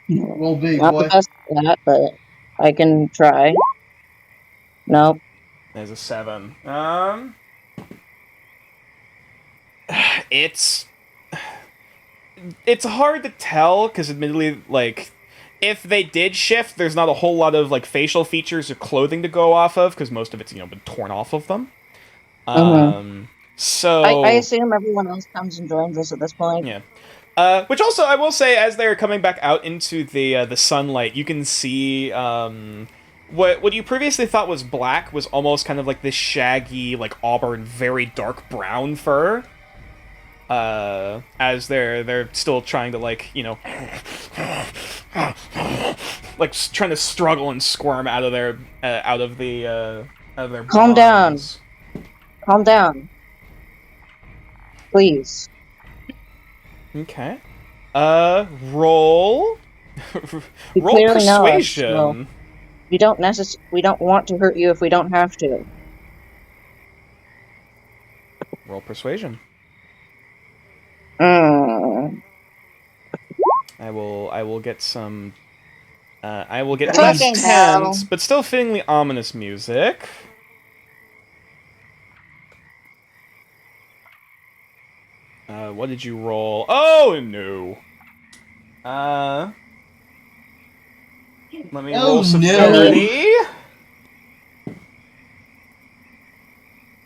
Roll big, Not boy. the best at that, but I can try. Nope. There's a 7. It's hard to tell, because admittedly, like, if they did shift, there's not a whole lot of, like, facial features or clothing to go off of, because most of it's, been torn off of them. So... I assume everyone else comes and joins us at this point. Yeah. Which also, I will say, as they're coming back out into the sunlight, you can see what you previously thought was black was almost kind of like this shaggy, like auburn, very dark brown fur. As they're still trying to like like trying to struggle and squirm out of their Calm down. bonds. Calm down. Please. Okay. Roll. You Roll clearly know us, persuasion. so we don't want to hurt you if we don't have to. Roll persuasion. Mm. I will get some. I will get Fucking less hell. tense, but still fittingly ominous music. What did you roll? Oh no. Let me Oh, roll some no. severity.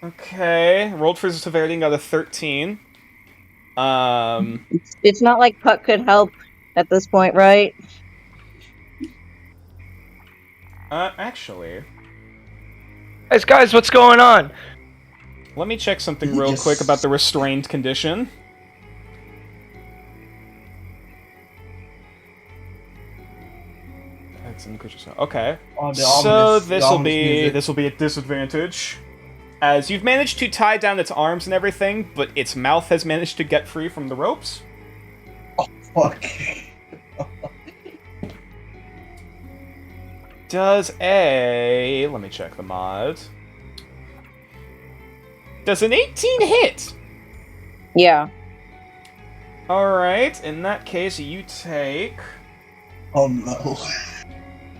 Okay, rolled for severity and got a 13. It's not like Puck could help at this point, right? Actually, Guys, what's going on? let me check something You real just- quick about the restrained condition. That's in the creature's zone. Okay. Oh, the So ominous- this the will ominous be music. a disadvantage, as you've managed to tie down its arms and everything, but its mouth has managed to get free from the ropes. Fuck. Does a... let me check the mod. Does an 18 hit? Yeah. Alright, in that case, you take... Oh no.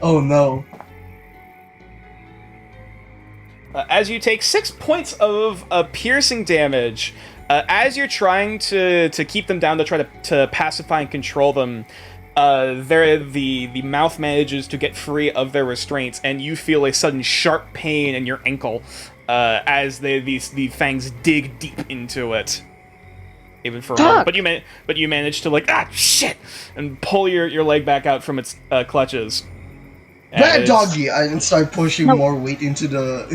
Oh no. As you take 6 points of piercing damage, as you're trying to keep them down, to try to pacify and control them, the mouth manages to get free of their restraints, and you feel a sudden sharp pain in your ankle as the fangs dig deep into it. even for a Fuck. moment. But you manage to like shit and pull your leg back out from its clutches. And Bad it's- doggy! And start pushing No. more weight into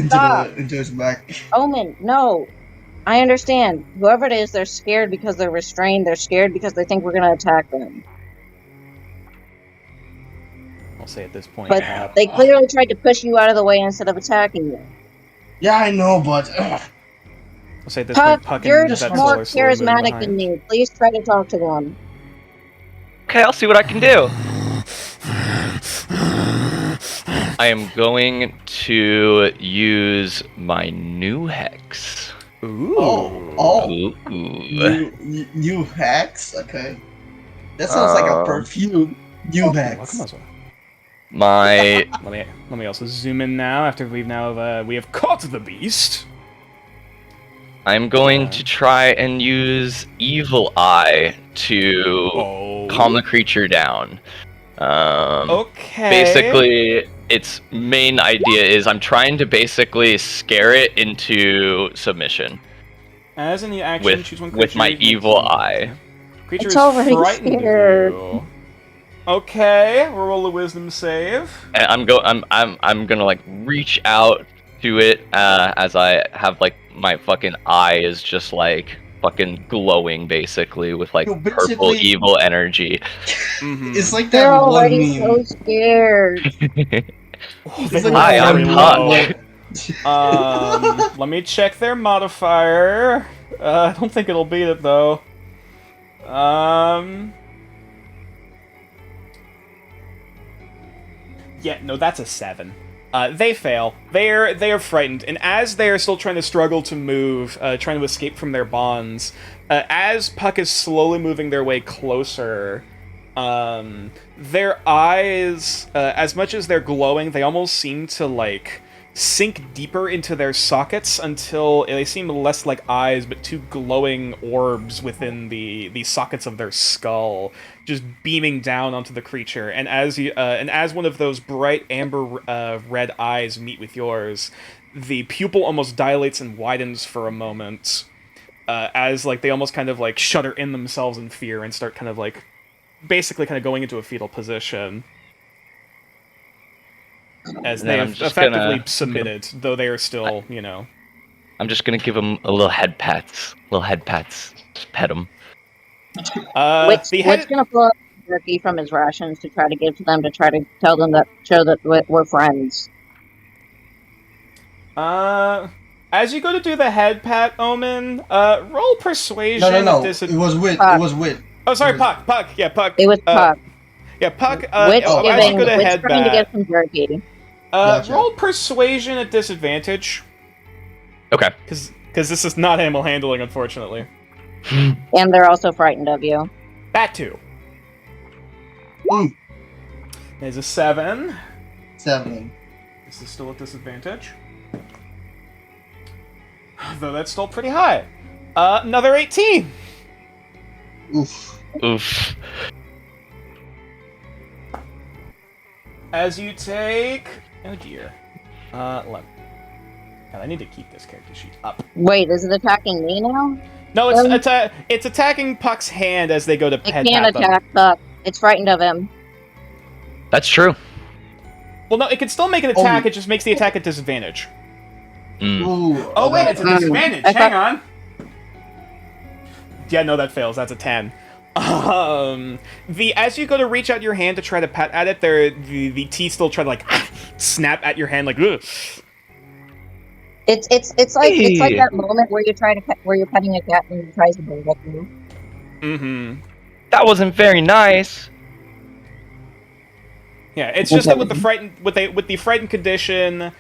Stop. his back. Omen, no. I understand. Whoever it is, they're scared because they're restrained. They're scared because they think we're gonna attack them. I'll say at this point. But they clearly tried to push you out of the way instead of attacking you. Yeah, I know, but I'll say at this point, Puck, Puck you're and just Vetzel more are slowly moving charismatic behind. than me. Please try to talk to them. Okay, I'll see what I can do. I am going to use my new hex. Ooh. oh, Ooh. you hacks? Okay, that sounds like a perfume. You hacks. Welcome, My Let me also zoom in now after we have caught the beast. I'm going to try and use Evil Eye to Oh. calm the creature down. Okay. Basically, its main idea is I'm trying to basically scare it into submission As in the action, choose one with creature my you can evil control. eye. Creature It's is already frightened scared. of you. Okay, we'll roll a wisdom save. And I'm gonna like reach out to it as I have like my fucking eye is just like fucking glowing basically with like Yo, purple basically- evil energy. Mm-hmm. It's like They're that one already so meme. scared. It's like Hi, that I'm one Puck. meme. Let me check their modifier. I don't think it'll beat it though. Yeah, no, that's a 7. They fail. They are frightened, and as they are still trying to struggle to move, trying to escape from their bonds, as Puck is slowly moving their way closer, their eyes, as much as they're glowing, they almost seem to like sink deeper into their sockets until they seem less like eyes but two glowing orbs within the sockets of their skull, just beaming down onto the creature. And as one of those bright amber red eyes meet with yours, the pupil almost dilates and widens for a moment, as like they almost kind of like shudder in themselves in fear and start kind of like basically kind of going into a fetal position. As And they then I'm have just effectively gonna- submitted, though they are still, you know. I'm just gonna give him a little head pats. Just pet him. Wit's The head. gonna pull up jerky from his rations to try to give to them to try to tell them that show that we're friends. As you go to do the head pat, Omen, roll persuasion. No. at It was wit. Puck. It was wit. Oh, sorry, Puck. Yeah, Puck. It was Puck. Yeah, Puck. Wit's as you go to Wit's head trying to bat, get some jerky. Gotcha. roll persuasion at disadvantage, Okay. because this is not animal handling, unfortunately. And they're also frightened of you. That too. Mm, There's a 7. 7. This is still at disadvantage. Though that's still pretty high. Another 18. Oof. Oof. As you take... Oh dear. God, I need to keep this character sheet up. Wait, is it attacking me now? No, it's attacking Puck's hand as they go to It head can't pat them. attack Puck. It's frightened of him. That's true. Well, no, it can still make an attack, it just makes the attack at disadvantage. Mm. Ooh. Oh, wait, it's a Mm. disadvantage. I Hang thought- on. Yeah, no, that fails. That's a 10. As you go to reach out your hand to try to pat at it, the teeth still try to like snap at your hand, like ugh. It's like Hey. that moment where where you're petting a cat and it tries to bite at you. Mm-hmm. That wasn't very nice. Yeah, it's just that with the frightened condition,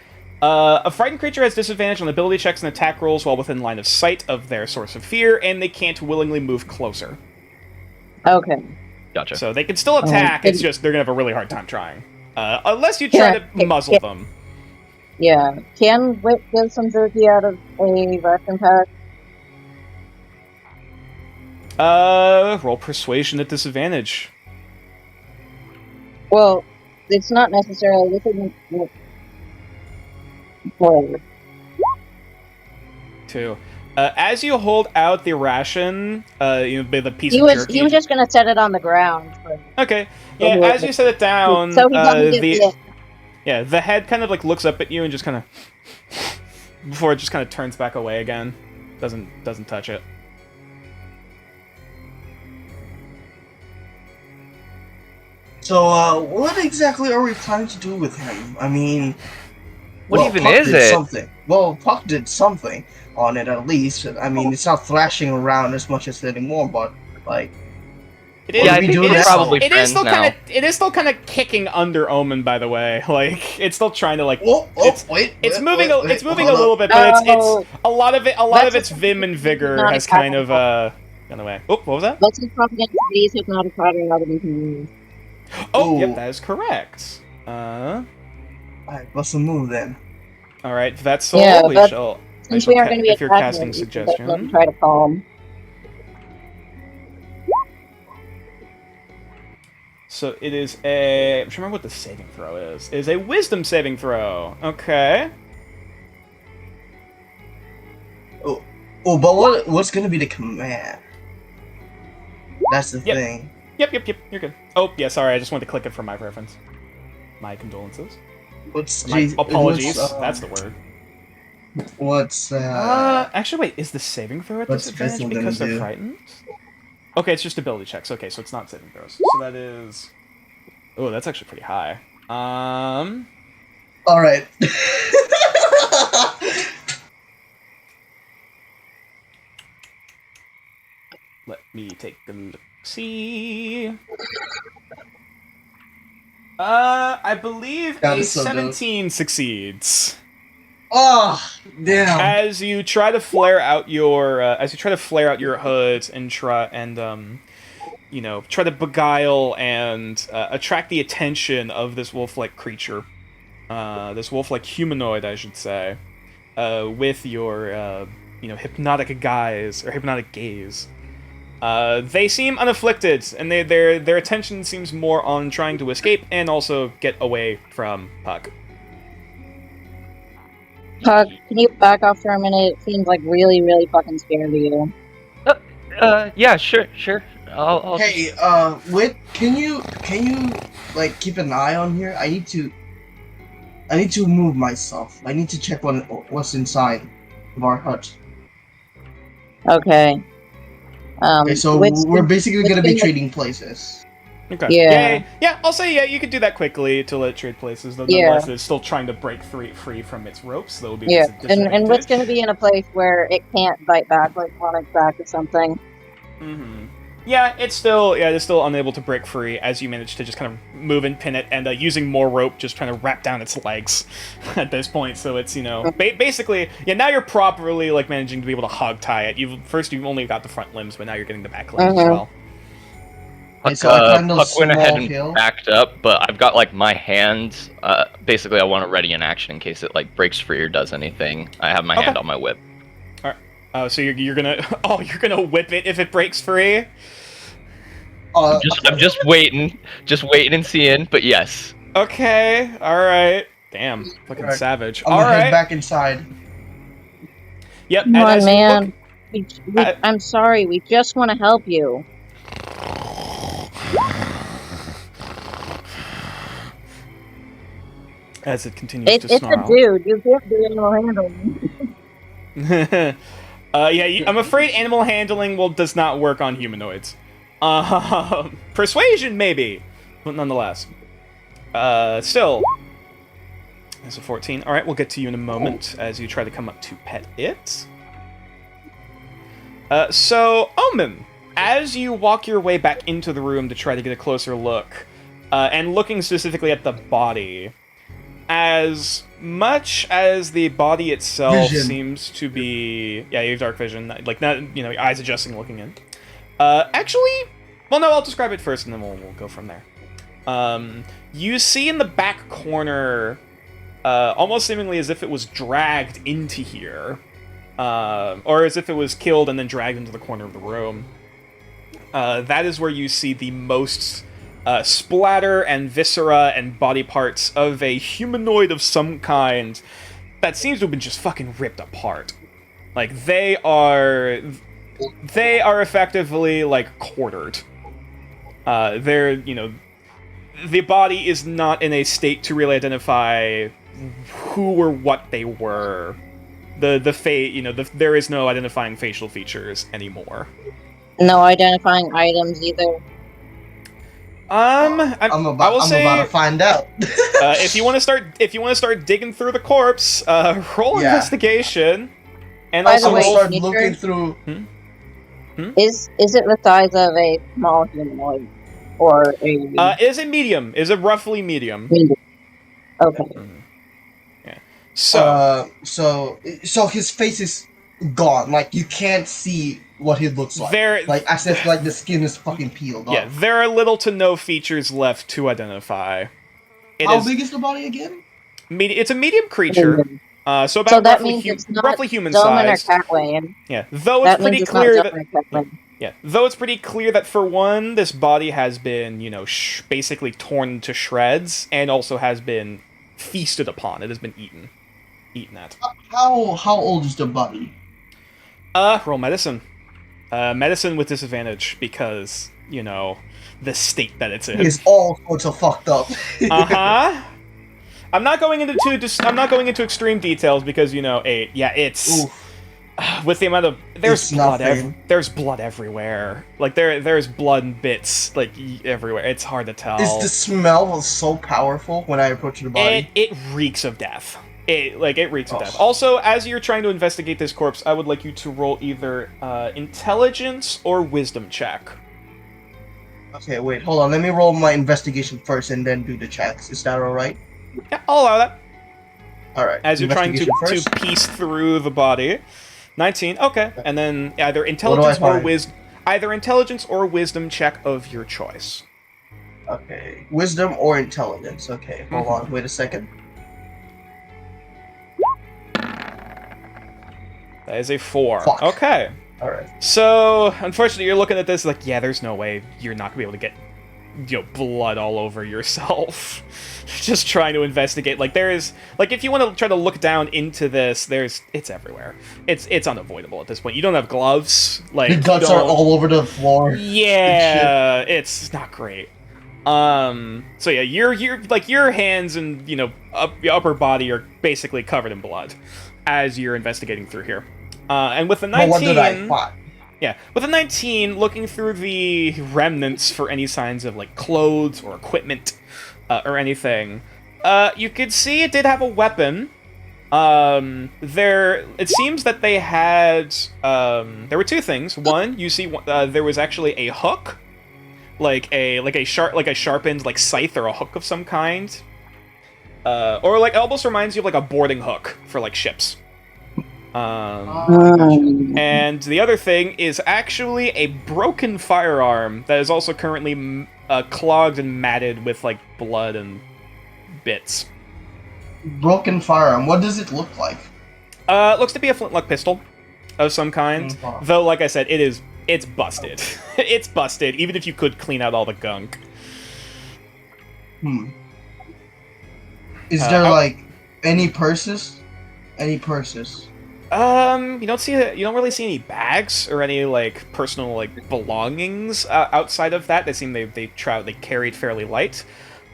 a frightened creature has disadvantage on ability checks and attack rolls while within line of sight of their source of fear, and they can't willingly move closer. Okay. Gotcha. So they can still attack. It's just they're gonna have a really hard time trying, unless you try to muzzle them. Yeah. Can Wit get some jerky out of a ration pack? Roll persuasion at disadvantage. Well, it's not necessarily. This isn't. Whatever. 2. As you hold out the ration, the piece He of was jerky. he was just gonna set it on the ground. Okay. Yeah, as you set it down, So he doesn't get bit. the head kind of like looks up at you and just kind of before it just kind of turns back away again. Doesn't touch it. So, what exactly are we planning to do with him? I mean, What well, even Puck is did it? Something. Well, Puck did something on it at least. I mean, it's not thrashing around as much as anymore, but like, It What is, do we do it now? is- Probably it is friends still now. kind of it is still kind of kicking under Omen, by the way. Like it's still trying to like wait. it's wait, moving wait, it's moving a hold little up. bit, but it's Oh. a lot of That's its a- vim and vigor not has kind of acceptable. gone away. Oh, what was that? Let's just propaganda these hypnotic pattern other than community. Oh, Ooh. yep, that is correct. Alright, what's the move then? All right, Vetzel, Yeah, we but shall. Since we aren't going to be if you're attacking casting him, we can let suggestion. try to calm. So it is a. I'm trying to remember what the saving throw is. It is a Wisdom saving throw. Okay. Oh, but what's gonna be the command? That's the Yep. thing. Yep. You're good. Oh, yeah. Sorry, I just wanted to click it for my reference. My condolences. What's My geez, apologies. what's, That's the word. What's Actually, wait. Is the saving throw at what's disadvantage Vetzel because gonna they're do? frightened? Okay, it's just ability checks. Okay, so it's not saving throws. So that is. Oh, that's actually pretty high. All right. Let me take a look. See. I believe That a is so dope. 17 succeeds. Oh, damn. As you try to flare out your hood and try to beguile and attract the attention of this wolf-like creature, this wolf-like humanoid, I should say, with your hypnotic guise or hypnotic gaze. They seem unafflicted, and their attention seems more on trying to escape and also get away from Puck. Puck, can you back off for a minute? It seems like really, really fucking scared of you. Yeah, sure. I'll Hey, can you like keep an eye on here? I need to move myself. I need to check what's inside of our hut. Okay. Okay, so Wit's we're basically Wit's gonna be gonna- trading places. Okay. Yeah. Yeah. I'll say you could do that quickly to let it trade places. Though Yeah. nonetheless, it's still trying to break free from its ropes. That will be Yeah, a and Wit's going to be in a place where it can't bite back, like on its back or something. Mm-hmm. Yeah, it's still unable to break free as you manage to just kind of move and pin it, and using more rope, just trying to wrap down its legs at this point. So it's basically now you're properly like managing to be able to hog tie it. You've only got the front limbs, but now you're getting the back limbs as well. Okay, so I kind of Puck went ahead small and kill. backed up, but I've got like my hand. Basically, I want to ready in action in case it like breaks free or does anything. I have my hand on my whip. So you're gonna whip it if it breaks free. I'm just waiting and seeing. But yes, Okay, all right. Damn, fucking Alright. savage. I'm All gonna head right. back inside. Yep. Come and on, as you man. look- I'm sorry, we just want to help you. as it continues to It's a snarl. dude, you can't do animal handling. I'm afraid animal handling does not work on humanoids. Persuasion maybe, but nonetheless. Still, there's a 14. All right, we'll get to you in a moment as you try to come up to pet it. So Omen, as you walk your way back into the room to try to get a closer look, and looking specifically at the body. As much as the body itself Vision. seems to be, you have dark vision, like not, your eyes adjusting, looking in. Actually, well, no, I'll describe it first, and then we'll go from there. You see in the back corner, almost seemingly as if it was dragged into here, or as if it was killed and then dragged into the corner of the room. That is where you see the most splatter and viscera and body parts of a humanoid of some kind that seems to have been just fucking ripped apart. Like they are effectively like quartered. They're, you know, the body is not in a state to really identify who or what they were. There is no identifying facial features anymore. No identifying items either. I'm I will about say, to find out. if you want to start digging through the corpse, roll Yeah. investigation, and By the also I'm gonna way, roll. start Nature- looking through. Is it the size of a small humanoid or a? Is a medium. Is a roughly medium. Okay. So So his face is gone. Like you can't see what he looks like. there, Like as if like the skin is fucking peeled yeah, off. there are little to no features left to identify. It How is big is the body again? it's a medium creature. So about So that roughly, means it's not roughly human Zoman or sized. Catwain. Yeah, though it's That pretty means it's clear not that Zoman or Catwain. though it's pretty clear that for one, this body has been, you know, basically torn to shreds, and also has been feasted upon. It has been eaten at. How old is the body? Roll medicine. Medicine with disadvantage because, you know, the state that it's in. It's all sorts of fucked up. Uh-huh. I'm not going into extreme details because, you know, it's Oof. with the amount of there's It's blood nothing. there's blood everywhere. Like there's blood and bits like everywhere. It's hard to tell. Is the smell so powerful when I approach the body? It reeks of death. It reeks of Oh. death. Also, as you're trying to investigate this corpse, I would like you to roll either intelligence or wisdom check. Okay, wait, hold on. Let me roll my investigation first and then do the checks. Is that alright? Yeah, I'll allow that. Alright. As you're trying to investigation first. piece through the body. 19, okay. And then either intelligence or find? intelligence or wisdom check of your choice. Okay. Wisdom or intelligence. Okay, hold on. Wait a second. That is a 4. Fuck. Okay. Alright. So, unfortunately, you're looking at this like, yeah, there's no way you're not gonna be able to get, you know, blood all over yourself. Just trying to investigate. Like, if you want to try to look down into this, it's everywhere. It's unavoidable at this point. You don't have gloves. Like, The guts you are don't- all over the floor. Yeah, it's not great. So yeah, your hands and, you know, your upper body are basically covered in blood as you're investigating through here. And with the 19, But what did I find? yeah, with the 19, looking through the remnants for any signs of like clothes or equipment or anything, you could see it did have a weapon. It seems that they had there were two things. One, you see, there was actually a hook, like a sharpened like scythe or a hook of some kind, or like it almost reminds you of like a boarding hook for like ships. And the other thing is actually a broken firearm that is also currently clogged and matted with like blood and bits. Broken firearm. What does it look like? It looks to be a flintlock pistol of some kind. Mhm. Though, like I said, it's busted. It's busted, even if you could clean out all the gunk. Is Uh, there I- like any purses? Any purses? You don't really see any bags or any like personal like belongings outside of that. They seem they carried fairly light.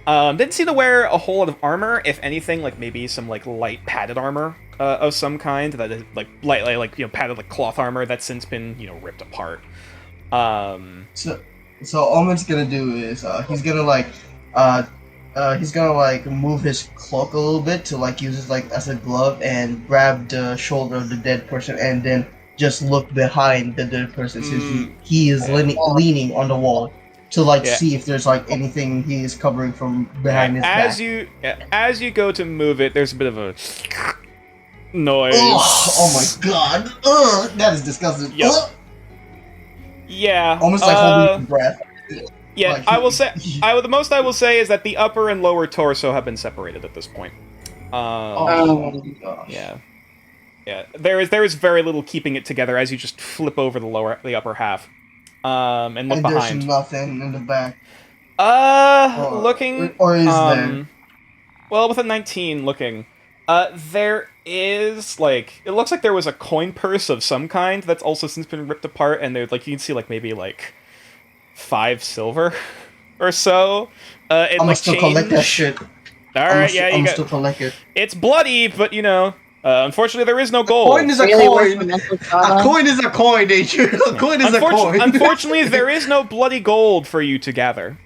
Didn't seem to wear a whole lot of armor. If anything, like maybe some like light padded armor of some kind that is like lightly like, you know, padded like cloth armor that's since been, you know, ripped apart. So Omen's gonna do is he's gonna move his cloak a little bit to like use it like as a glove and grab the shoulder of the dead person and then just look behind the dead person since he is leaning on the wall to like Yeah. see if there's like anything he is covering from behind his back. As you go to move it, there's a bit of a noise. Ugh, oh my god! Ugh, that is disgusting. Yep. Ugh. Yeah. Almost like holding your breath. Yeah, Like- I will say. The most I will say is that the upper and lower torso have been separated at this point. Oh my gosh. Yeah. Yeah. There is very little keeping it together as you just flip over the upper half, and look And behind. there's nothing in the back. Looking. Or is there? Well, with a 19 looking, There is, like, it looks like there was a coin purse of some kind that's also since been ripped apart, and there's, like, you can see, like, maybe, like, 5 silver or so. I'm gonna still collect that shit. Alright, yeah, I'm you still got... collect it. It's bloody, but, you know, unfortunately there is no gold. Coin is a Really worth the coin. mental A trauma. coin is a coin, Adrian. A coin is a coin. Unfortunately, there is no bloody gold for you to gather.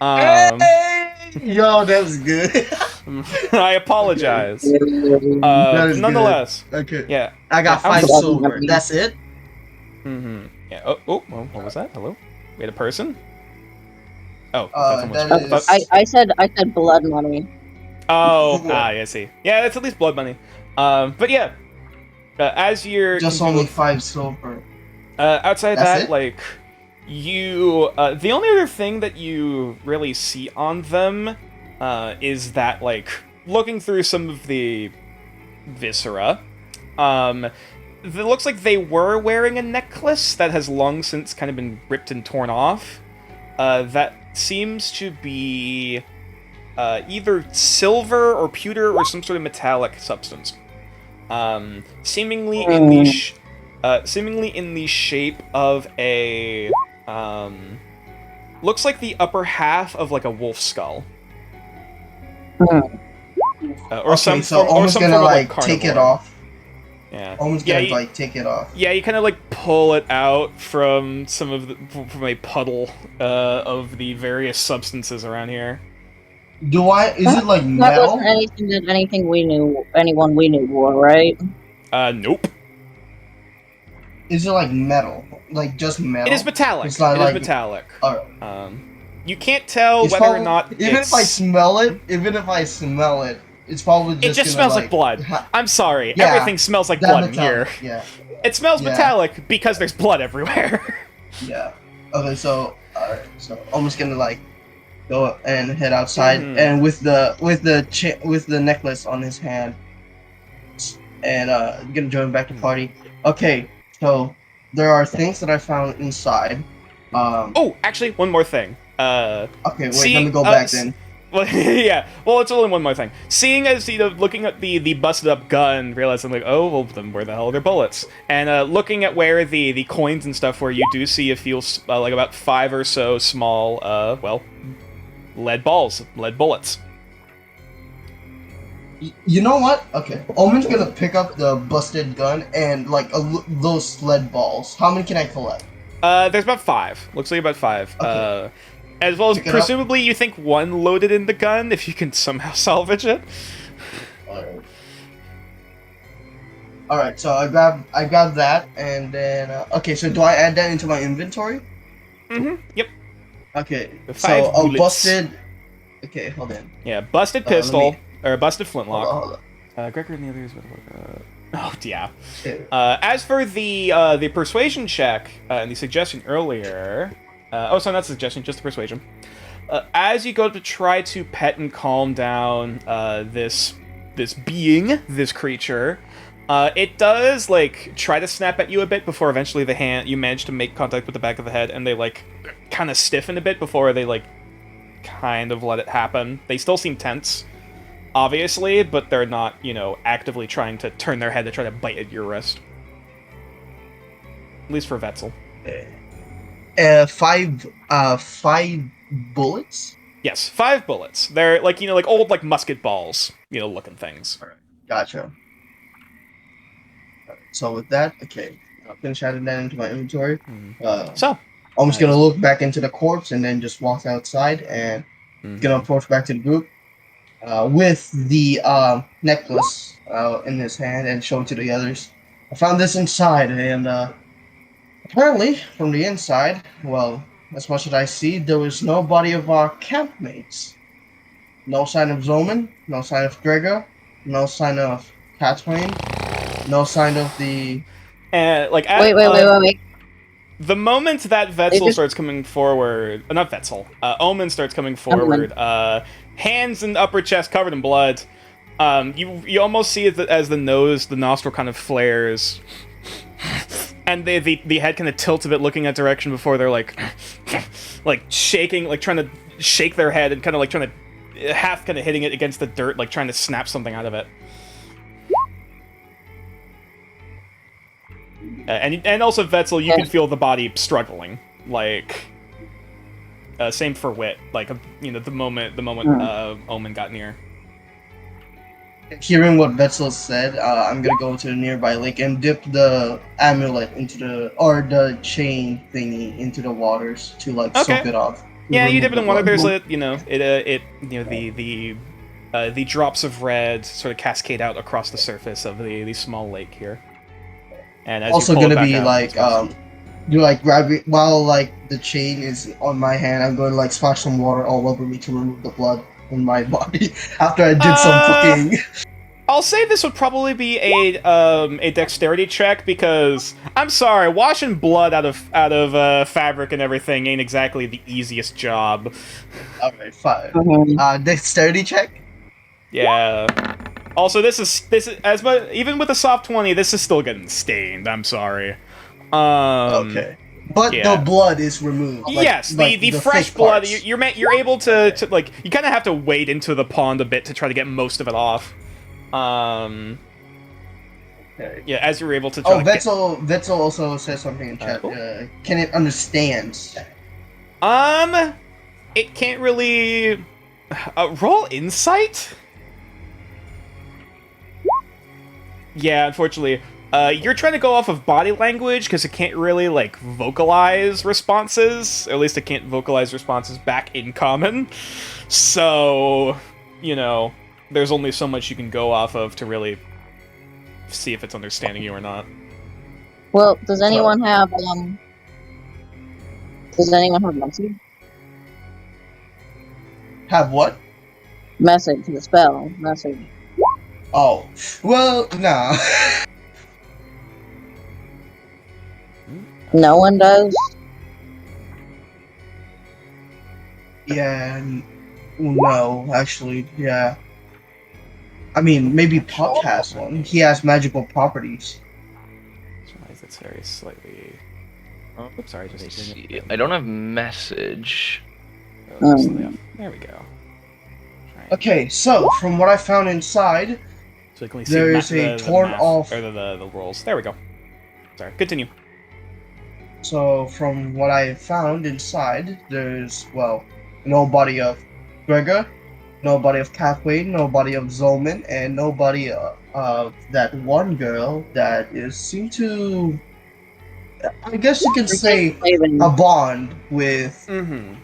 Hey! Yo, that was good. I apologize. That is Nonetheless, Okay. yeah. I got Yeah, 5 I'm- silver. That's it? Mm-hmm. Yeah. Oh, well, what was that? Hello? We had a person? Oh, that is- I said blood money. Oh, I see. Yeah, that's at least blood money. But yeah, as you're Just only 5 silver. outside That's that, it? like you, the only other thing that you really see on them is that, like, looking through some of the viscera, it looks like they were wearing a necklace that has long since kind of been ripped and torn off. That seems to be either silver or pewter or some sort of metallic substance. Seemingly in the shape of a looks like the upper half of like a wolf skull. Or some so form, or almost some gonna form of, like take it carnivore. off. Yeah. Almost Yeah, gonna you- like take it off. Yeah, you kind of like pull it out from from a puddle of the various substances around here. Do I? Is it like That metal? wasn't anything anyone we knew wore, right? Nope. Is it like metal? Like just metal? It is metallic. It's not It is like- metallic. Alright. You can't tell It's whether or probably- not Even if I it's... smell it, it's probably just. It just gonna, smells like blood. I'm sorry. Yeah, Everything smells like that blood in metallic, here. Yeah. It smells Yeah. metallic because there's blood everywhere. Yeah. Okay, so alright, so almost gonna like go and head outside, Mhm. and with the necklace on his hand, and gonna join back the party. Okay, so there are things that I found inside. Oh, actually, one more thing. Okay, wait, see, let me go back then. Well, yeah. Well, it's only one more thing. Seeing as, you know, looking at the busted up gun, realizing like, oh, well, then where the hell are their bullets? And looking at where the coins and stuff, where you do see a few like about 5 or so small, well, lead bullets. You know what? Okay, Omen's gonna pick up the busted gun and like those lead balls. How many can I collect? There's about 5. Looks like about 5. Okay. As well as Pick it up. presumably you think one loaded in the gun if you can somehow salvage it. Alright, so I grab that, and then okay. So do I add that into my inventory? Yep. Okay. The So 5 a bullets. busted. Okay, hold on. Yeah, busted let me- pistol or a busted Hold flintlock. on, hold on. Gregor and the others. Oh yeah. Okay. As for the persuasion check and the suggestion earlier, oh, sorry, not suggestion, just the persuasion. As you go to try to pet and calm down this being, this creature, it does like try to snap at you a bit before eventually you manage to make contact with the back of the head, and they like kind of stiffen a bit before they like kind of let it happen. They still seem tense, obviously, but they're not, you know, actively trying to turn their head to try to bite at your wrist. At least for Vetzel. 5 bullets. Yes, 5 bullets. They're like, you know, like old like musket balls, you know, looking things. Gotcha. So with that, okay, I'll finish adding that into my inventory. So, I'm just gonna look back into the corpse and then just walk outside and gonna approach back to the group with the necklace in his hand and show it to the others. I found this inside, and apparently from the inside, well, as much as I see, there was no body of our campmates. No sign of Zoman, no sign of Gregor, no sign of Catherine, no sign of the. and like at, Wait. the moment that Vetzel just- starts coming forward, not Vetzel, Omen starts coming forward, hands and upper chest covered in blood. You almost see it as the nostril kind of flares, and the head kind of tilts a bit, looking that direction before they're like shaking, like trying to shake their head and kind of like trying to half kind of hitting it against the dirt, like trying to snap something out of it. And also Vetzel, you Yeah. can feel the body struggling. Like, same for Wit. Like, the moment Omen got near. Hearing what Vetzel said, I'm gonna go to the nearby lake and dip the amulet into the chain thingy into the waters to like soak Okay. it off. Yeah, you Remove dip it the in water. blood. There's the drops of red sort of cascade out across the surface of the small lake here. And as Also you pull it gonna back be out, like you like grab it while like the chain is on my hand. I'm going to like splash some water all over me to remove the blood in my body after I did some fucking. I'll say this would probably be a dexterity check because I'm sorry, washing blood out of fabric and everything ain't exactly the easiest job. Alright, fine. Mhm. Dexterity check. Yeah. Also, this is as much even with a soft 20, this is still getting stained. I'm sorry. Okay. But yeah. the blood is removed. Like, Yes, like the fresh thick blood. parts. You're able to like you kind of have to wade into the pond a bit to try to get most of it off. Okay. Yeah, as you're able to. Oh, Try Vetzel also says something in chat. cool. Can it understand? It can't really roll insight. Yeah, unfortunately. You're trying to go off of body language because it can't really like vocalize responses. Or at least it can't vocalize responses back in common. So, there's only so much you can go off of to really see if it's understanding you or not. Well, does anyone have message? Have what? Message, the spell. Message. Oh, well, nah. No one does? Yeah, no, actually, yeah. I mean, maybe Puck has one. He has magical properties. Why is it very slightly? Oops, sorry, Let me just see. I don't have message. Slightly off. There we go. Right. Okay, so from what I found inside, So you can see there the is ma- a the torn math- off. or the rolls. There we go. Sorry, continue. So from what I found inside, there's no body of Gregor, no body of Kathleen, no body of Zolman, and no body of that one girl that seemed to, I guess you can say, a bond with Mm-hmm.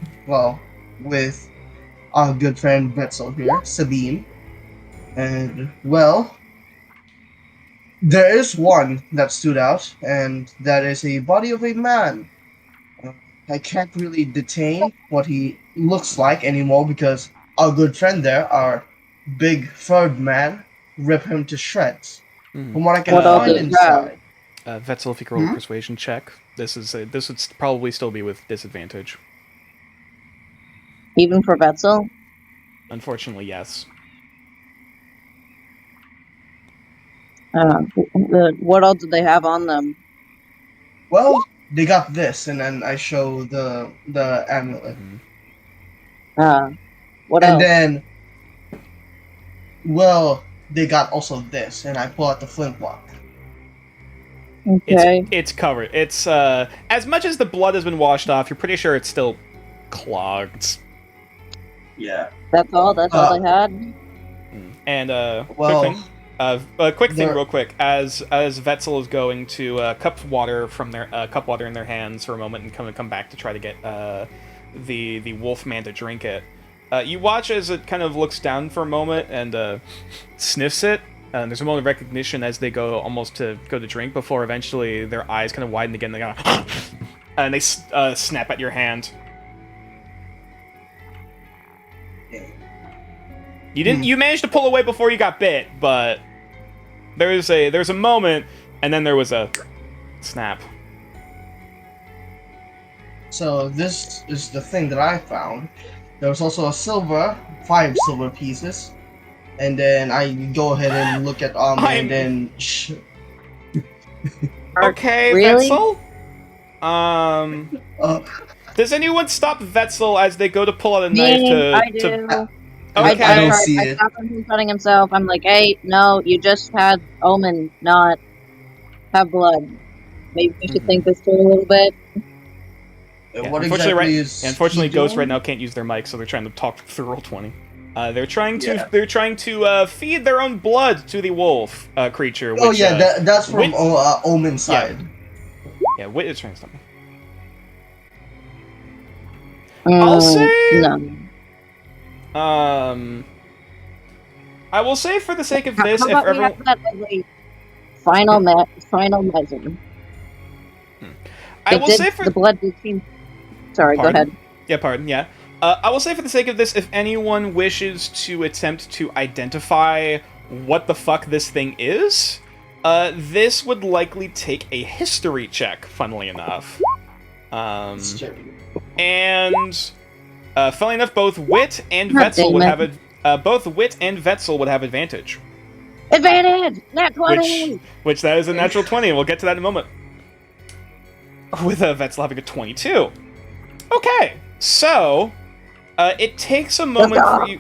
with our good friend Betzel here, Sabine. And there is one that stood out, and that is a body of a man. I can't really detain what he looks like anymore because our good friend there, our big furred man, ripped him to shreds. Mhm. From what I can What all find did he have? inside. Vetzel, if you could roll a persuasion check, this would probably still be with disadvantage. Even for Vetzel? Unfortunately, yes. What all did they have on them? Well, they got this, and then I show the amulet. Mhm. What And else? then, they got also this, and I pull out the flintlock. Okay. It's covered. It's as much as the blood has been washed off, you're pretty sure it's still clogged. Yeah. That's all they had? And Well, quick thing. A quick thing, there- real quick. As Vetzel is going to cup water in their hands for a moment and come back to try to get the wolf man to drink it. You watch as it kind of looks down for a moment and sniffs it. And there's a moment of recognition as they go almost to go to drink before eventually their eyes kind of widen again. They go, and they snap at your hand. You didn't. You managed to pull away before you got bit, but there's a moment, and then there was a snap. So this is the thing that I found. There was also 5 silver pieces, and then I go ahead and look at and then Okay, Really? Vetzel. uh, Does anyone stop Vetzel as they go to pull out a knife Me, I to? do. Okay. I don't see I it. stopped him from cutting himself. I'm like, hey, no, you just had Omen not have blood. maybe we should think this through a little bit. Yeah, What unfortunately, exactly is unfortunately, he Ghost right doing? now can't use their mic, so they're trying to talk through Roll20. They're trying to feed their own blood to the wolf creature. Which, Oh yeah, that's from Wit- Omen's side. yeah, Wit is trying to stop me. I'll say No. I will say for the sake of How this, if about we everyone, have that as a final measure? I will say for the blood did seem. Sorry, Pardon? go ahead. Yeah, pardon, yeah. I will say for the sake of this, if anyone wishes to attempt to identify what the fuck this thing is, this would likely take a history check, funnily enough. And, funnily enough, both Wit and God Vetzel would damn have both Wit and Vetzel would have advantage. Advantage! Nat 20! Which that is a natural 20, and we'll get to that in a moment. With Vetzel having a 22. Okay, so it takes a moment for you.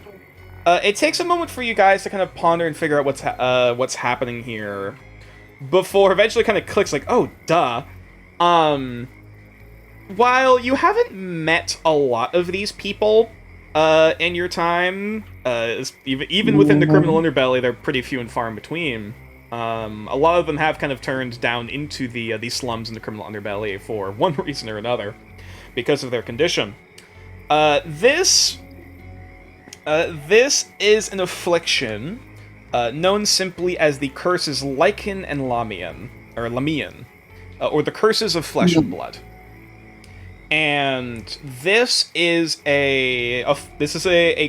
It takes a moment for you guys to kind of ponder and figure out what's happening here, before eventually kind of clicks like, oh, duh. While you haven't met a lot of these people in your time, even within the criminal underbelly, they're pretty few and far in between. A lot of them have kind of turned down into the slums in the criminal underbelly for one reason or another, because of their condition. This is an affliction known simply as the curses Lycan and Lamian, or the curses of flesh and blood. And this is a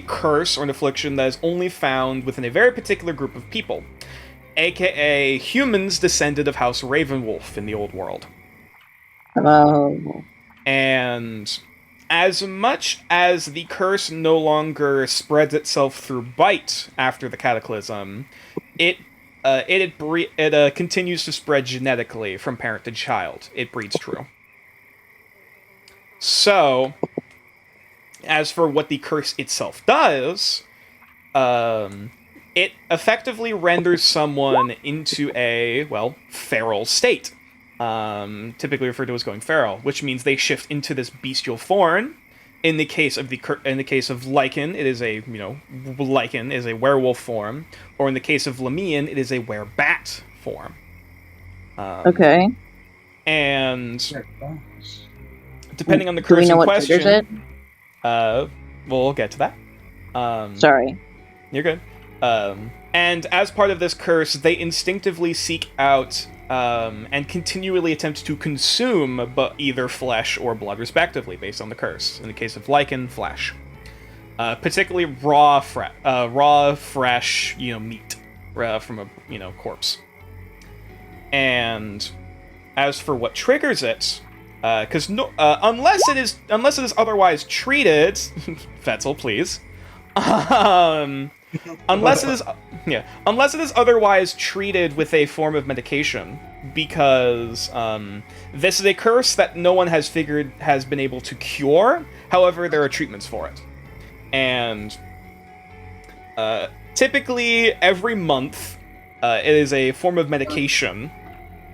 curse or an affliction that is only found within a very particular group of people, aka humans descended of House Ravenwolf in the old world. Oh. And as much as the curse no longer spreads itself through bite after the cataclysm, it continues to spread genetically from parent to child. It breeds true. So, as for what the curse itself does, it effectively renders someone into a, well, feral state. Typically referred to as going feral, which means they shift into this bestial form. In the case of Lycan, it is a Lycan is a werewolf form, or in the case of Lamian, it is a werebat form. Okay. And depending on the Do curse we know in what question, triggers we'll get to that. Sorry. You're good. And as part of this curse, they instinctively seek out and continually attempt to consume but either flesh or blood, respectively, based on the curse. In the case of Lycan, flesh. Particularly raw, fresh, meat from a, corpse. And as for what triggers it, because unless it is otherwise treated, Vetzel, please. Unless it is otherwise treated with a form of medication, because this is a curse that no one has been able to cure. However, there are treatments for it, and typically every month, it is a form of medication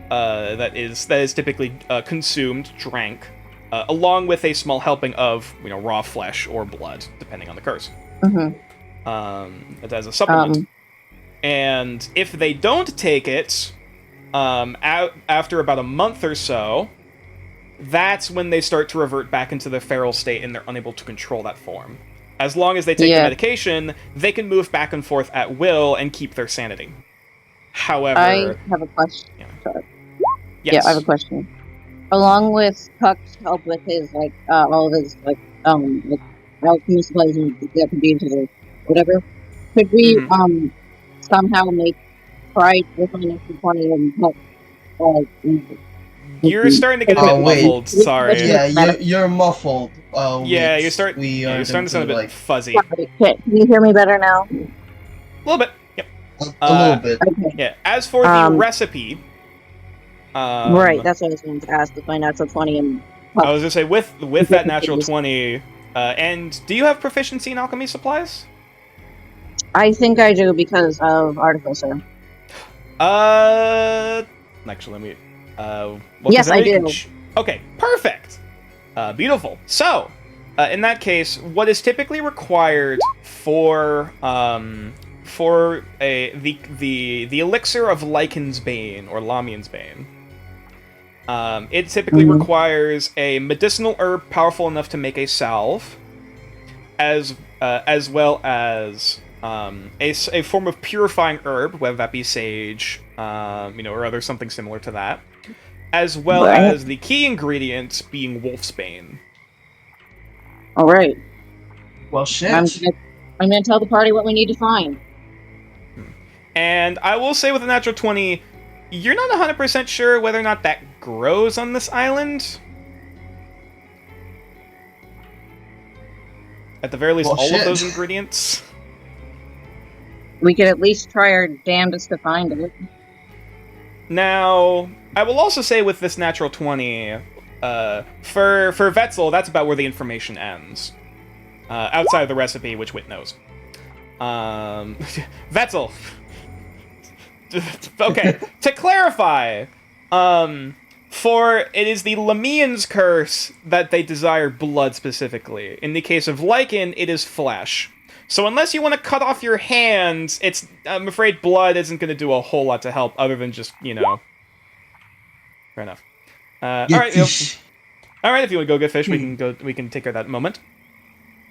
that is typically consumed, drank, along with a small helping of raw flesh or blood, depending on the curse. Mm-hmm. As a supplement. And if they don't take it, after about a month or so, that's when they start to revert back into the feral state and they're unable to control that form. As long as they take the medication, they can move back and forth at will and keep their sanity. However... I have a question. Yeah. Sorry. Yes. Yeah, I have a question. Along with Puck's help with his, all of his, alchemy supplies that can be into the whatever, could we, somehow try to find an extra 20 and Puck, You're starting to get a bit muffled, sorry. Yeah, you're muffled. Yeah, you're starting to sound a bit fuzzy. Can you hear me better now? A little bit, yep. A little bit. Okay. Yeah, as for the recipe... right, that's what I was going to ask, to find natural 20 and... I was going to say, with that natural 20, and do you have proficiency in alchemy supplies? I think I do because of Artificer. Actually, let me... Well, Yes, I do. Okay, perfect. Beautiful. So, in that case, what is typically required for the elixir of Lycan's Bane or Lamian's Bane? It typically requires a medicinal herb powerful enough to make a salve, as well as a form of purifying herb, whether that be sage, or other something similar to that, as well as the key ingredient being Wolfsbane. All right. Well, shit. I'm gonna tell the party what we need to find. And I will say with a natural 20, you're not 100% sure whether or not that grows on this island. At the very least, Well, all shit. of those ingredients. We could at least try our damnedest to find it. Now, I will also say with this natural 20, for Vetzel, that's about where the information ends. Outside of the recipe, which Wit knows. Vetzel. Okay, to clarify, for it is the Lamian's curse that they desire blood specifically. In the case of Lycan, it is flesh. So unless you want to cut off your hands, I'm afraid blood isn't going to do a whole lot to help, other than just, Fair enough. All right, if you want to go get fish, we can take care of that in a moment.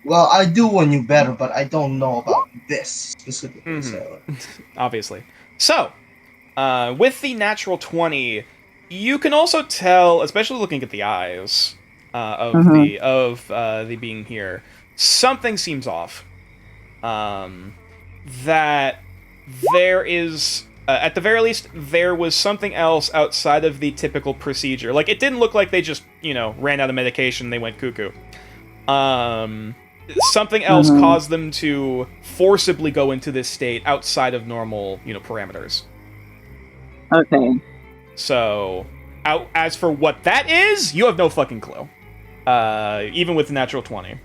Well, I do want you better, but I don't know about this specifically. So. Obviously. So, with the natural 20, you can also tell, especially looking at the eyes of the being here, something seems off. That there is, at the very least, there was something else outside of the typical procedure. Like, it didn't look like they just, ran out of medication and they went cuckoo. Something else caused them to forcibly go into this state outside of normal, parameters. Okay. So, as for what that is, you have no fucking clue. Even with the natural 20.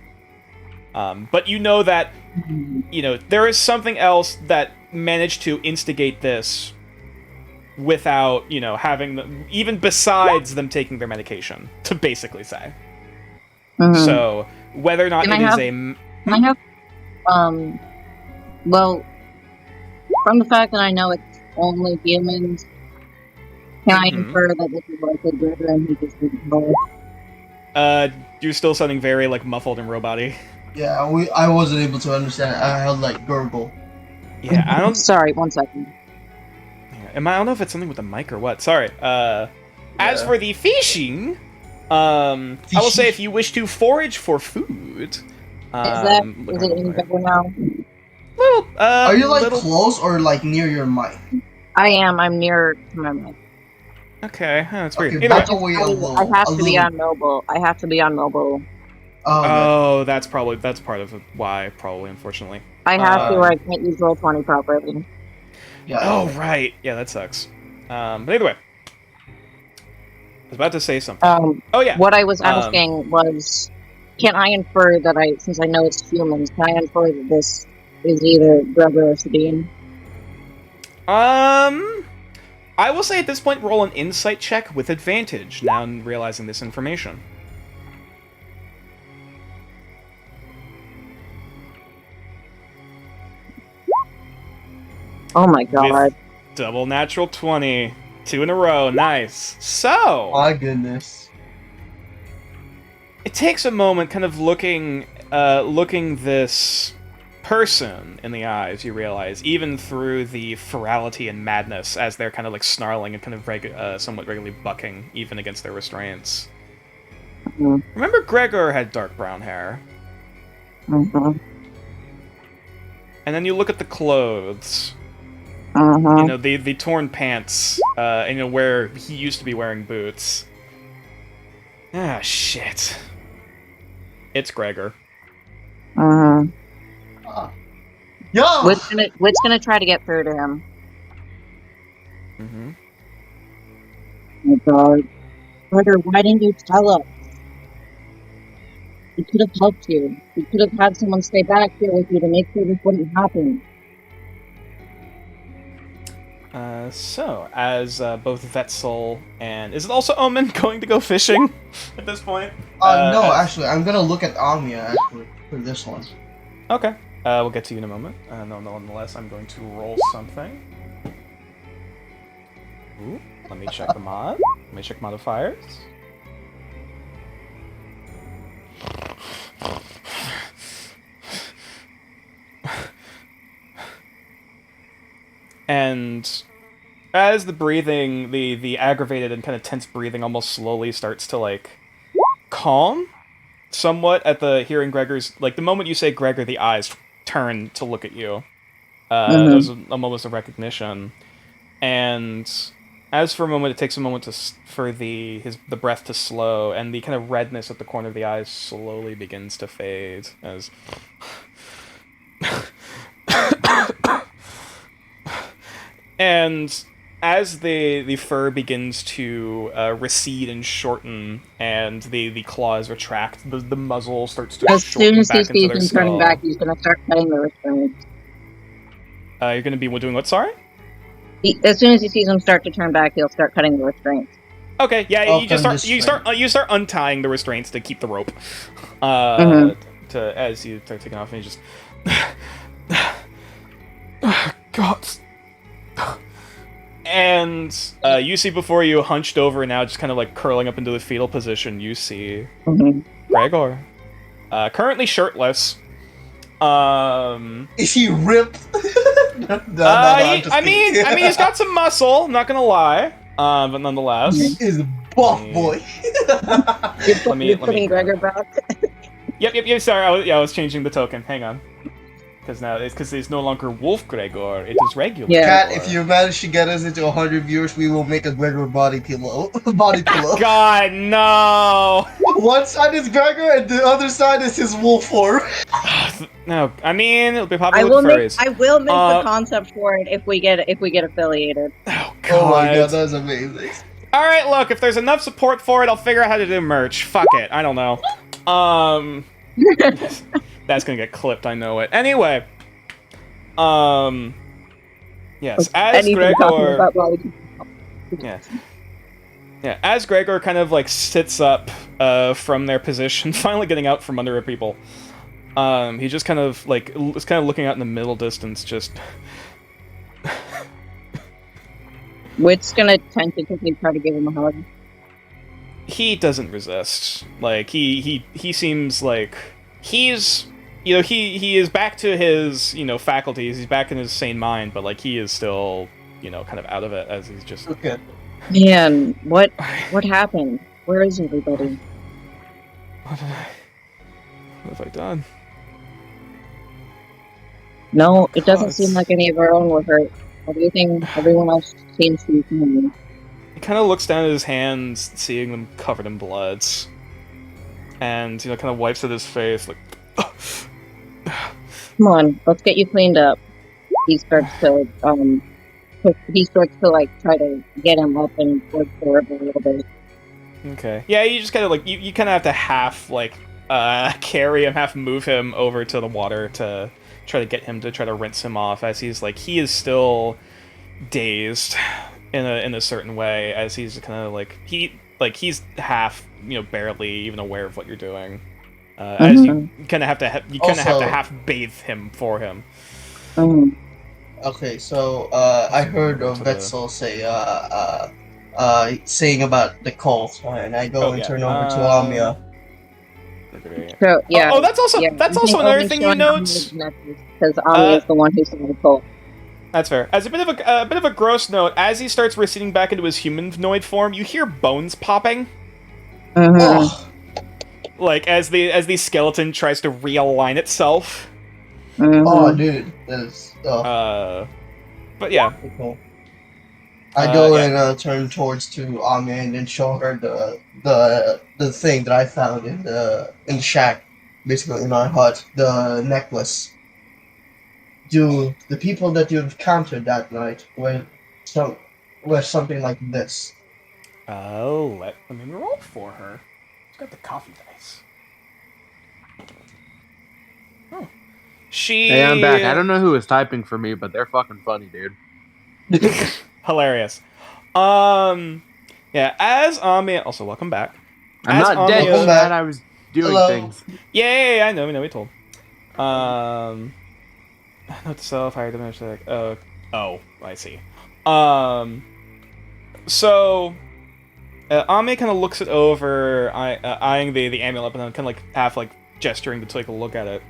But you know that, there is something else that managed to instigate this without, having them, even besides them taking their medication, to basically say. So, whether or not Can I have, well, from the fact that I know it's only humans, can I infer that this is like a brother and he just didn't know? You're still sounding very, muffled and robot-y. Yeah, I wasn't able to understand. I had gurgle. Yeah, I don't. Sorry, 1 second. Yeah, I don't know if it's something with the mic or what. Sorry. As for the fishing, I will say if you wish to forage for food, is it any better now? Well, are you close or near your mic? I am. I'm near to my mic. Okay, that's weird. Okay, back away a little. I have to be on mobile. Oh, that's part of why, probably, unfortunately. I have to, or I can't use Roll20 properly. Yeah. Oh, right. Yeah, that sucks. But either way. I was about to say something. Oh, yeah. What I was asking was, can I infer that since I know it's humans, can I infer that this is either Gregor or Sabine? I will say at this point, roll an insight check with advantage, now realizing this information. Oh my god. With double natural 20. 2 in a row. Nice. So... My goodness. It takes a moment kind of looking this person in the eyes, you realize, even through the ferality and madness, as they're kind of snarling and kind of somewhat regularly bucking, even against their restraints. Remember Gregor had dark brown hair? And then you look at the clothes. The torn pants, and where he used to be wearing boots. Ah, shit. It's Gregor. Yo! Wit's gonna try to get through to him. Oh god. Gregor, why didn't you tell us? We could have helped you. We could have had someone stay back here with you to make sure this wouldn't happen. So, as both Vetzel and... Is it also Omen going to go fishing at this point? No, as- actually, I'm gonna look at Amia actually for this one. Okay. We'll get to you in a moment. No, nonetheless, I'm going to roll something. Ooh, let me check the mod. Let me check modifiers. And as the breathing, the aggravated and kind of tense breathing almost slowly starts to, like, calm somewhat at the hearing Gregor's... Like, the moment you say Gregor, the eyes turn to look at you. That was a moment of recognition. And as for a moment, it takes a moment for the breath to slow, and the kind of redness at the corner of the eyes slowly begins to fade as... And as the fur begins to recede and shorten, and the claws retract, the muzzle starts to As soon shorten as he back into sees their him skull. turning back, he's gonna start cutting the restraints. You're going to be doing what? Sorry? As soon as he sees him start to turn back, he'll start cutting the restraints. Okay, yeah, I'll you just turn start this you start untying the restraints to keep the rope. To as you start taking off, and you just God. And you see before you, hunched over now, just kind of like curling up into the fetal position, you see Gregor, currently shirtless. Is he ripped? I mean, he's got some muscle. I'm not gonna lie, but nonetheless, He is buff, boy. Let me- You're putting Gregor back. Yep. Sorry, I was changing the token. Hang on, because it's no longer Wolf Gregor. It is regular. Yeah. Cat, if you manage to get us into 100 viewers, we will make a Gregor body pillow. Body pillow. God, no. One side is Gregor, and the other side is his wolf form. No, I mean it'll be I popular will with make. furries. I will make Uh, the concept for it if we get affiliated. Oh god. Oh my god, that's amazing. All right, look, if there's enough support for it, I'll figure out how to do merch. Fuck it, I don't know. That's gonna get clipped, I know it. Anyway, yes, as Anything talking Gregor, about body- yeah, as Gregor kind of like sits up from their position, finally getting out from under people. He just kind of like is kind of looking out in the middle distance, just. Wit's gonna tentatively try to give him a hug. He doesn't resist. Like he seems like he's he is back to his faculties. He's back in his sane mind, but like he is still kind of out of it as he's just. Okay. Man, what happened? Where is everybody? What have I done? No, it doesn't God. seem like any of our own were hurt. Everyone else seems to be fine. He kind of looks down at his hands, seeing them covered in bloods, and kind of wipes at his face like. Come on, let's get you cleaned up. He starts to like try to get him up and work for him a little bit. Okay. Yeah, you just kind of like you kind of have to half like carry him, half move him over to the water to try to get him to try to rinse him off, as he is still dazed in a certain way, as he's kind of like he's half barely even aware of what you're doing. As you kind of have to Also- half bathe him for him. Okay, so I heard of Vetzel say saying about the cult, and I go and turn over to Amia. So yeah. Oh, that's also yeah. another thing you note. Because Ami is the one who saw the cult. That's fair. As a bit of a gross note, as he starts receding back into his humanoid form, you hear bones popping. Oh, Like as the skeleton tries to realign itself. oh, dude, that is But yeah. cool. I go yeah. and turn towards to Amia and then show her the thing that I found in the shack, basically in our hut, the necklace. Do the people that you encountered that night wear something like this? Oh, let me roll for her. She's got the coffee dice. Oh. She. Hey, I'm back. I don't know who was typing for me, but they're fucking funny, dude. Hilarious. Yeah, as Ami, also welcome back. I'm As not dead. Ami- Just glad I was doing Hello. things. Yeah, I know, we told. Note to self, higher dimension. Like, oh, I see. So, Ame kind of looks it over, eyeing the amulet, and then kind of like half like gesturing to take a look at it.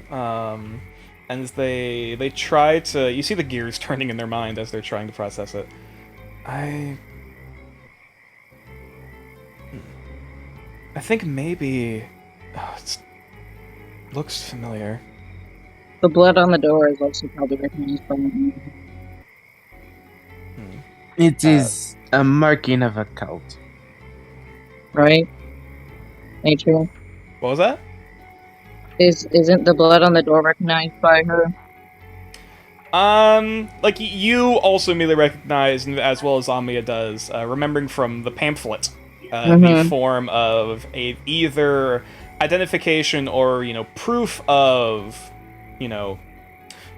And as they try to, you see the gears turning in their mind as they're trying to process it. I think maybe it looks familiar. The blood on the door is also probably recognized by me. It is a marking of a cult. Right? Nature. What was that? Isn't the blood on the door recognized by her? Like you also immediately recognize, as well as Amia does, remembering from the pamphlet, the form of either identification or proof of,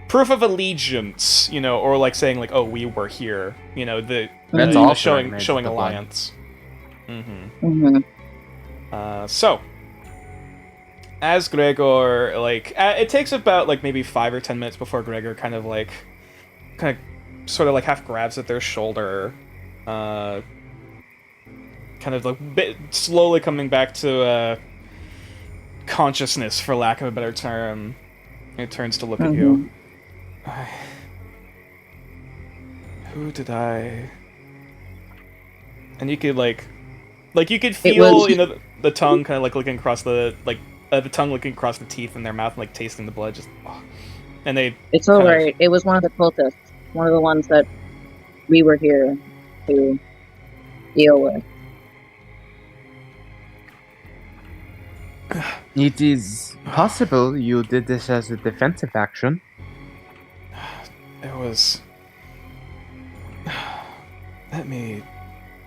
proof of allegiance, or like saying like, oh, we were here, That's also also showing the blood. alliance. Mm-hmm. So, as Gregor, like, it takes about, like, maybe 5 or 10 minutes before Gregor kind of, sort of, like, half grabs at their shoulder, kind of, like, slowly coming back to, consciousness, for lack of a better term. It turns to look at you. Who did I... And you could, like you could feel, the tongue kind of, like, looking across the tongue looking across the teeth in their mouth and, like, tasting the blood, just... Oh. And they... It's alright. It was one of the cultists. One of the ones that we were here to deal with. It is possible you did this as a defensive action. It was... Let me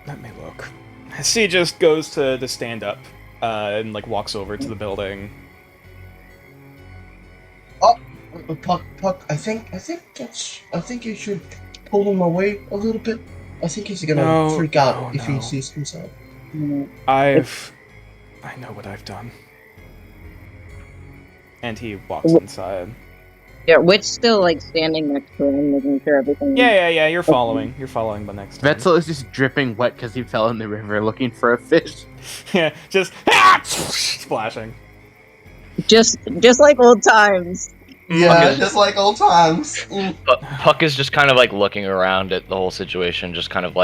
look. He just goes to stand up, and like walks over to the building. Puck, I think you should pull him away a little bit. I think he's gonna freak out if he sees himself. I know what I've done. And he walks inside. Yeah, Wit's still like standing next to him, making sure everything. Yeah. You're following. You're following the next time. Vetzel is just dripping wet because he fell in the river looking for a fish. Yeah, just splashing. Just like old times. Yeah, just like old times. Puck is just kind of like looking around at the whole situation, just kind of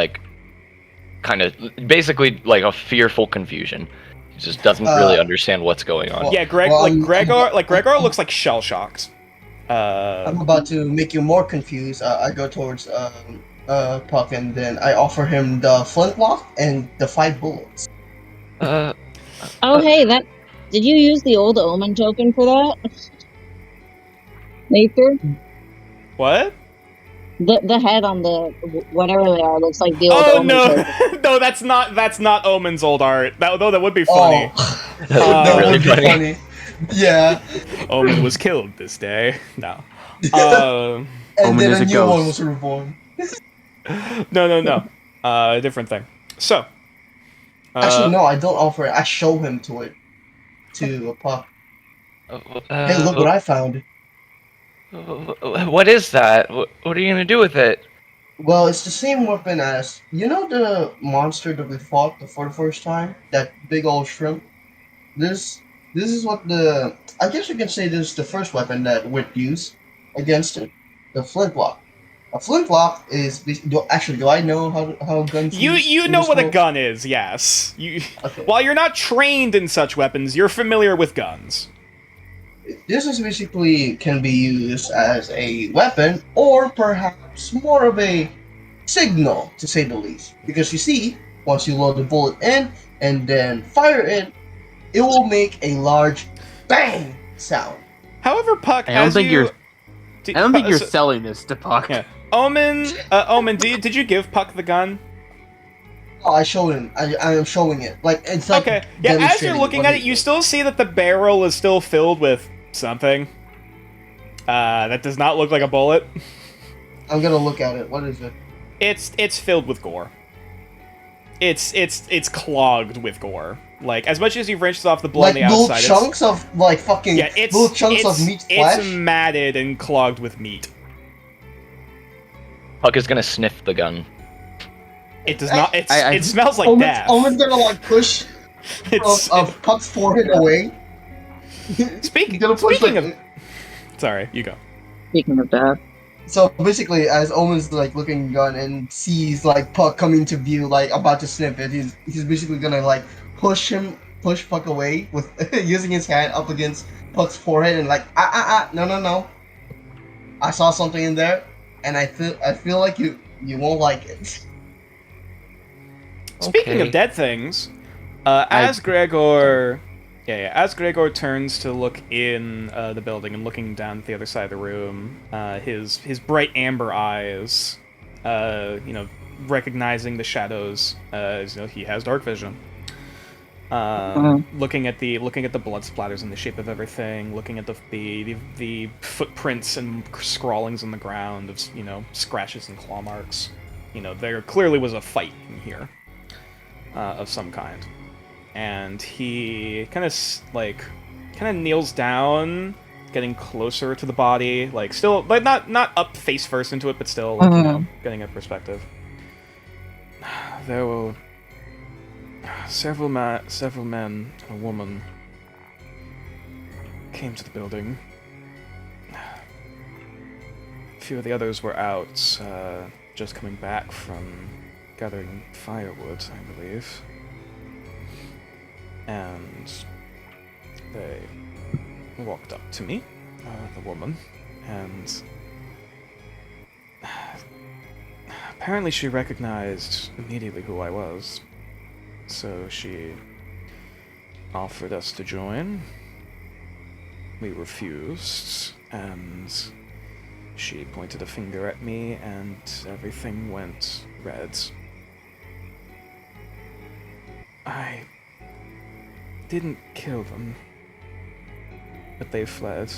basically like a fearful confusion. He just doesn't really understand what's going on. Yeah, Gregor looks like shell shocked. I'm about to make you more confused. I go towards Puck, and then I offer him the flintlock and the 5 bullets. Oh, hey, did you use the old omen token for that? Nathan? What? The head on the whatever they are looks like the old omen token. No, that's not Omen's old art. That would be funny. That would be really funny. Yeah. Omen was killed this day. No. And Omen then is a a new ghost. one was reborn. No. Different thing. So. Actually, no, I don't offer it. I show him to Puck. Hey, look what I found. What is that? What are you gonna do with it? Well, it's the same weapon as the monster that we fought for the first time. That big old shrimp. This is what I guess you can say this is the first weapon that Wit used against it. The flintlock. A flintlock is do I know how guns? You know what a gun is, yes. Okay. While you're not trained in such weapons, you're familiar with guns. This is basically can be used as a weapon, or perhaps more of a signal, to say the least. Because you see, once you load the bullet in and then fire it, it will make a large bang sound. However, Puck, I don't think you're so- selling this to Puck. Yeah. Omen, did you give Puck the gun? Oh, I showed him. I am showing it. Like it's like Okay. Yeah. As you're demonstrating looking what at it, you still see that the barrel is still filled with something. That does not look like a bullet. I'm gonna look at it. What is it? It's filled with gore. It's clogged with gore. Like, as much as he wrenches off the blood Like on the little outside, chunks of like fucking yeah, it's little chunks of meat flesh. It's matted and clogged with meat. Puck is gonna sniff the gun. It does not. It's, I- it smells like Omen's, death. Omen's gonna like push It's, of Puck's forehead away. speaking Gonna push, speaking like, of, sorry, you go. Speaking of death. So basically, as Omen's like looking at the gun and sees like Puck coming to view, like about to sniff it, he's basically gonna like push Puck away with using his hand up against Puck's forehead and like no, I saw something in there, and I feel like you won't like it. Speaking Okay. of dead things, as Gregor turns to look in the building and looking down at the other side of the room, his bright amber eyes, recognizing the shadows, as he has dark vision. Looking at the blood splatters and the shape of everything, looking at the footprints and scrawlings on the ground of scratches and claw marks. There clearly was a fight in here, of some kind. And he kind of kneels down, getting closer to the body, like still like not up face first into it, but still like, getting a perspective. There were several men and a woman came to the building. A few of the others were out, just coming back from gathering firewood, I believe. And they walked up to me, the woman, and apparently she recognized immediately who I was. So she offered us to join. We refused, and she pointed a finger at me, and everything went red. I didn't kill them, but they fled.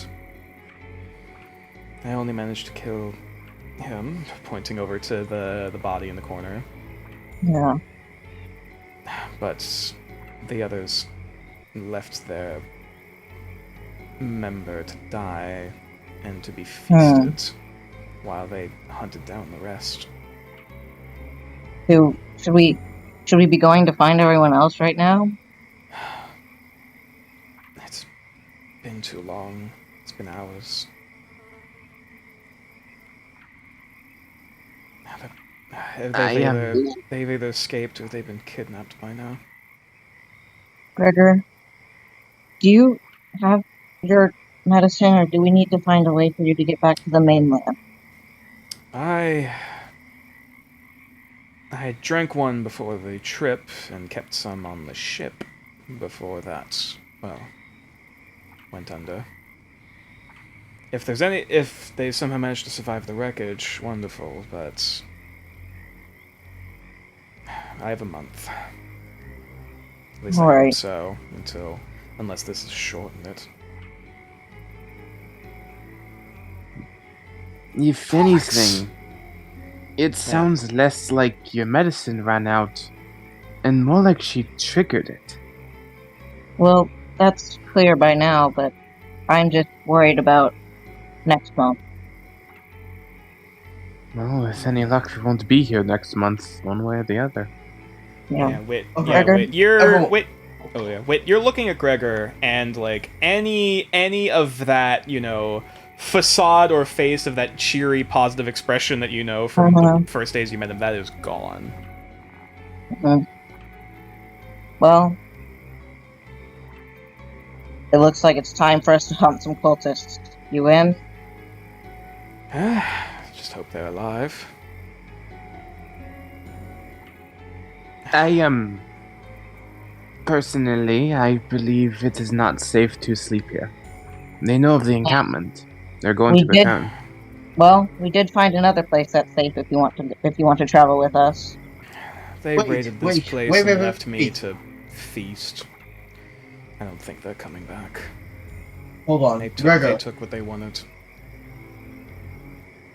I only managed to kill him, pointing over to the body in the corner. Yeah. But the others left their member to die and to be feasted while they hunted down the rest. Should we be going to find everyone else right now? It's been too long. It's been hours. They've either escaped or they've been kidnapped by now. Gregor, do you have your medicine, or do we need to find a way for you to get back to the mainland? I drank one before the trip and kept some on the ship before that, went under. If they somehow managed to survive the wreckage, wonderful, but I have a month. At least I hope Alright. so, unless this has shortened it. If anything, it sounds less like your medicine ran out, and more like she triggered it. Well, that's clear by now, but I'm just worried about next month. Well, with any luck, we won't be here next month, one way or the other. Yeah. Wit. Okay. Yeah, Gregor? Wit. You're Everyone- Wit. Oh yeah, Wit. You're looking at Gregor, and like any of that, facade or face of that cheery, positive expression that from the first days you met him, that is gone. Well, it looks like it's time for us to hunt some cultists. You in? Just hope they're alive. Personally, I believe it is not safe to sleep here. They know of the encampment. They're going We to did- return. Well, we did find another place that's safe if you want to travel with us. They Wait, raided this wait, place wait, and wait, wait, left me wait. to feast. I don't think they're coming back. Hold on, They Gregor. took what they wanted.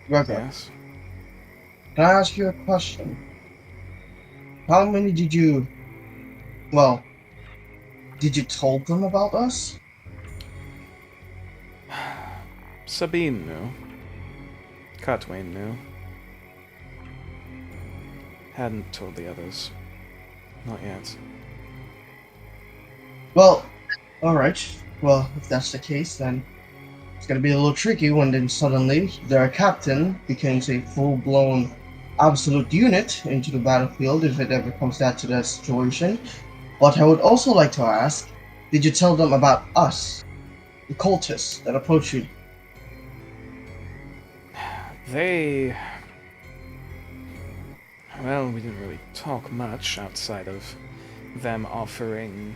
Gregor. Yes. Can I ask you a question? How many did you... Well, did you told them about us? Sabine knew. Cotwain knew. Hadn't told the others. Not yet. Well, alright. Well, if that's the case, then it's gonna be a little tricky when then suddenly their captain becomes a full-blown absolute unit into the battlefield if it ever comes down to that situation. But I would also like to ask, did you tell them about us? The cultists that approached you? They... Well, we didn't really talk much outside of them offering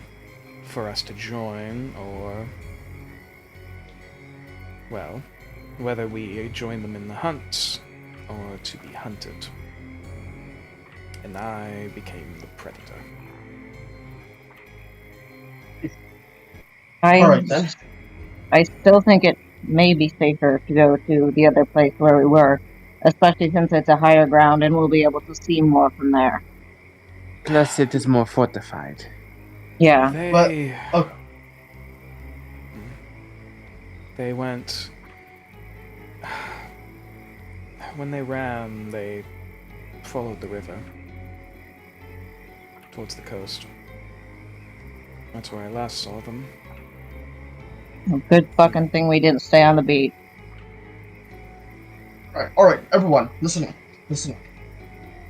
for us to join, or... Well, whether we join them in the hunt, or to be hunted. And I became the predator. Alright then. I still think it may be safer to go to the other place where we were, especially since it's a higher ground and we'll be able to see more from there. Plus, it is more fortified. Yeah. They went... When they ran, they followed the river. Towards the coast. That's where I last saw them. Good fucking thing we didn't stay on the beat. Alright, everyone, listening.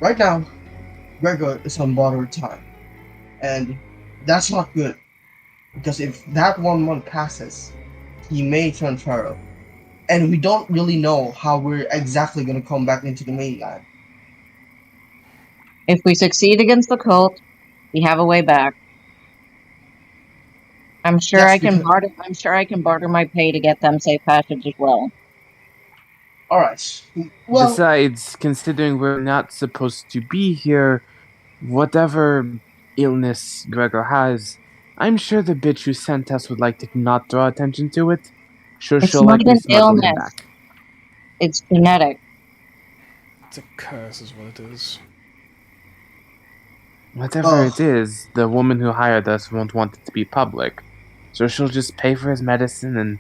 Right now, Gregor is on borrowed time. And that's not good. Because if that 1 month passes, he may turn feral. And we don't really know how we're exactly going to come back into the mainland. If we succeed against the cult, we have a way back. I'm sure Yes, I can because- barter. I'm sure I can barter my pay to get them safe passage as well. Alright. Well, Besides, considering we're not supposed to be here, whatever illness Gregor has, I'm sure the bitch who sent us would like to not draw attention to it. Sure, It's she'll not likely an smuggle him illness. back. It's genetic. It's a curse is what it is. Whatever Ugh. it is, the woman who hired us won't want it to be public. So she'll just pay for his medicine and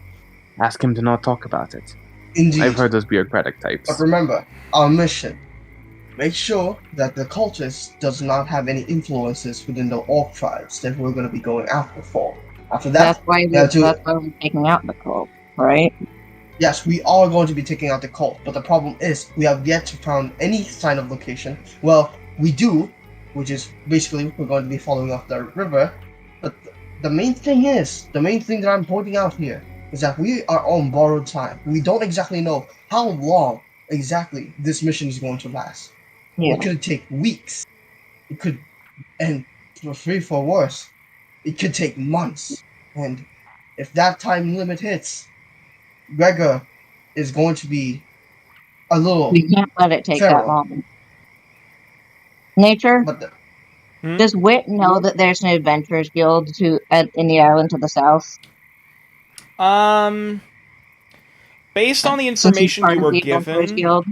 ask him to not talk about it. indeed. I've heard those bureaucratic types. But remember, our mission. Make sure that the cultist does not have any influences within the orc tribes that we're going to be going after for. After that, That's why that's we're taking out the cult, right? yes, we are going to be taking out the cult, but the problem is we have yet to find any sign of location. Well, we do, which is basically we're going to be following up the river. But the main thing that I'm pointing out here is that we are on borrowed time. We don't exactly know how long exactly this mission is going to last. Yeah. It could take weeks. It could, and for worse, it could take months. And if that time limit hits, Gregor is going to be a little. We can't let it take that Feral. long. Nature, But does Wit know that there's an adventurers guild in the island to the south? Based on the Since he's information part you of were the Adventurers given... Guild.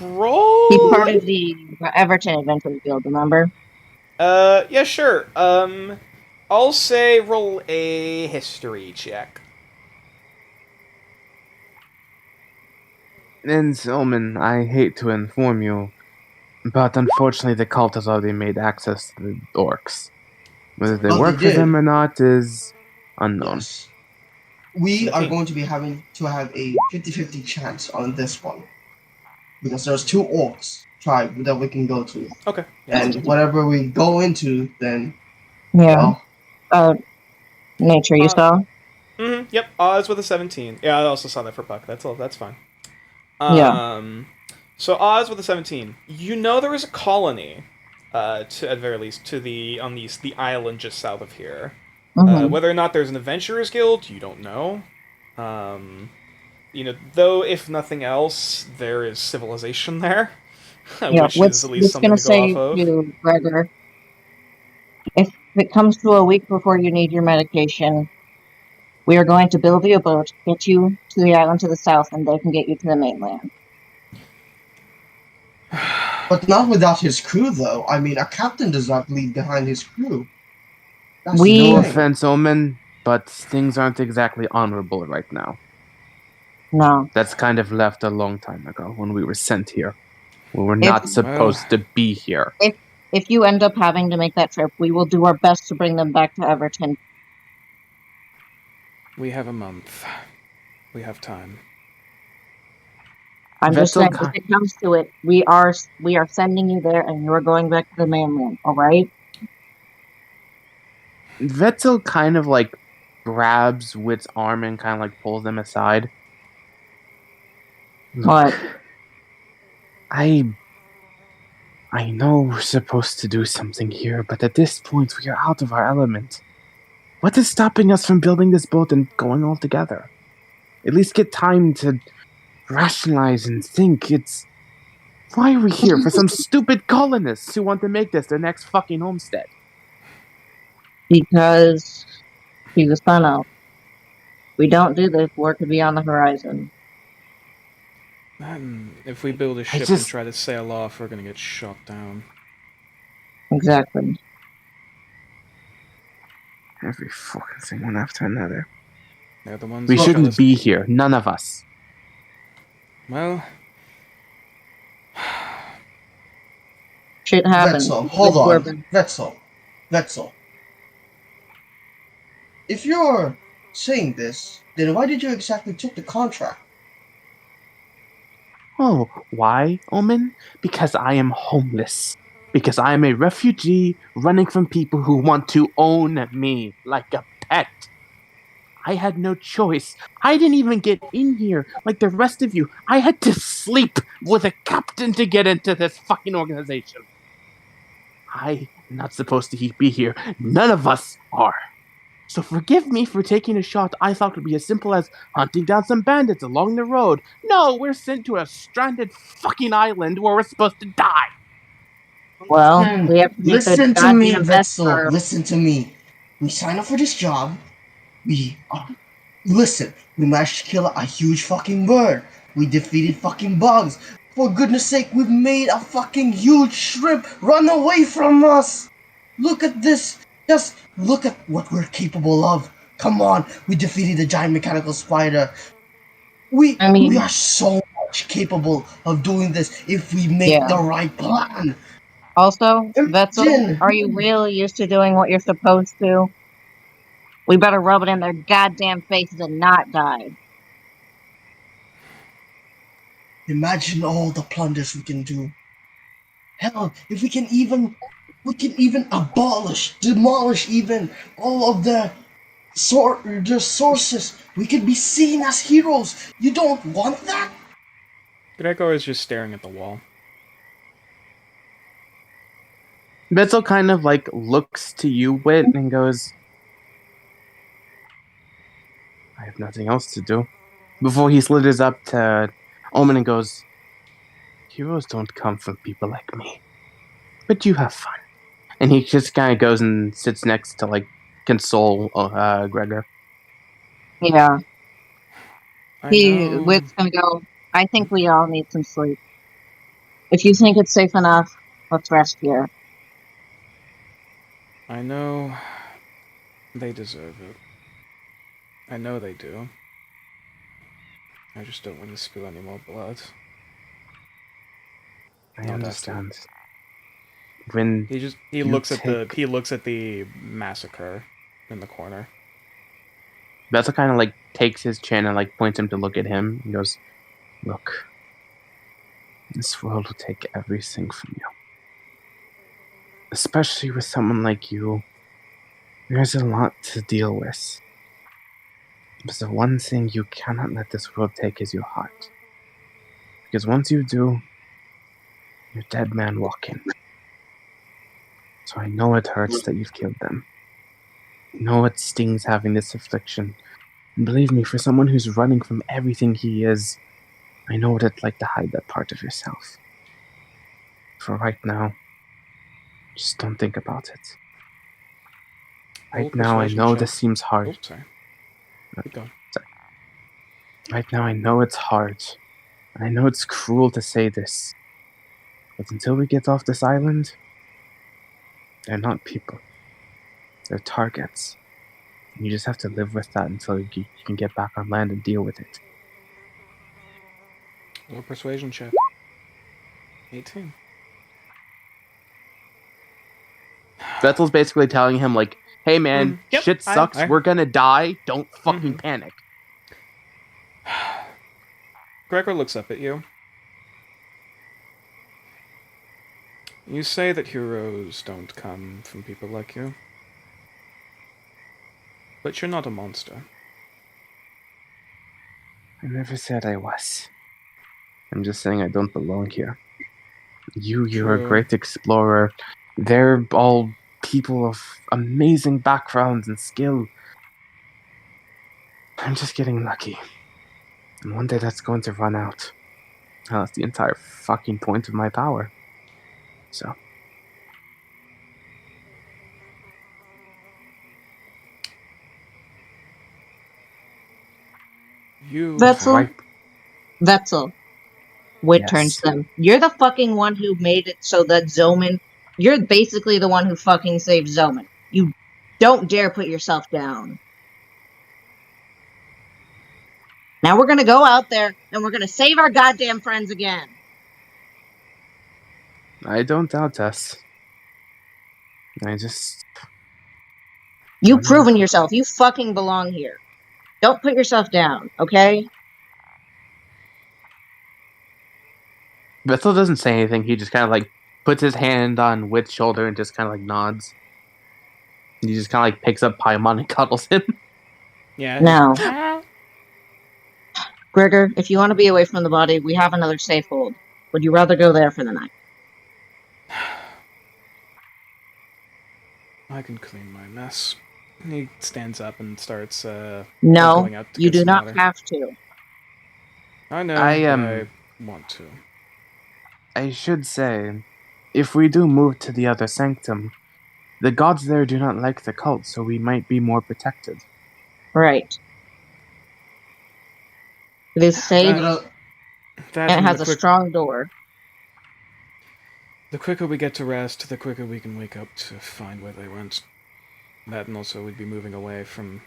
Roll... He's part of the Everton Adventurers Guild, remember? Yeah, sure. I'll say roll a history check. And Omen, I hate to inform you, but unfortunately the cult has already made access to the orcs. Whether they Oh, they work for did? them or not is unknown. yes, we are Okay. going to be having to have a 50-50 chance on this one because there's 2 orcs tribe that we can go to, Okay. Yeah, and whatever we go into, then Yeah. well, Nature, you saw? Yep. Oz with a 17. Yeah, I also saw that for Puck. That's fine. Yeah. So Oz with a 17. You know there is a colony, at the very least, on the island just south of here. Mhm. Whether or not there's an adventurers guild, you don't know. Though if nothing else, there is civilization there, Yeah, which what's is at least something gonna to go say off of. to Gregor? If it comes to a week before you need your medication, We are going to build you a boat, get you to the island to the south, and they can get you to the mainland. But not without his crew, though. I mean, a captain does not leave behind his crew. That's We- the No thing. offense, Omen, but things aren't exactly honorable right now. No. That's kind of left a long time ago when we were sent here. We were not supposed to be here. If you end up having to make that trip, we will do our best to bring them back to Everton. We have a month. We have time. I'm just Vettel saying, if it comes to it, we are sending you there, and you're going back to the mainland. All right? Vettel kind of like grabs Wit's arm and kind of like pulls them aside. What? I know we're supposed to do something here, but at this point we are out of our element. What is stopping us from building this boat and going all together? At least get time to rationalize and think. Why are we here? For some stupid colonists who want to make this their next fucking homestead. Because he's a sun elf. We don't do this, war could be on the horizon. If we build a ship and try to sail off, we're gonna get shot down. Exactly. Every fucking thing one after another. They're the ones We who shouldn't tell us- be here. None of us. Well, Shit happens. Vetzel, hold on. We're- Vetzel. If you're saying this, then why did you exactly take the contract? Oh, why, Omen? Because I am homeless. Because I am a refugee running from people who want to own me like a pet. I had no choice. I didn't even get in here like the rest of you. I had to sleep with a captain to get into this fucking organization. I'm not supposed to be here. None of us are. So forgive me for taking a shot I thought would be as simple as hunting down some bandits along the road. No, we're sent to a stranded fucking island where we're supposed to die. Well, we have to make Listen the to me, goddamn best Vetzel. for- Listen to me. We signed up for this job. Listen, we managed to kill a huge fucking bird. We defeated fucking bugs. For goodness sake, we've made a fucking huge shrimp run away from us. Look at this. Just look at what we're capable of. Come on, we defeated the giant mechanical spider. We are so much capable of doing this if we make the right plan. Also, Vetzel, Imagine. are you really used to doing what you're supposed to? We better rub it in their goddamn faces and not die. Imagine all the plunders we can do. Hell, if we can even demolish even all of the sources. We could be seen as heroes. You don't want that? Greco is just staring at the wall. Betzel kind of like looks to you, Wit, and goes, I have nothing else to do. Before he slithers up to Omen and goes, heroes don't come from people like me. But you have fun. And he just kind of goes and sits next to, like, console Gregor. Yeah. I know. Wit's gonna go, I think we all need some sleep. If you think it's safe enough, let's rest here. I know they deserve it. I know they do. I just don't want to spill any more blood. I Not understand. When He looks at the massacre in the corner. Betzel kind of like takes his chin and like points him to look at him and goes, look, this world will take everything from you. Especially with someone like you, there's a lot to deal with. But the one thing you cannot let this world take is your heart. Because once you do, you're a dead man walking. So I know it hurts that you've killed them. I know it stings having this affliction. And believe me, for someone who's running from everything he is, I know what it's like to hide that part of yourself. For right now, just don't think about it. Right Roll now, I persuasion know check. this seems hard. Oops, sorry. Keep going. Right now, I know it's hard. I know it's cruel to say this. But until we get off this island, they're not people. They're targets. And you just have to live with that until you can get back on land and deal with it. Or persuasion check. 18. Vettel's basically telling him, like, hey man, Yep, shit sucks, I- we're gonna die, don't fucking panic. Gregor looks up at you. You say that heroes don't come from people like you. But you're not a monster. I never said I was. I'm just saying I don't belong here. You're a True. great explorer. They're all people of amazing backgrounds and skill. I'm just getting lucky. And one day that's going to run out. Well, that's the entire fucking point of my power. So, You... Vettel? right, Vettel. Wit Yes. turns to them. You're the fucking one who made it so that Zoman. You're basically the one who fucking saved Zoman. You don't dare put yourself down. Now we're gonna go out there and we're gonna save our goddamn friends again. I don't doubt us. I just... You've Mhm. proven yourself. You fucking belong here. Don't put yourself down, okay? Bethel doesn't say anything. He just kind of like puts his hand on Wit's shoulder and just kind of like nods. And he just kind of like picks up Paimon and cuddles him. Yeah. No. Ah. Gregor, if you want to be away from the body, we have another safe hold. Would you rather go there for the night? I can clean my mess. He stands up and starts, No, going out to you get do some not water. have to. I know, I, but I want to. I should say, if we do move to the other sanctum, the gods there do not like the cult, so we might be more protected. Right. It is safe That and it and has a strong door. The quicker we get to rest, the quicker we can wake up to find where they went. That and also we'd be moving away from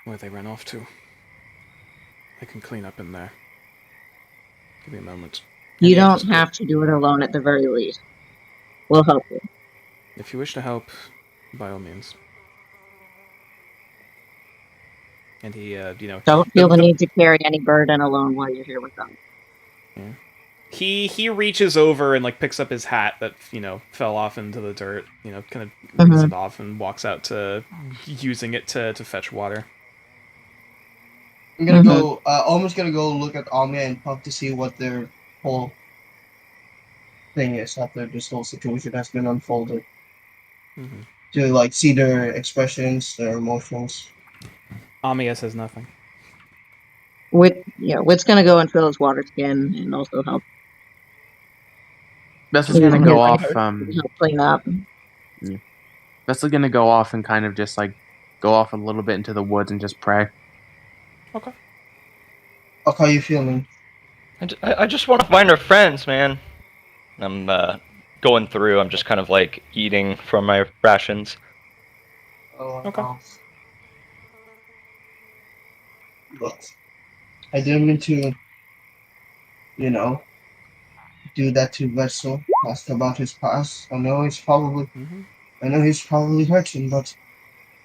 where they ran off to. I can clean up in there. Give me a moment. You And yeah, don't just- have to do it alone at the very least. We'll help you. If you wish to help, by all means. And he, Don't feel the need to carry any burden alone while you're here with them. He reaches over and like picks up his hat that fell off into the dirt. Kind of wrinkles it off and walks out to using it to fetch water. I'm gonna go. Almost gonna go look at Anya and Puff to see what their whole thing is after this whole situation has been unfolded. Mm-hmm. To like see their expressions, their emotions. Amiya says nothing. Wit's gonna go and fill his water skin and also help Vessel's gonna go off. help clean up. Vessel's gonna go off and kind of just like go off a little bit into the woods and just pray. Okay. How are you feeling? I just want to find our friends, man. I'm going through. I'm just kind of like eating from my rations. Okay. Look, I didn't mean to, do that to Vessel. Ask about his past. I know he's probably hurting, but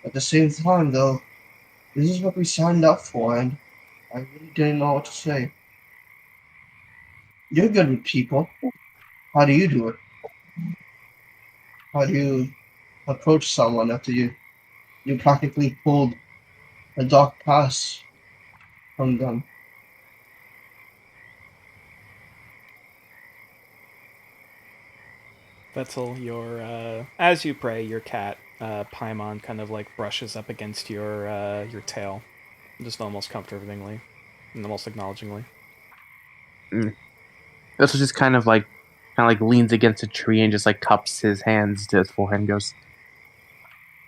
at the same time, though, this is what we signed up for, and I really didn't know what to say. You're good with people. How do you do it? How do you approach someone after you practically pulled a dark past from them? Vettel, as you pray, your cat, Paimon, kind of like brushes up against your tail, just almost comfortingly, and almost acknowledgingly. Vessel just kind of like leans against a tree and just like cups his hands to his forehead and goes,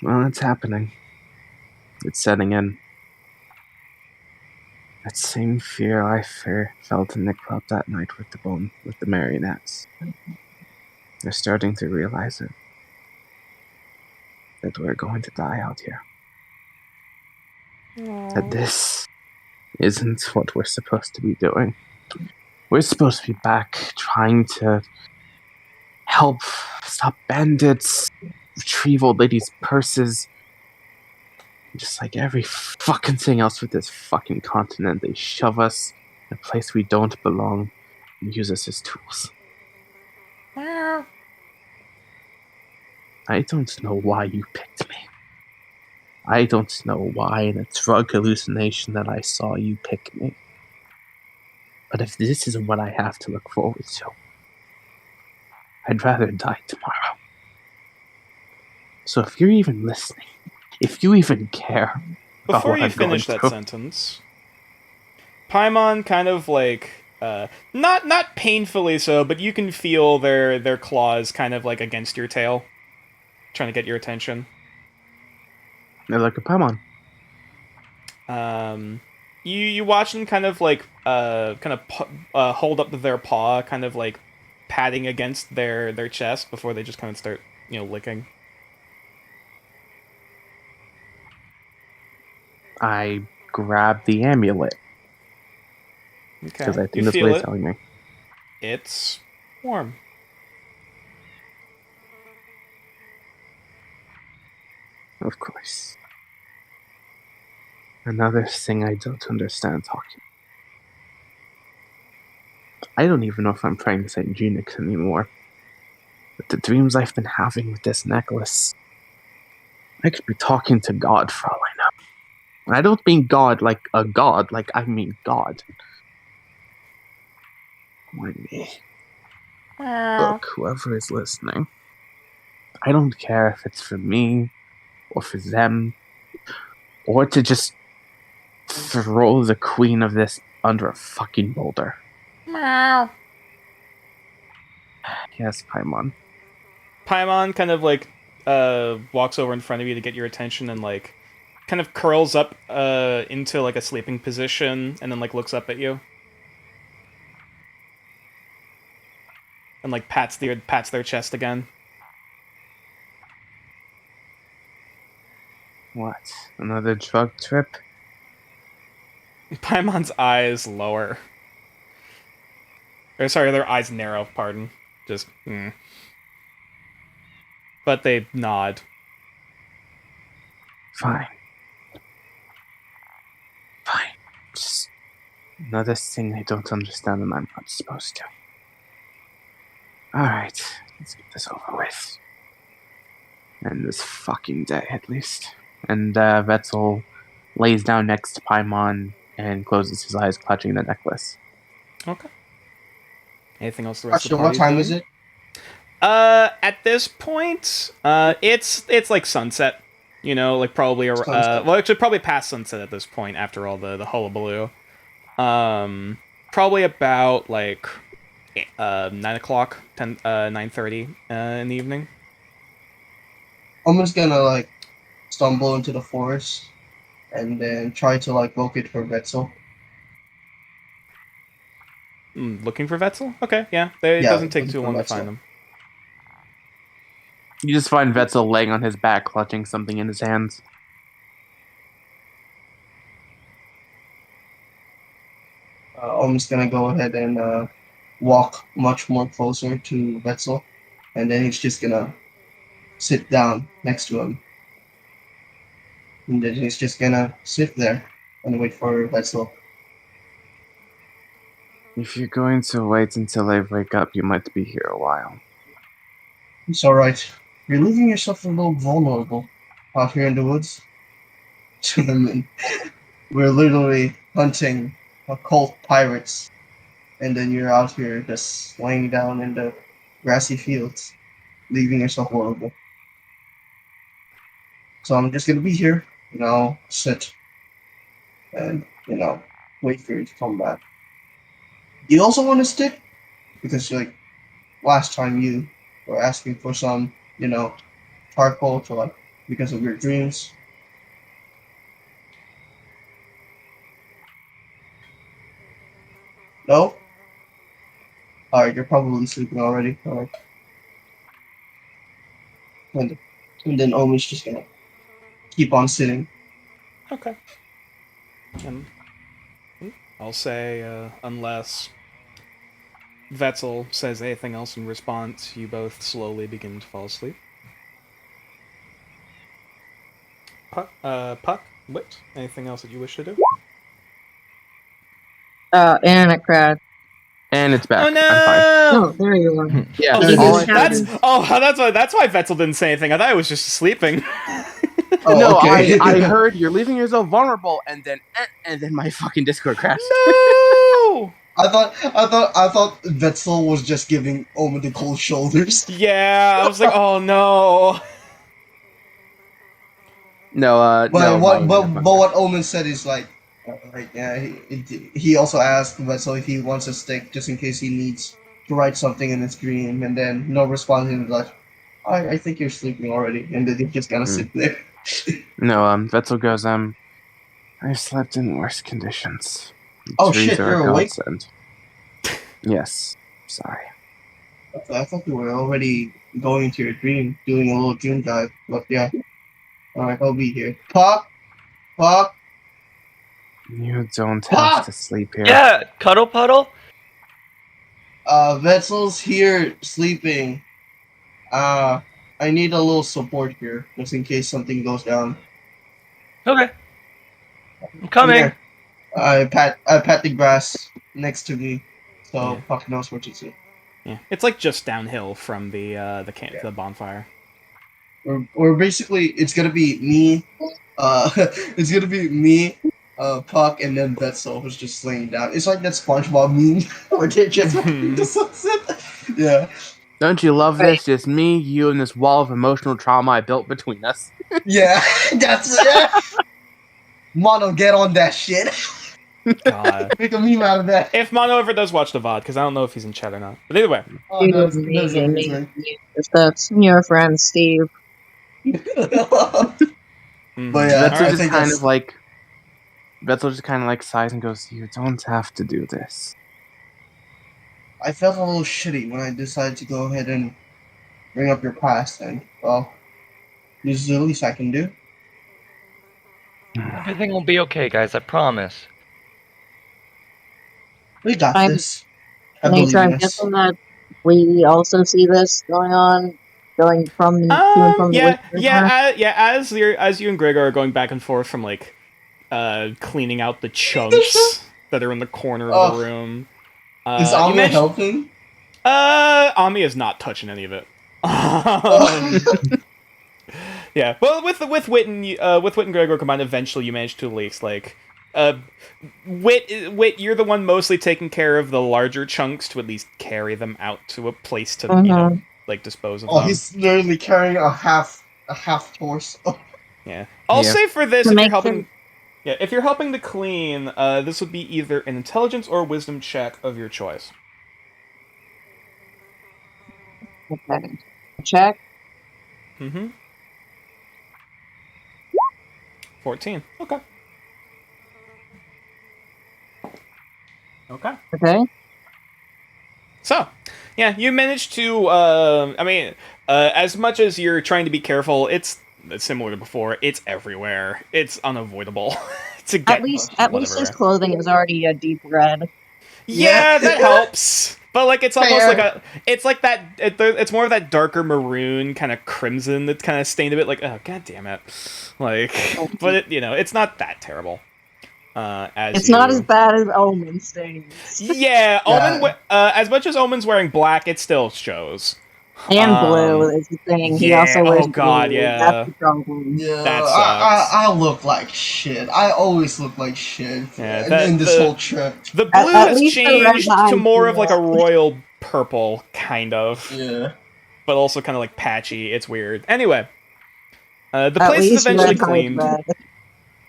"Well, it's happening. It's setting in. That same fear I felt in the club that night with the marionettes. They're starting to realize it. That we're going to die out here. That this isn't what we're supposed to be doing. We're supposed to be back trying to help stop bandits, retrieve old ladies' purses. Just like every fucking thing else with this fucking continent, they shove us in a place we don't belong and use us as tools. I don't know why you picked me. I don't know why in a drug hallucination that I saw you pick me. But if this is what I have to look forward to, I'd rather die tomorrow. So if you're even listening, if you even care about Before what you I'm going finish that through, sentence, Paimon kind of like not painfully so, but you can feel their claws kind of like against your tail, trying to get your attention. they're like a Paimon. You watch them kind of like hold up their paw, kind of like patting against their chest before they just kind of start licking. I grab the amulet Okay, because I think you that's feel what it. it's telling me. It's warm. Of course. Another thing I don't understand talking. I don't even know if I'm praying to St. Genix anymore. But the dreams I've been having with this necklace, I could be talking to God for all I know. And I don't mean God like a god, like I mean God. Why me? Look, whoever is listening, I don't care if it's for me, or for them, or to just throw the queen of this under a fucking boulder. Meow. Yes, Paimon. Paimon kind of like walks over in front of you to get your attention and like kind of curls up into like a sleeping position and then like looks up at you and like pats their chest again. What? Another drug trip? Paimon's eyes lower. Or sorry, their eyes narrow, pardon. Just But they nod. Fine. Fine. Just another thing I don't understand and I'm not supposed to. Alright, let's get this over with. And this fucking day, at least. And Vetzel lays down next to Paimon and closes his eyes, clutching the necklace. Okay. Anything else the rest of the Question, what party's time doing? is it? At this point, it's like sunset. Like probably Sunset. well, actually probably past sunset at this point after all the hullabaloo. Probably about like 9 o'clock, 9:30 in the evening. I'm just gonna like stumble into the forest and then try to like locate for Vetzel. Looking for Vetzel? Okay, yeah. It Yeah, doesn't take looking too for long to Vetzel. find them. You just find Vetzel laying on his back, clutching something in his hands. I'm just gonna go ahead and walk much more closer to Vetzel, and then he's just gonna sit down next to him, and then he's just gonna sit there and wait for Vetzel. If you're going to wait until I wake up, you might be here a while. It's alright. You're leaving yourself a little vulnerable out here in the woods. I mean, we're literally hunting occult pirates, and then you're out here just laying down in the grassy fields, leaving yourself vulnerable. So I'm just gonna be here, sit and wait for you to come back. Do you also want to stick? Because like last time you were asking for some, charcoal to like because of your dreams. Alright, you're probably sleeping already. Alright. And then Omen's just gonna keep on sitting. Okay. And I'll say, unless Vetzel says anything else in response, you both slowly begin to fall asleep. Puck, Wit, anything else that you wish to do? Internet crash. And it's back. Oh I'm fine. Oh, there you are. Yeah, Oh, Did all you I just did have is- that's why Vetzel didn't say anything. I thought I was just sleeping. Oh, no, okay. I heard you're leaving yourself vulnerable, and then my fucking Discord crashed. No! I thought Vetzel was just giving Omen the cold shoulders. Yeah, I was like, oh no. No, But no. what Omen said is like yeah, he also asked Vetzel if he wants a stick just in case he needs to write something in his dream, and then no response. He was like, I think you're sleeping already, and then he just kind of sit there. No, Vetzel goes, I slept in worse conditions. Oh, Trees shit, are you're a awake? godsend. Yes. Sorry. I thought you were already going into your dream, doing a little dream dive. But yeah, alright, I'll be here. Pop, You don't Ah! have to sleep here. Yeah, cuddle puddle. Vetzel's here sleeping. I need a little support here, just in case something goes down. Okay, I'm Come coming. here. I pat the grass next to me, so Yeah. Puck knows what to do. Yeah, it's like just downhill from the the bonfire. Or basically, it's gonna be me. It's gonna be me, Puck, and then Vetzel who's just laying down. It's like that SpongeBob meme where they just the sunset. Yeah, Don't you love this? Just me, you, and this wall of emotional trauma I built between us. yeah, that's it. Mono, get on that shit. God. Make a meme out of that. If Mono ever does watch the VOD, because I don't know if he's in chat or not. But either way. Oh, that's amazing. That's your friend Steve. Mhm. But yeah, Vetzel I just think kind that's- of like Vetzel just kind of like sighs and goes, "You don't have to do this." I felt a little shitty when I decided to go ahead and bring up your past, and well, this is the least I can do. Everything will be okay, guys. I promise. We got I'm- this. I Nature, believe I'm in us. guessing that we also see this going on, going from to and from the Yeah, Witch's yeah, as you and Gregor are going back and forth from like cleaning out the chunks that are in the corner of the Oh. room. Is you Anya mentioned- helping? Ami is not touching any of it. Yeah, well, with Wit and Gregor combined, eventually you managed to at least like, Wit, you're the one mostly taking care of the larger chunks to at least carry them out to a place to you know like dispose of Oh, them. he's literally carrying a half horse. Oh, Yeah, I'll Yeah. say for this, To if you're make helping, them- yeah, if you're helping to clean, this would be either an intelligence or wisdom check of your choice. Okay. Check. Mm-hmm. 14. Okay. Okay. Okay. So, yeah, you managed to. As much as you're trying to be careful, it's similar to before. It's everywhere. It's unavoidable. to get At least his whatever. clothing is already a deep red. Yeah, Yeah. that helps. But like, it's almost Fair. like a. It's like that. It's more of that darker maroon kind of crimson that's kind of stained a bit. Like, oh god damn it! Like, but it's not that terrible. It's not as bad as Omen stains. Yeah, Yeah. Omen. As much as Omen's wearing black, it still shows. And Um, blue is the thing. He yeah, also wears oh god, blue. yeah. That's the problem. yeah, That sucks. I look like shit. I always look like shit Yeah, in this the- whole trip. The blue At has least the red changed eyes to more of like a do that. royal purple, kind of, Yeah. but also kind of like patchy. It's weird. Anyway, the At place is least eventually red eyes cleaned. red.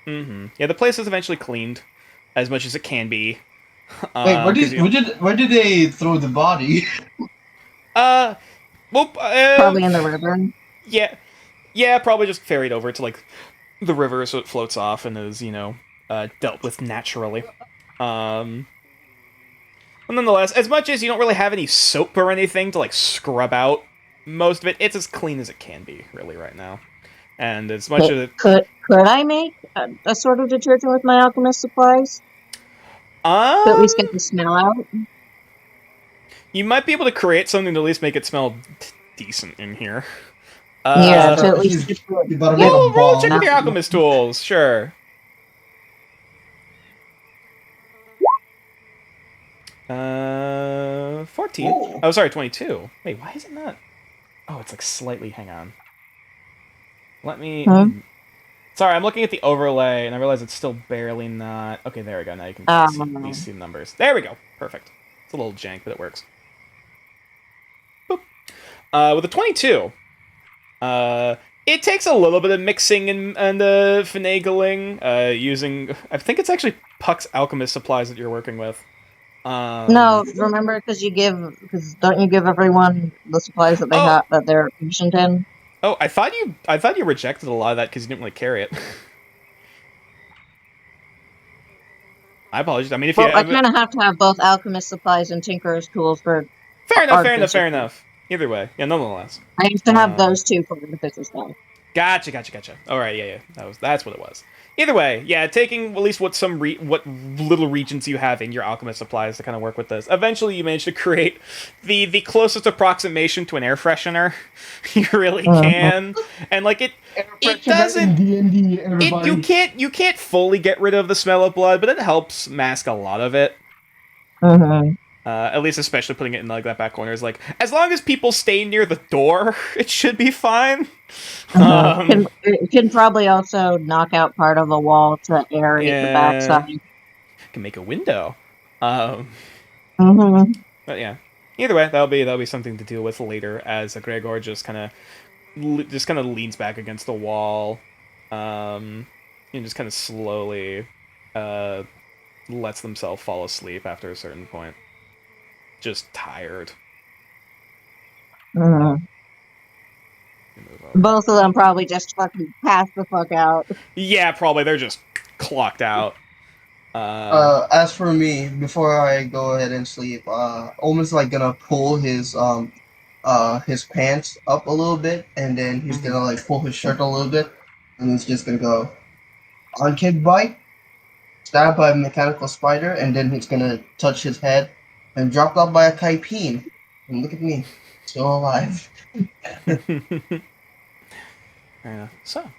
Mm-hmm. Yeah, the place is eventually cleaned, as much as it can be. Wait, where 'cause where did they throw the body? Probably in the river. Yeah, probably just ferried over to like the river, so it floats off and is dealt with naturally. Well, nonetheless, as much as you don't really have any soap or anything to like scrub out most of it, it's as clean as it can be, really, right now. And as much as it, Could I make a sort of detergent with my alchemist supplies to at least get the smell out? you might be able to create something to at least make it smell decent in here. Yeah, to at he's- least You better make Roll, a roll a bomb. check with your alchemist tools, sure. Uh, 14. Ooh. Oh, sorry, 22. Wait, why is it not? Oh, it's like slightly. Hang on. Let me. Sorry, I'm looking at the overlay and I realize it's still barely not. Okay, there we go. Now you can see, at least see the numbers. There we go. Perfect. It's a little jank, but it works. Boop. With a 22, it takes a little bit of mixing and finagling. Using, I think it's actually Puck's alchemist supplies that you're working with. No, remember, because don't you give everyone the supplies that they have that they're proficient in? Oh, I thought you rejected a lot of that because you didn't really carry it. I apologize. I mean, if Well, you I kind of have to have both alchemist supplies and tinkerer's tools for. fair enough. Either way, yeah. Nonetheless, I have to have those two for the official stuff. Gotcha. All right, yeah. That's what it was. Either way, yeah. Taking at least what little regions you have in your alchemist supplies to kind of work with this. Eventually, you manage to create the closest approximation to an air freshener you really can, and like it doesn't. D&D, everybody. You can't fully get rid of the smell of blood, but it helps mask a lot of it. At least, especially putting it in like that back corner is like, as long as people stay near the door, it should be fine. It can probably also knock out part of a wall to aerate the backside. Can make a window. But yeah, either way, that'll be something to deal with later as Gregor just kind of leans back against the wall, and just kind of slowly lets themselves fall asleep after a certain point. Just tired. Both of them probably just fucking passed the fuck out. Yeah, probably. They're just clocked out. As for me, before I go ahead and sleep, Omen's like gonna pull his pants up a little bit, and then he's gonna like pull his shirt a little bit, and he's just gonna go on kick bite, stabbed by a mechanical spider, and then he's gonna touch his head and dropped off by a kaipeen. And look at me, still alive. Fair enough. So,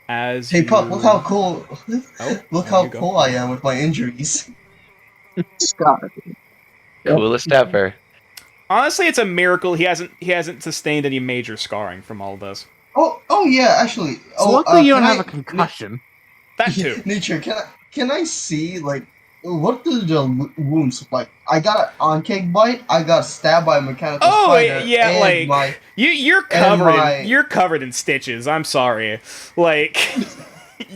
as Hey Puck, look how cool! Oh, Look there how you go. cool I am with my injuries. Scar. Coolest ever. Honestly, it's a miracle he hasn't sustained any major scarring from all this. Oh yeah, actually. So luckily you don't can have a concussion. That too. Nature, can I see like what do the wounds look like? I got an on-cake bite. I got stabbed by a mechanical spider. Yeah, and like you're covered in stitches. I'm sorry, like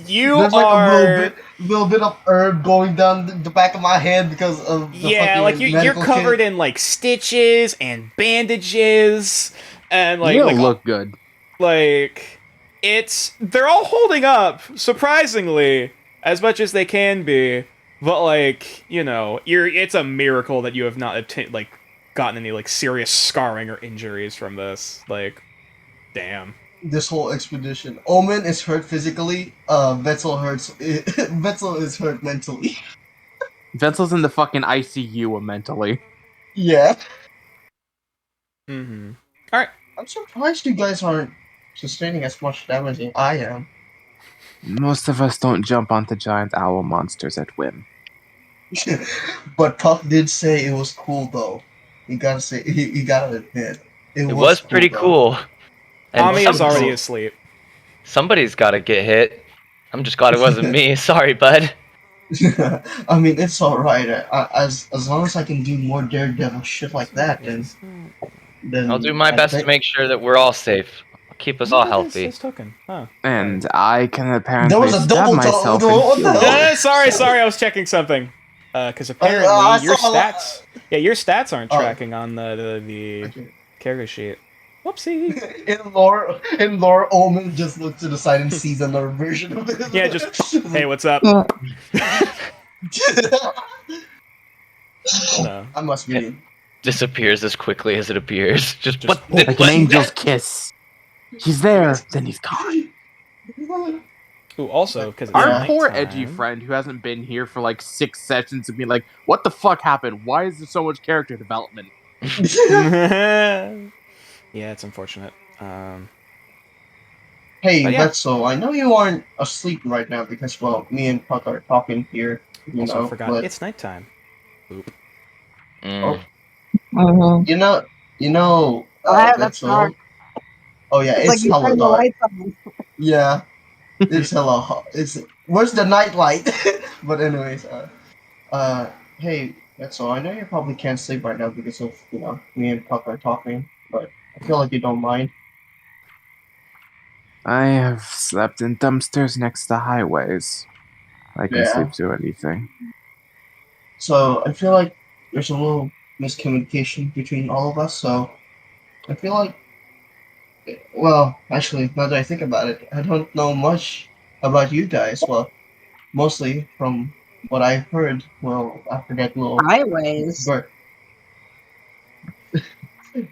you there's like are a little bit of herb going down the back of my hand because of the like you're covered in like stitches and bandages and like You don't look good. like they're all holding up surprisingly as much as they can be. But like, it's a miracle that you have not gotten any like serious scarring or injuries from this. Like, damn. This whole expedition. Omen is hurt physically. Vetzel is hurt mentally. Vetzel's in the fucking ICU mentally. Yeah. Mm-hmm. All right. I'm surprised you guys aren't sustaining as much damage as I am. Most of us don't jump onto giant owl monsters at whim. But Puff did say it was cool though. You gotta admit. It was pretty cool. And Tommy is already asleep. Somebody's got to get hit. I'm just glad it wasn't me. Sorry, bud. I mean, it's alright. As long as I can do more daredevil shit like that, then I'll do my best to make sure that we're all safe. I'll keep us all healthy. This token. Huh. And I can apparently There was a stab double myself token. What and the heal. hell? Sorry, I was checking something. Because apparently I your saw a lot- stats, your stats aren't tracking on the character sheet. Whoopsie. In lore, Omen just looks to the side and sees another version of it. Yeah, just hey, what's up? No. I must be. Disappears as quickly as it appears. Just Just- what? Like an angel's kiss. He's there, then he's gone. Ooh, also, because it's Our Yeah. poor nighttime- edgy friend who hasn't been here for like 6 sessions and be like, what the fuck happened? Why is there so much character development? yeah, it's unfortunate. Hey, But yeah. Wetzel, I know you aren't asleep right now because, well, me and Puck are talking here. You Also, know, forgot but it's nighttime. Mm. Mm-hmm. you know, That's Wetzel. dark. Oh yeah, it's you hella turn the dark. lights on. Yeah, it's hella hot. It's where's the nightlight? But anyways, hey, Wetzel, I know you probably can't sleep right now because of me and Puck are talking, but I feel like you don't mind. I have slept in dumpsters next to highways. I can Yeah. sleep through anything. So I feel like there's a little miscommunication between all of us. So I feel like, well, actually, now that I think about it, I don't know much about you guys. Well, mostly from what I heard. Well, after that little Highways. burst,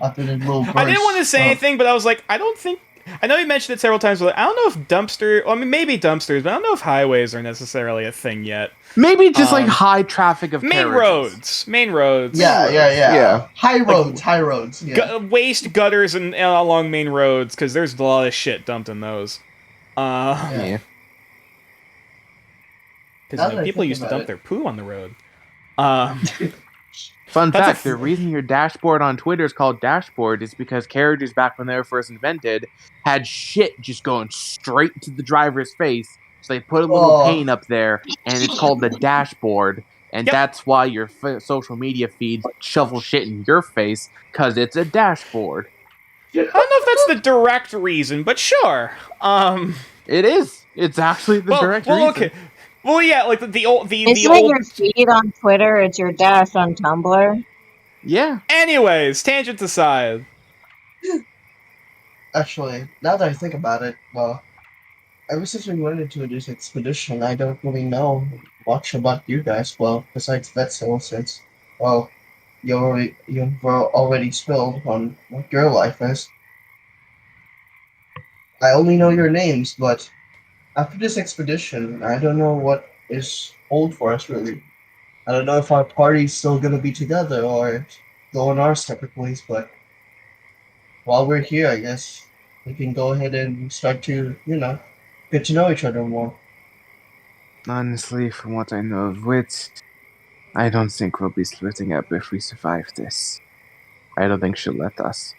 after that little burst. I didn't want to say anything, but I was like, I don't think. I know you mentioned it several times, but I don't know if dumpster. Well, I mean, maybe dumpsters, but I don't know if highways are necessarily a thing yet. Maybe just like Um, high traffic of Main carriages. roads. Yeah. Yeah. High roads. Yeah. Waste gutters and along main roads because there's a lot of shit dumped in those. Yeah. Because Now that I people think used to about dump it. their poo on the road. Fun That's fact, a- the reason your dashboard on Twitter is called dashboard is because carriages back when they were first invented had shit just going straight to the driver's face. So they put a little Oh. pane up there, and it's called the dashboard. And Yep. that's why your social media feed shovel shit in your face, because it's a dashboard. I don't know if that's the direct reason, but sure. It is. It's actually the direct reason. Okay. Well, yeah, like the old. Isn't it old. your feed on Twitter? It's your dash on Tumblr. Yeah. Anyways, tangents aside. Actually, now that I think about it, well, ever since we went into this expedition, I don't really know much about you guys. Well, besides Vetzel, since well, you were already spilled on what your life is. I only know your names, but after this expedition, I don't know what is hold for us really. I don't know if our party's still gonna be together or go on our separate ways, but while we're here, I guess we can go ahead and start to, get to know each other more. Honestly, from what I know of Wit, I don't think we'll be splitting up if we survive this. I don't think she'll let us.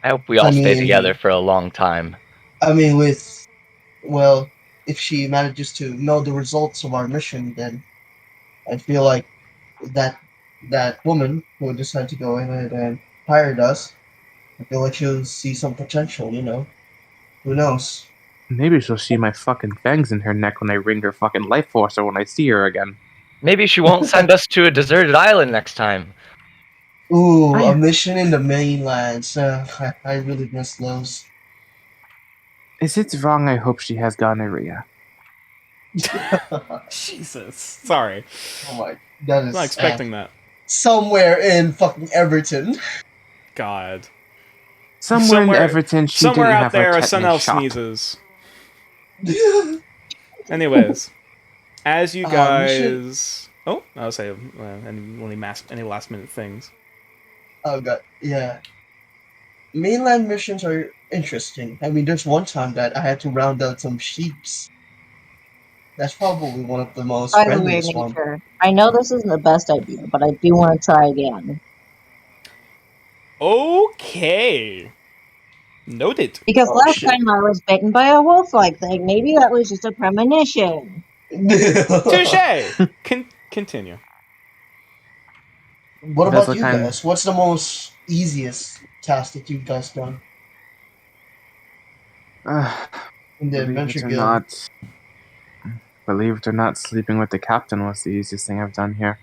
I hope we all stay mean- together for a long time. I mean, if she manages to know the results of our mission, then I feel like that woman who decided to go ahead and hired us, I feel like she'll see some potential, Who knows? Maybe she'll see my fucking fangs in her neck when I ring her fucking life force or when I see her again. Maybe she won't send us to a deserted island next time. Ooh, I- a mission in the mainlands. I really miss those. Is it wrong I hope she has gonorrhea? Jesus. Sorry. Oh my, that I'm is not expecting that. somewhere in fucking Everton. God. Somewhere in Everton, she somewhere didn't out have her there, a tetanus son else shot. sneezes. Anyways, as you We guys. Oh, I'll say any last minute things. Oh god, yeah. Mainland missions are interesting. I mean, there's one time that I had to round out some sheeps. That's probably one of the most By the way, friendliest ones. nature. I know this isn't the best idea, but I do want to try again. Okay. Noted. Because Oh, last shit. time I was bitten by a wolf-like thing. Maybe that was just a premonition. Touche. Continue. What That's about what you kind- guys? What's the most easiest task that you guys done in the Adventure Guild? Believe it or not, sleeping with the captain was the easiest thing I've done here.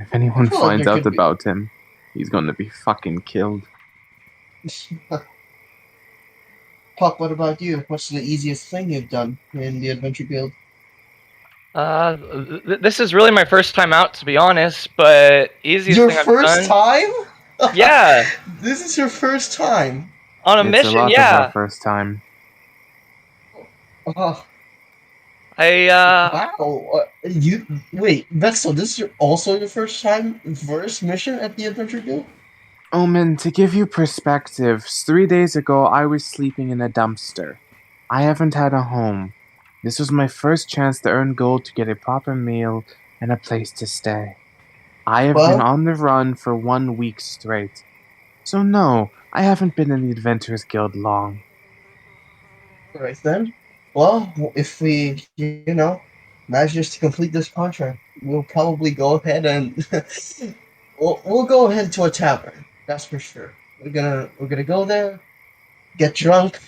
If anyone I feel like finds there out could be- about him, he's going to be fucking killed. Puck, what about you? What's the easiest thing you've done in the Adventure Guild? This is really my first time out, to be honest, but easiest Your thing I've first done. time? Yeah, This is your first time. on a It's a mission. lot of Yeah, our first time. Oh, I wow. You wait, Vexel, this is also your first mission at the Adventure Guild? Omen, to give you perspective, 3 days ago I was sleeping in a dumpster. I haven't had a home. This was my first chance to earn gold to get a proper meal and a place to stay. I have been Well, on the run for 1 week straight. So no, I haven't been in the Adventurers Guild long. right then. Well, if we, manage to complete this contract, we'll probably go ahead and we'll go ahead to a tavern. That's for sure. We're gonna go there, get drunk.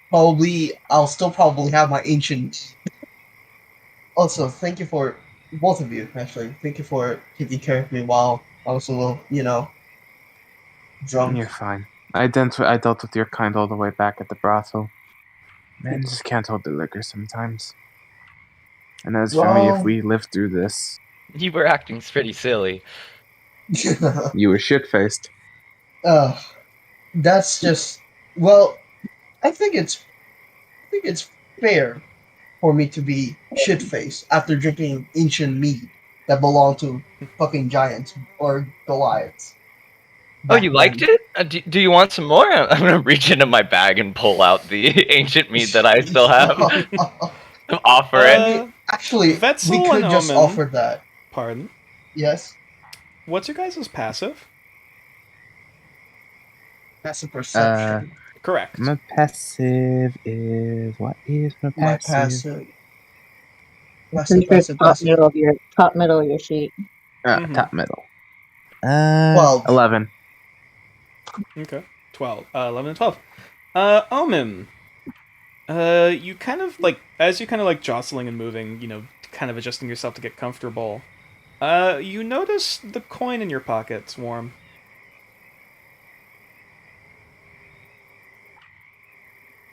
Probably, I'll still probably have my ancient. Also, thank you for both of you. Actually, thank you for taking care of me while I was a little, drunk. You're fine. I dealt with your kind all the way back at the brothel. Men just can't hold their liquor sometimes. And as for me, if Well, we live through this, you were acting pretty silly. you were shit-faced. That's just well. I think it's fair for me to be shit faced after drinking ancient mead that belonged to fucking giants or Goliaths. Oh, back you liked then. it? Do you want some more? I'm gonna reach into my bag and pull out the ancient meat that I still have. Offer it. Actually, we Vetzel could and just Omen. offer that. Pardon. Yes, What's your guys' passive? that's a perception. Correct. My passive is... What is my My passive? passive. Pretty sure it's top middle of your sheet. Mhm. Top middle. 12. 11. Okay. 12. 11 and 12. Omen. You kind of as you kind of jostling and moving, kind of adjusting yourself to get comfortable. You notice the coin in your pocket, Swarm.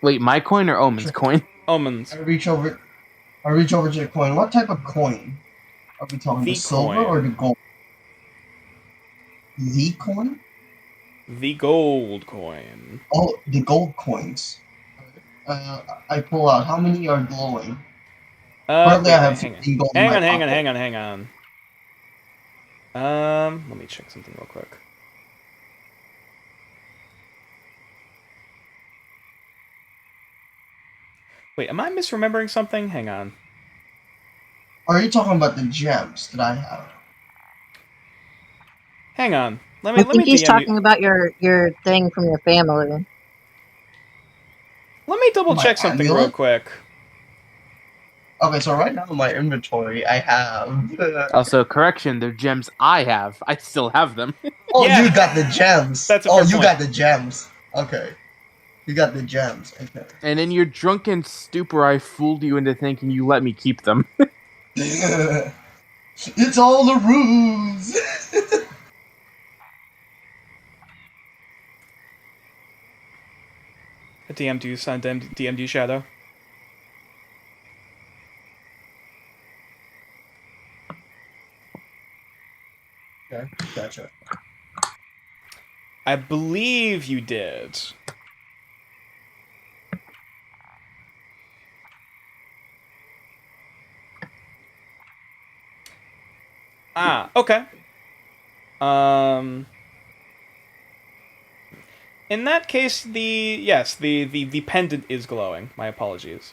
Wait, my coin or Omen's coin? Omen's. I reach over to the coin. What type of coin? Are we talking the silver coin. or the gold? The coin? The gold coin. Oh, the gold coins. I pull out. How many are glowing? Currently, I have 15 gold in my pocket. Hang on. Let me check something real quick. Wait, am I misremembering something? Hang on. Are you talking about the gems that I have? Hang on. Let I me think he's DM talking you. about your thing from your family. Let me double My check something real amulet? quick. Okay, so right now in my inventory, I have. Also, correction, they're gems I have. I still have them. Oh, Yeah. you got the gems. That's a oh, fair you point. got the gems. Okay, you got the gems. Okay. And in your drunken stupor, I fooled you into thinking you let me keep them. It's all a ruse. DM'd you, son. DM'd you, Shadow. Okay, gotcha. I believe you did. Ah, okay. In that case, the pendant is glowing. My apologies.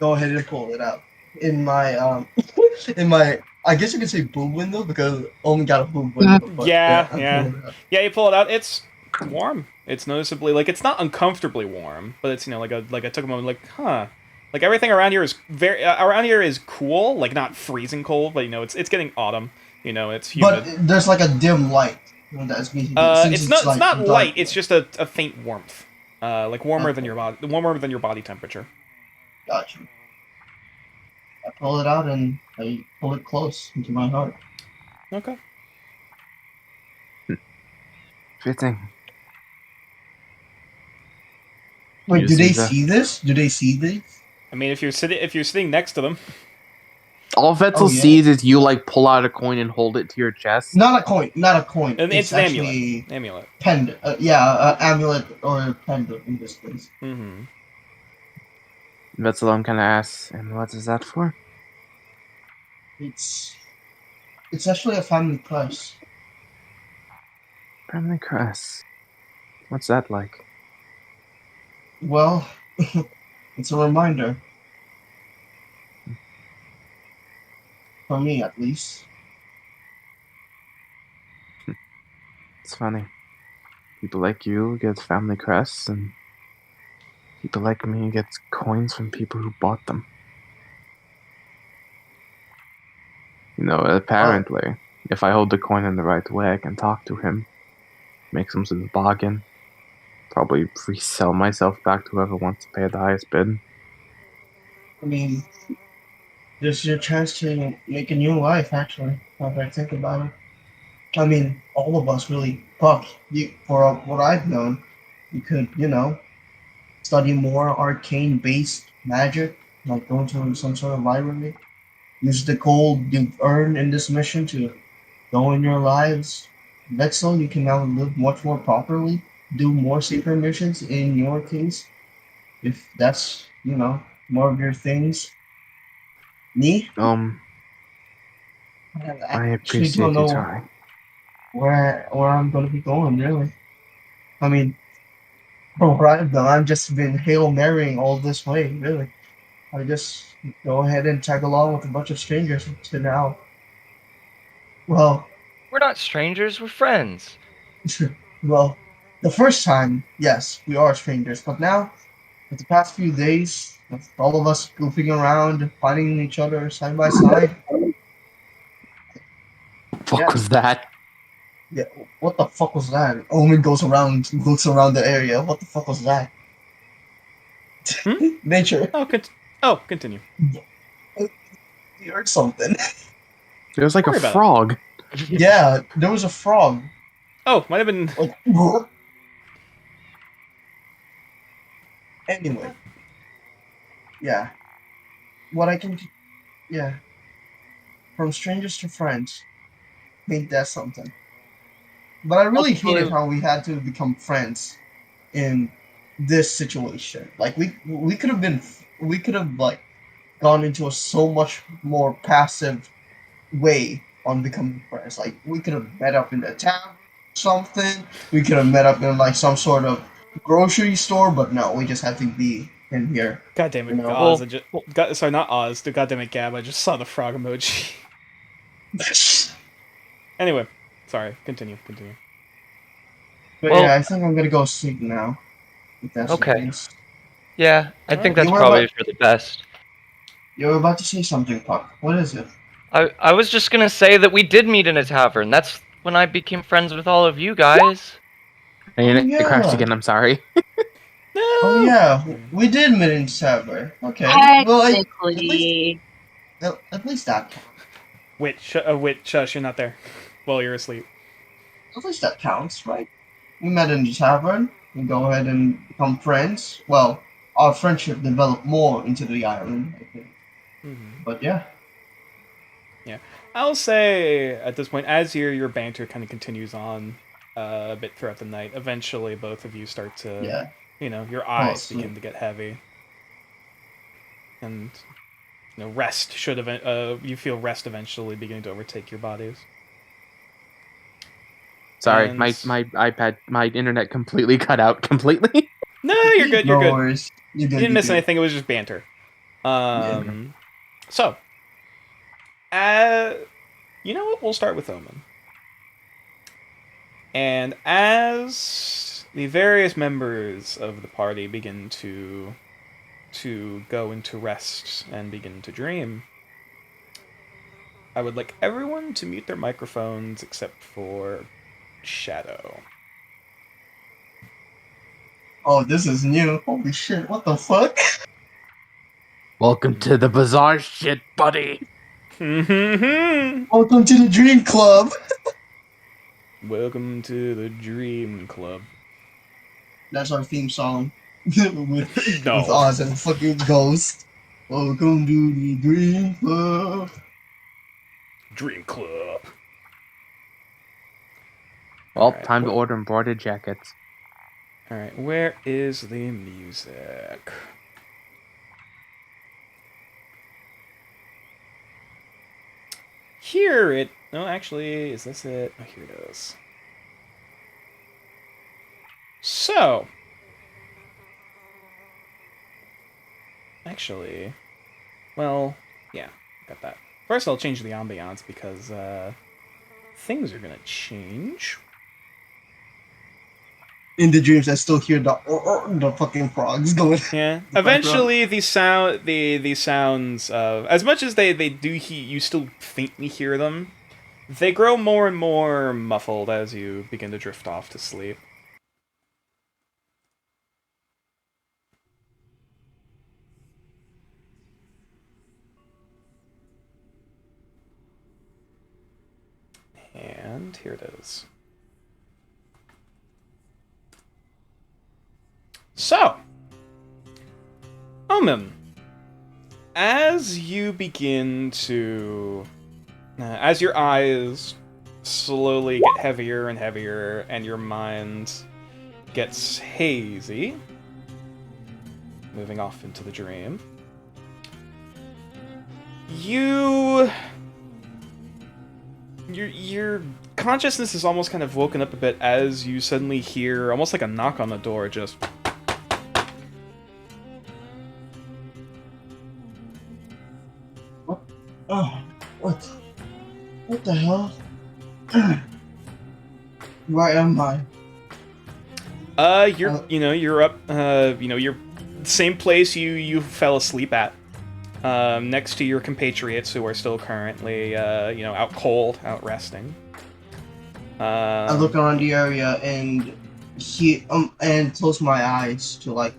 Go ahead and pull it out. In my in my, I guess you could say boob window because only got a boob window. But Yeah. I pulled it out. Yeah, you pull it out. It's warm. It's noticeably it's not uncomfortably warm, but it's I took a moment like everything around here is around here is cool, not freezing cold, but it's getting autumn. It's humid. But there's like a dim light that's being. It's not like not dark. light. It's just a faint warmth, warmer than warmer than your body temperature. Gotcha. I pull it out and I pull it close into my heart. Okay. Fitting. Wait, do This they is a- see this? Do they see this? I mean, if you're sitting next to them, All Vetzel Oh, yeah. sees is you like pull out a coin and hold it to your chest. Not a coin. Not a coin. and it's an actually amulet. pendant. Yeah, amulet or pendant in this case. Mm-hmm. Vetzel kind of asks, and what is that for? It's actually a family crest. Family crest. What's that like? Well, it's a reminder. For me, at least. It's funny. People like you get family crests, and people like me get coins from people who bought them. You know, apparently, if I hold the coin in the right way, I can talk to him, make some sort of bargain, probably resell myself back to whoever wants to pay the highest bid. I mean, this is your chance to make a new life, actually, if I think about it. I mean, all of us really, fuck, for what I've known, you could, study more arcane-based magic, like go to some sort of library, use the gold you've earned in this mission to go in your lives. Vetzel, you can now live much more properly, do more secret missions in your case, if that's, more of your things. Me? I I actually appreciate don't you know trying. where I'm gonna be going, really. I mean, from what I've done, I've just been Hail Marrying all this way, really. I just go ahead and tag along with a bunch of strangers to now. Well, We're not strangers, we're friends. well, the first time, yes, we are strangers, but now, with the past few days, with all of us goofing around, fighting each other side by side, Fuck Yeah. was that? yeah, what the fuck was that? Omen goes around, looks around the area. What the fuck was that? Hmm? Nature, Continue. you heard something. It was like Worry a about it. frog. Yeah, there was a frog. Oh, might have been. Like, anyway, yeah. What I can, yeah. From strangers to friends, ain't that something? But I really hated how we had to become friends in this situation. Like we could have like gone into a so much more passive way on becoming friends. Like we could have met up in the town, something. We could have met up in like some sort of grocery store, but no, we just had to be in here. God damn it, You know, Oz! well- Sorry, not Oz. The goddamn it, Gab! I just saw the frog emoji. Anyway, sorry. Continue. But Well- yeah, I think I'm gonna go sleep now. If that's the Okay. case. Yeah, I think You that's were probably about- for the best. You were about to say something, Puck. What is it? I was just gonna say that we did meet in a tavern. That's when I became friends with all of you guys. And Oh, it crashed yeah. again, I'm sorry. No. Oh yeah, we did meet in Sever. Okay. Well, Technically, at least that counts. Wait, shush! You're not there. Well, you're asleep. At least that counts, right? We met in the tavern. We go ahead and become friends. Well, our friendship developed more into the island, I think. Mm-hmm. But yeah. I'll say at this point, as your banter kind of continues on a bit throughout the night, eventually both of you start to, Yeah. your eyes asleep. begin to get heavy, and rest should you feel rest eventually beginning to overtake your bodies. Sorry, And- my iPad, my internet completely cut out completely. No, you're good. You're No good. worries. You're good. You didn't you're miss good. anything. It was just banter. So, you know what? We'll start with Omen. And as the various members of the party begin to go into rest and begin to dream, I would like everyone to mute their microphones except for Shadow. Oh, this is new. Holy shit! What the fuck? Welcome to the bizarre shit, buddy. Welcome to the Dream Club. Welcome to the Dream Club. That's our theme song. with No. Oz and fucking Ghost. Welcome to the Dream Club. Dream Club. Well, Alright, time to order embroidered jackets. Alright, where is the music? Here it... No, actually, is this it? Oh, here it is. So... Actually... Well, yeah, got that. First I'll change the ambiance because, things are gonna change. In the dreams, I still hear the fucking frogs going. Yeah. Eventually, the sounds of, as much as they do, you still faintly hear them. They grow more and more muffled as you begin to drift off to sleep. And here it is. So, Omen, as you begin to... as your eyes slowly get heavier and heavier, and your mind gets hazy, moving off into the dream, your consciousness is almost kind of woken up a bit as you suddenly hear almost like a knock on the door, just... Oh, what? What the hell? Where am I? You're up, you're same place you fell asleep at. Next to your compatriots who are still currently, out cold, out resting. I look around the area and and close my eyes to like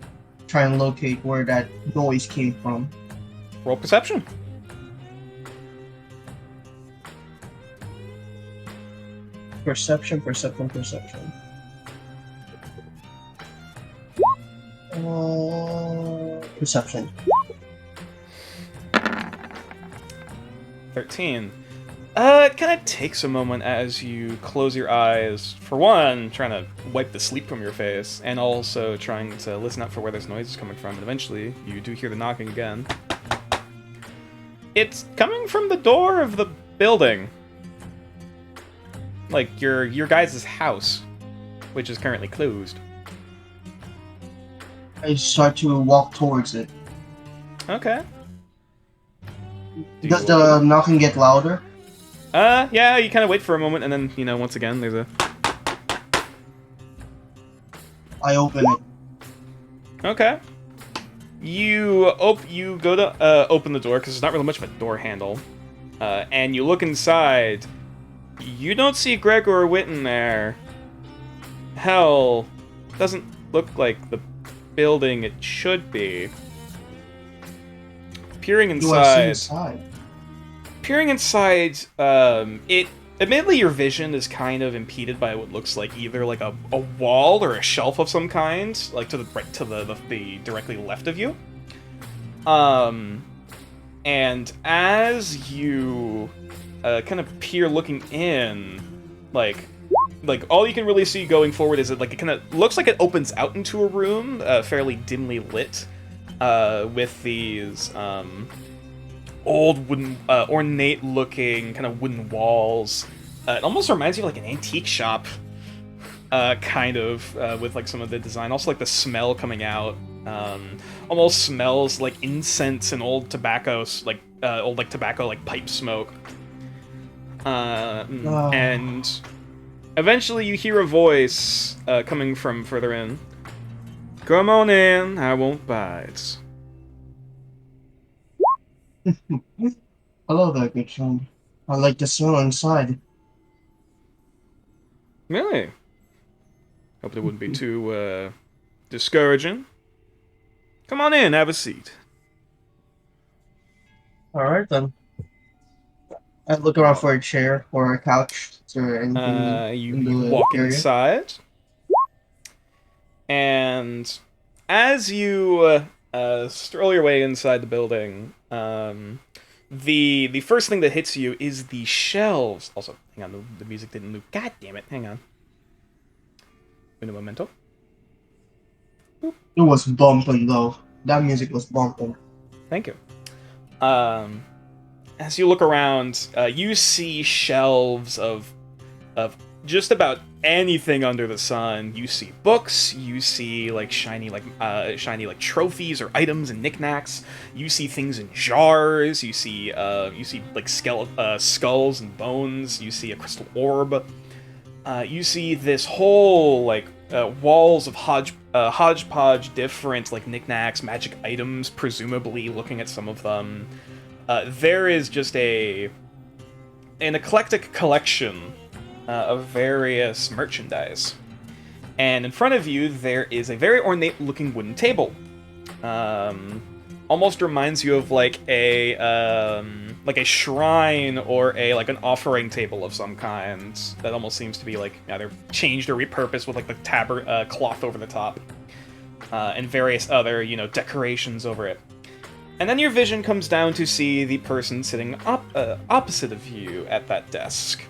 try and locate where that noise came from. Roll perception. Perception. Perception. 13. It kind of takes a moment as you close your eyes. For one, trying to wipe the sleep from your face, and also trying to listen out for where this noise is coming from. And eventually, you do hear the knocking again. It's coming from the door of the building. Like, your guys' house, which is currently closed. I start to walk towards it. Okay. Does the knocking get louder? Yeah, you kind of wait for a moment, and then, once again, there's a... I open it. Okay. You go to open the door, because there's not really much of a door handle. And you look inside. You don't see Gregor Witten there. Hell, doesn't look like the building it should be. Peering inside. Peering inside, admittedly your vision is kind of impeded by what looks like either like a wall or a shelf of some kind, like to the directly left of you. And as you kind of peer looking in, like all you can really see going forward is that it kind of looks like it opens out into a room, fairly dimly lit, with these old wooden, ornate-looking kind of wooden walls. It almost reminds you of like an antique shop, kind of, with like some of the design. Also, like the smell coming out, almost smells like incense and old tobacco, like tobacco, like pipe smoke. And eventually you hear a voice coming from further in. Come on in, I won't bite. Hello there, good friend. I like the smell inside. Really? Hope it wouldn't be too discouraging. Come on in, have a seat. Alright then. I look around for a chair or a couch. Is there anything You walk inside, and as you stroll your way inside the building. The first thing that hits you is the shelves. Also, hang on, the music didn't move. God damn it! Hang on. Un momento. It was bumping though. That music was bumping. Thank you. As you look around, you see shelves of just about anything under the sun. You see books. You see like shiny trophies or items and knickknacks. You see things in jars. You see like skulls and bones. You see a crystal orb. You see this whole like walls of hodgepodge different like knickknacks, magic items. Presumably, looking at some of them, there is just an eclectic collection of various merchandise. And in front of you, there is a very ornate-looking wooden table. Almost reminds you of like a shrine or an offering table of some kind. That almost seems to be like either changed or repurposed with like the cloth over the top, and various other decorations over it. And then your vision comes down to see the person sitting opposite of you at that desk.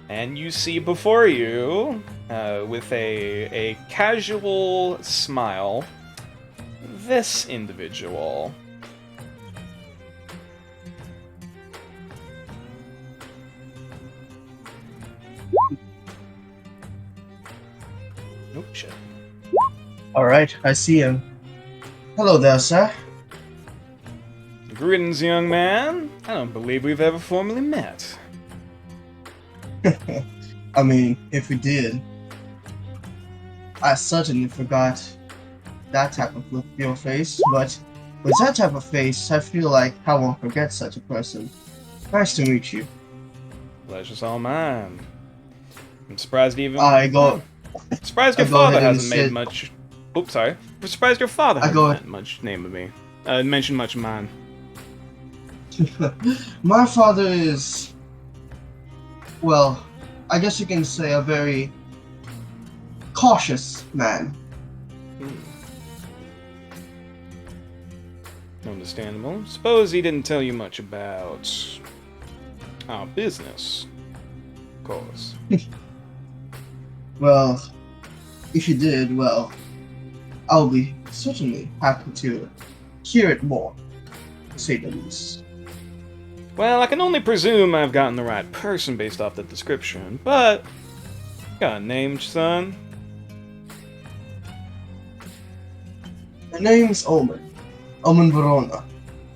And you see before you, with a casual smile, this individual. Nope, shit. Alright, I see him. Hello there, sir. Greetings, young man. I don't believe we've ever formally met. I mean, if we did, I certainly forgot that type of look on your face, but with that type of face, I feel like I won't forget such a person. Nice to meet you. Pleasure's all mine. I'm surprised even. Surprised your I go father ahead and hasn't made sit. much. Oops, sorry. I'm surprised your father I go hasn't made much name of me. Mentioned much of mine. My father is, well, I guess you can say a very cautious man. Understandable. Suppose he didn't tell you much about our business. Of course. Well, if you did, well, I'll be certainly happy to hear it more, to say the least. Well, I can only presume I've gotten the right person based off the description, but got a name, son? My name's Omen. Omen Verona.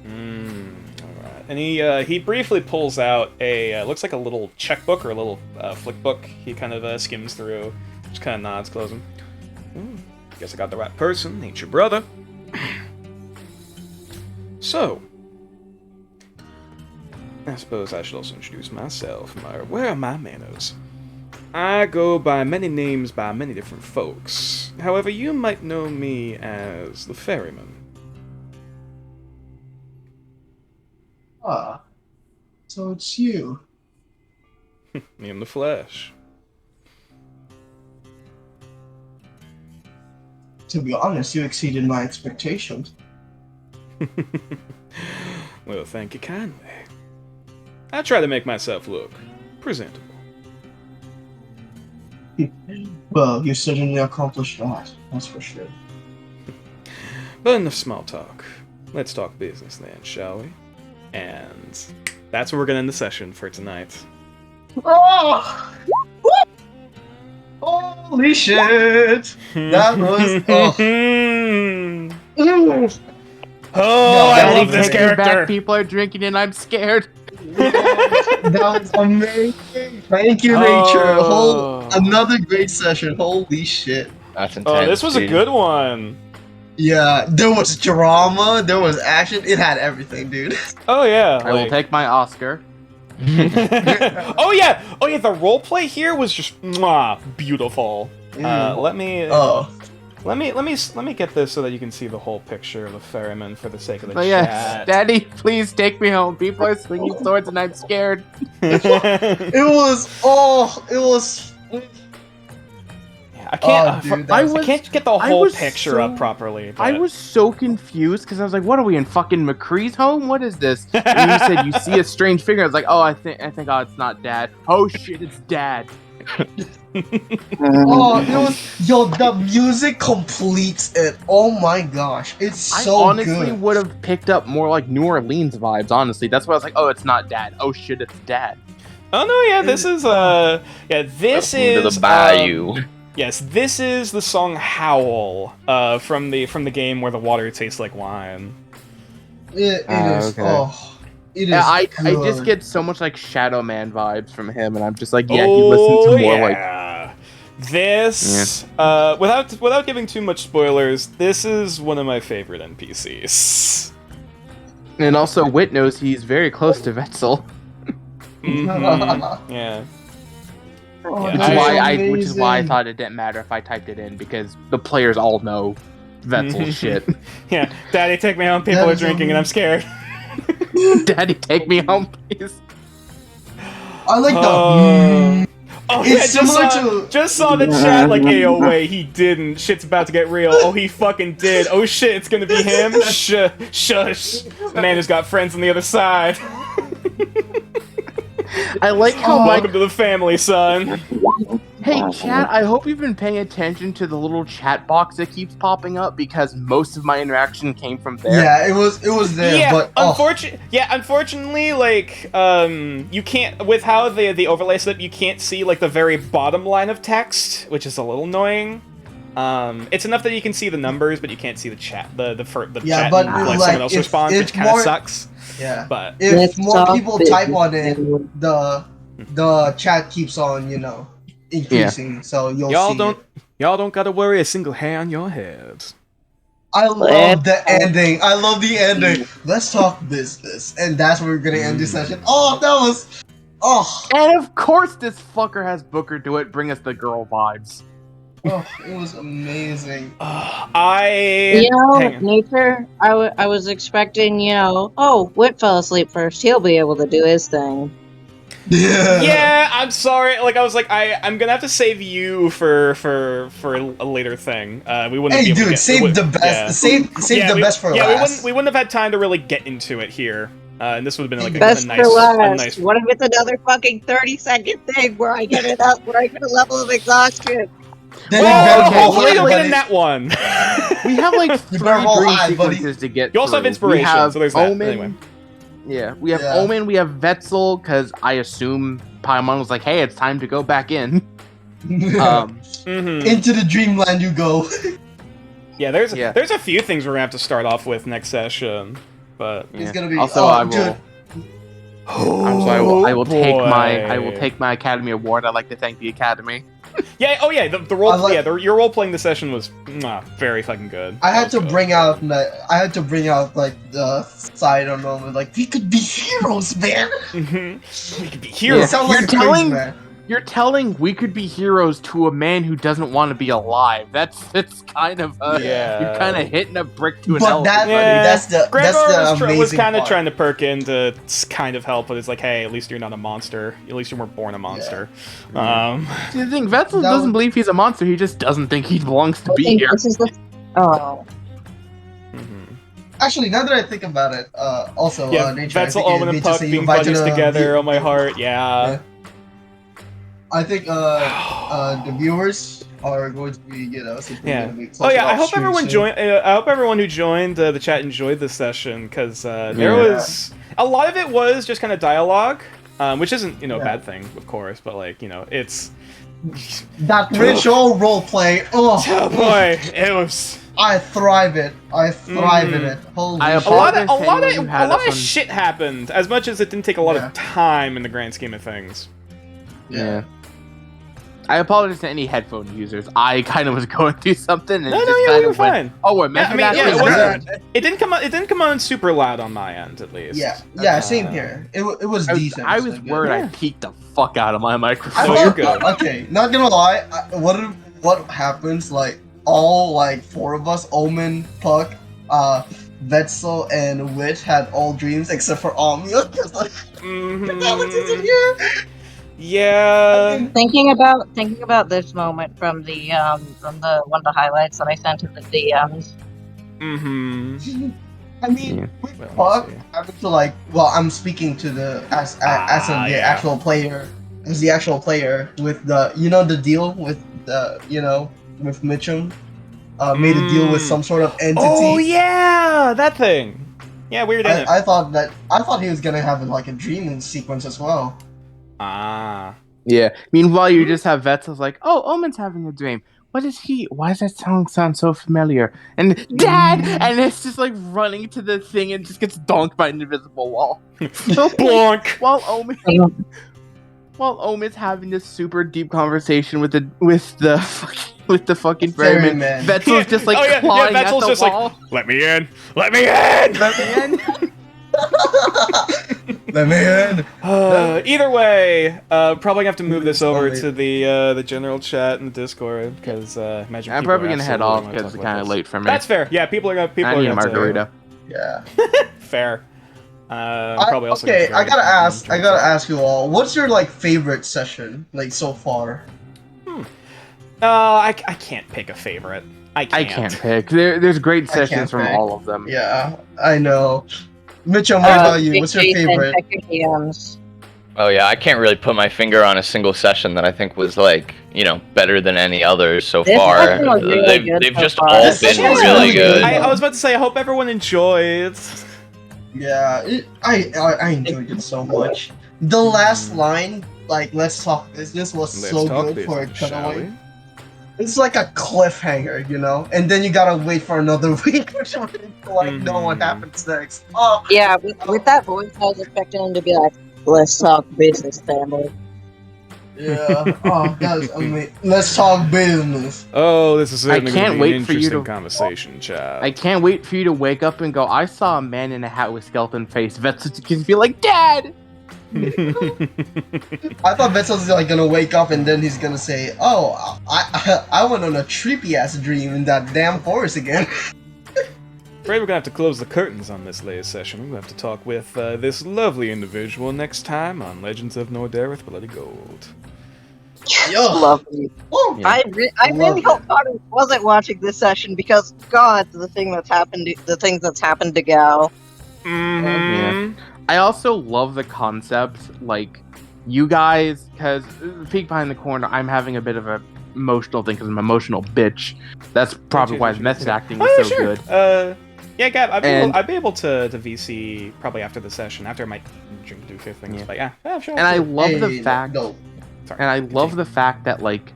Alright. And he briefly pulls out looks like a little checkbook or a little flick book. He kind of skims through, just kind of nods, closing. Guess I got the right person, ain't your brother. So, I suppose I should also introduce myself. Where are my manners? I go by many names by many different folks. However, you might know me as the Ferryman. Ah, so it's you. Me in the flesh. To be honest, you exceeded my expectations. Well, thank you kindly. I try to make myself look presentable. Well, you certainly accomplished that, that's for sure. But enough small talk. Let's talk business then, shall we? And that's where we're gonna end the session for tonight. Oh! Holy shit! That was. Oh, I Daddy, love this take me back. character. People are drinking and I'm scared. That was amazing. Thank you, Nature. Another great session. Holy shit. That's intense. Oh, this was a dude. good one. Yeah, there was drama, there was action. It had everything, dude. Oh yeah. I will take my Oscar. Oh yeah. The roleplay here was just beautiful. Let me get this so that you can see the whole picture of the ferryman for the sake of the But yes, chat. Daddy, please take me home. People are swinging swords and I'm scared. It was. Yeah, I can't. Oh, dude, I that's- was- I can't get the I whole was picture up so- properly. I but- was so confused because I was like, "What are we in fucking McCree's home? What is this?" And you said you see a strange figure. I was like, "Oh, I think, oh, it's not Dad. Oh shit, it's Dad." Oh, it was yo. The music completes it. Oh my gosh, it's so I honestly good. would have picked up more like New Orleans vibes. Honestly, that's why I was like, "Oh, it's not Dad. Oh shit, it's Dad." Oh no, yeah, this is this Welcome to is the bayou. Yes, this is the song "Howl" from the game where the water tastes like wine. It is. okay. Oh, it is. Yeah, I good. just get so much like Shadow Man vibes from him, and I'm just like, yeah, he listens to more like. yeah. This without giving too much spoilers, this is one of my favorite NPCs. And also, Wit knows he's very close to Vetzel, Mhm, yeah. Oh, Yeah, which that's is why which is why I amazing. thought it didn't matter if I typed it in because the players all know Vetzel's shit. Yeah, Daddy, take me home. People That are is drinking, and I'm scared. Daddy, take me home, please. I like the. Oh It's yeah, just similar saw, to- just saw the chat like, hey, oh wait, he didn't. Shit's about to get real. Oh, he fucking did. Oh shit, it's gonna be him. Shush. Man has got friends on the other side. I like how Mike. Welcome to the family, son. Hey, chat. I hope you've been paying attention to the little chat box that keeps popping up because most of my interaction came from there. Yeah, it was there, Yeah, but unfortunately, like, you can't with how the overlay set up, you can't see like the very bottom line of text, which is a little annoying. It's enough that you can see the numbers, but you can't see the chat, the Yeah, chat, but, and, like, someone else if- responds, if which kind of more- sucks. yeah. But If more people type on it, the chat keeps on, increasing. So you'll see. y'all don't gotta worry a single hair on your heads. I love the ending. I love the ending. Let's talk business, and that's where we're gonna end this session. Oh, that was. Oh, And of course, this fucker has Booker do it. Bring us the girl vibes. it was amazing. You know, hang on. nature. I was expecting, Whit fell asleep first. He'll be able to do his thing. Yeah. Yeah, I'm sorry. Like I was like, I'm gonna have to save you for a later thing. We wouldn't. Hey, be able to dude, get, save we would- the best. Save Yeah, the best for yeah, last. we wouldn't have had time to really get into it here. And this would have been like a Best nice, for last. a nice. What if it's another fucking 30-second thing where I get it up, where I get a level of exhaustion? Then Well, you better okay, roll hopefully high, you'll get buddy. in that one. We have like You 3 better roll dream high, buddy. sequences to get You also have through. inspiration, We have so there's that. Omen. Anyway. Yeah, we have Yeah. Omen, we have Vetzel, because I assume Paimon was like, hey, it's time to go back in. Mhm. Into the dreamland you go. Yeah, there's Yeah. there's a few things we're gonna have to start off with next session, but It's Yeah. gonna be. Also, oh, I will. dude. I'm sorry, I will take my boy. my Academy Award. I'd like to thank the Academy. Yeah, oh yeah, the role, I like- your role playing the session was very fucking good. I That had was to good. bring out like the side on Roman, like we could be heroes, man. Mhm. We could be It heroes. sounds You're like a crazy telling- man. You're telling we could be heroes to a man who doesn't want to be alive. That's kind of Yeah. You're kind of hitting a brick to an But elephant, that, buddy. Yeah. that's the Gregor that's the amazing was kind of part. trying to perk in to kind of help, but it's like, hey, at least you're not a monster. At least you weren't born a monster. See, the thing, Vetzel That doesn't was- believe he's a monster. He just doesn't think he belongs to I be think here. this is the. Oh. Mhm. Actually, now that I think about it, also Yeah, nature. I Vetzel, think it'd Omen, be and Puck interesting being invite buddies to the- together. Oh my heart, yeah. Yeah. I think the viewers are going to be, Yeah. Gonna be Oh yeah, closing I off hope stream everyone soon. joined. I hope everyone who joined the chat enjoyed this session because there Yeah. was a lot of it was just kind of dialogue, which isn't a Yeah. bad thing, of course, but like it's That ritual roleplay. Oh, oh boy, it was I thrive it. I thrive in Mm. it. Holy I shit. a lot of apologize to anyone who had us on- shit happened. As much as it didn't take a lot Yeah. of time in the grand scheme of things. Yeah. I apologize to any headphone users. I kind of was going through something and No, it no, just yeah, kind you were of went, fine. oh, we're Yeah, I meant mean, that yeah, is it weird. wasn't. It didn't come on super loud on my end, at least. Yeah, same here. It was I was, decent. I was so good. worried I Yeah. peeked the fuck out of my I microphone. No, thought, you're good. Okay, not gonna lie. What happens? Like all like 4 of us, Omen, Puck, Vetzel, and Witch had all dreams except for Omnia. Cause like Mhm. Alex isn't here. Yeah. Thinking about this moment from the one of the highlights that I sent to the DMs. Mm-hmm. I mean, Yeah. with Well, let me Puck, see. I'm to like, well, I'm speaking to the as of the yeah. actual player, as the actual player with the, the deal with the, with Mitchum, made a deal with some sort of entity. Oh yeah, that thing. Yeah, weird in it. I thought he was gonna have like a dreaming sequence as well. Ah. Yeah. Meanwhile, you just have Vetsel's like, "Oh, Omen's having a dream. What is he? Why does that song sound so familiar?" And Dad, and it's just like running to the thing and just gets donked by an invisible wall. Bonk. While Omen's having this super deep conversation with the fucking ferryman, Ferryman. Vetsel's just like clawing at Vetsel's the just wall. like, let me in, let me in. Let me in. Let me in. Either way, probably gonna have to move this over Slowly. to the general chat in the Discord because imagine I'm people probably are gonna head absolutely off wanna because talk it's about kind of this. late for me. That's fair. Yeah, people are I need a gonna margarita. Yeah. Fair. Probably also. Okay, gonna I gotta ask. drink I gotta some. ask you all. What's your like favorite session like so far? I can't pick a favorite. I I can't pick. There's great I can't sessions from pick. all of them. Yeah, I know. Mitchum, what about you? What's your Jason, favorite? check your DMs. Oh yeah, I can't really put my finger on a single session that I think was like, better than any others so This far. session was really good They've so just far. all This been session was really really good. good. I was about to say, I hope everyone enjoys. Yeah, I enjoyed it so much. The last line, like, let's talk business, was so good for a cutaway. It's like a cliffhanger, and then you gotta wait for another week to know what happens next. Oh, Yeah, with that voice, I was expecting him to be like, "Let's talk business, family." yeah. Oh, that's amazing. Let's talk business. Oh, this is certainly can't gonna be wait an for you interesting to- conversation, chat. I can't wait for you to wake up and go, I saw a man in a hat with skeleton face. Vetzel can be like, Dad! I thought Vetsel's like gonna wake up and then he's gonna say, "Oh, I went on a trippy ass dream in that damn forest again." Afraid we're gonna have to close the curtains on this latest session. We're gonna have to talk with this lovely individual next time on Legends of Nordareth Bloody Gold. Yo, Lovely. woo. Yeah. I Love really it. hope Connor wasn't watching this session because God, the things that's happened to Gal. Mm-hmm. I also love the concept, like, you guys, because peek behind the corner, I'm having a bit of a emotional thing because I'm an emotional bitch. That's probably why the method acting is Oh, so sure. good. Yeah, Gab, And- I'd be able to VC probably after the session, after my drink do fifth things. Yeah. But yeah, sure. And I I'll do it. love Hey, the fact, no. Sorry. and I love the fact that, like,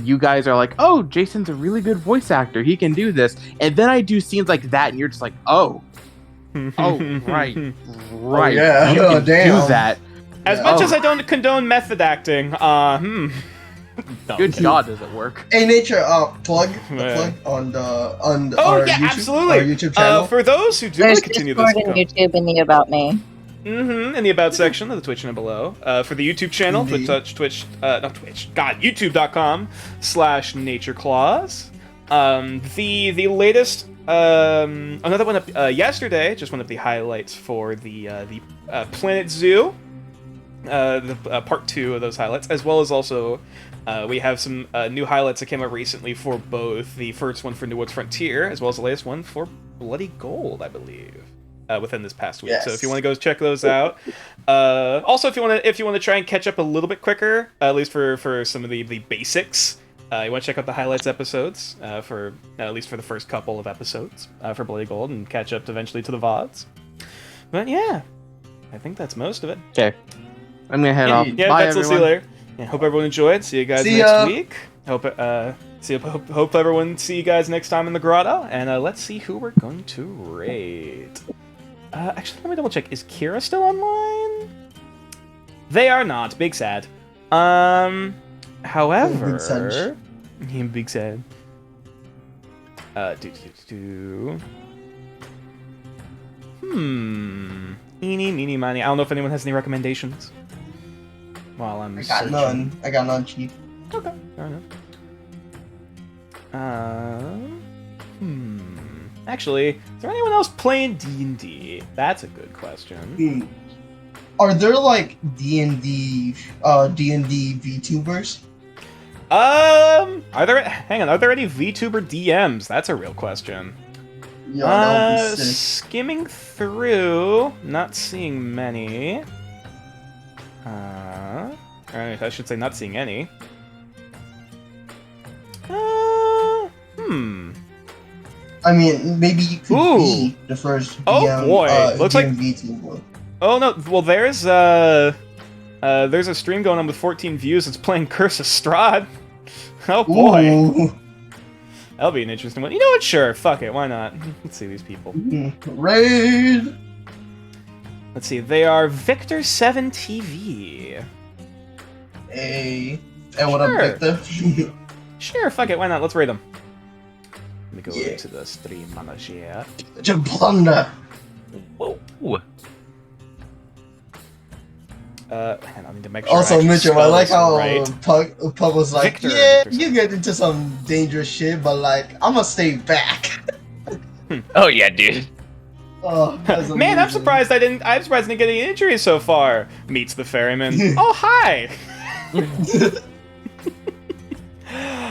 you guys are like, oh, Jason's a really good voice actor. He can do this. And then I do scenes like that, and you're just like, oh, right. yeah. You Oh, can damn. do that. As Yeah. much Oh. as I don't condone method acting, Dumb. Good God, does it work? Hey, Nature, plug the Yeah. plug on Oh our yeah, YouTube, absolutely. our YouTube channel. For those who do There's want to continue this, Discord and YouTube in the About Me. in the about section of the Twitch channel below. For the YouTube channel, Indeed. youtube.com/natureclaws. The latest another one up yesterday, just one of the highlights for the Planet Zoo. The part 2 of those highlights, as well as also we have some new highlights that came out recently for both the first one for New World's Frontier, as well as the latest one for Bloody Gold, I believe, within this past week. Yes. So if you want to go check those out, also if you want to try and catch up a little bit quicker, at least for some of the basics. You want to check out the highlights episodes for at least for the first couple of episodes for Bloody Gold, and catch up eventually to the VODs. But yeah, I think that's most of it. Okay. I'm gonna head off. Yeah, Bye, that's. We'll see you everyone. later. Yeah, hope everyone enjoyed. See you guys See next ya. week. Hope everyone see you guys next time in the grotto. And let's see who we're going to raid. Actually, let me double check. Is Kira still online? They are not. Big sad. However, Big sad. Yeah, big sad. Eeny, meeny, miny. I don't know if anyone has any recommendations. While I'm I got searching. none. I got none, Chief. Okay, fair enough. Actually, is there anyone else playing D&D? That's a good question. Are there like D&D VTubers? Are there? Hang on. Are there any VTuber DMs? That's a real question. Yeah, that would be sick. Skimming through, not seeing many. I should say not seeing any. I mean, maybe you could Ooh. be the first Oh, DM, boy. Looks like- VTuber. Oh no! Well, there's a stream going on with 14 views. It's playing Curse of Strahd. Oh boy, Ooh. that'll be an interesting one. You know what? Sure, fuck it. Why not? Let's see these people. Raid. Let's see. They are Victor7 TV. Hey. And what up, Sure. Victor? Sure, fuck it. Why not? Let's raid them. Let me go Yeah. into the stream manager. Jablanda. Whoa. Hang on, I need to make sure. Also, I actually Mitchell, I spell like this how right. Pug was like, Victor, yeah, Victor you get into some dangerous shit, but like, I'm gonna stay back. Oh yeah, dude. Oh, that's Man, I'm amazing. surprised I didn't get any injuries so far. Meets the ferryman. Oh hi.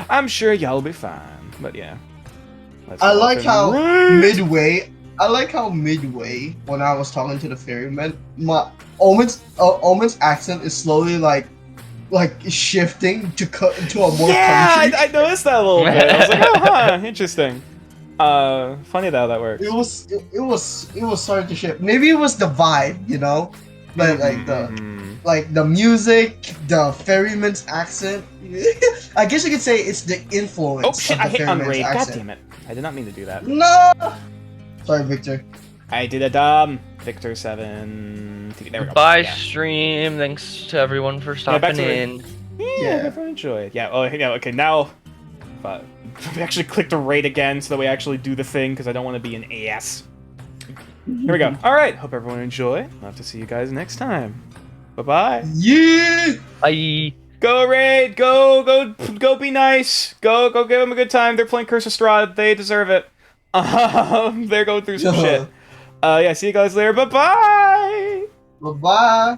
I'm sure y'all will be fine. But yeah. Let's I go like off how and raid. midway when I was talking to the ferryman, my Omen's accent is slowly like shifting to a more Yeah, country. I noticed that a little bit. I was like, oh, huh, interesting. Funny how that works. It was starting to shift. Maybe it was the vibe, you know, like the music, the ferryman's accent. I guess you could say it's the influence. Oh shit! of the I hit ferryman's unraid. God accent. damn it! I did not mean to do that. No. Sorry, Victor. I did a Victor7. There we go. Bye, Yeah. stream. Thanks to everyone for Yeah, back stopping to in. Yeah, everyone enjoy it. Yeah. Oh, yeah. Okay, now. We actually clicked a raid again so that we actually do the thing because I don't want to be an ass. Here we go. All right. Hope everyone enjoy. I'll have to see you guys next time. Bye bye. Yeah. Bye. Go raid. Go be nice. Go give them a good time. They're playing Curse of Strahd. They deserve it. They're going through some shit. Yeah. See you guys later. Bye bye. Bye bye.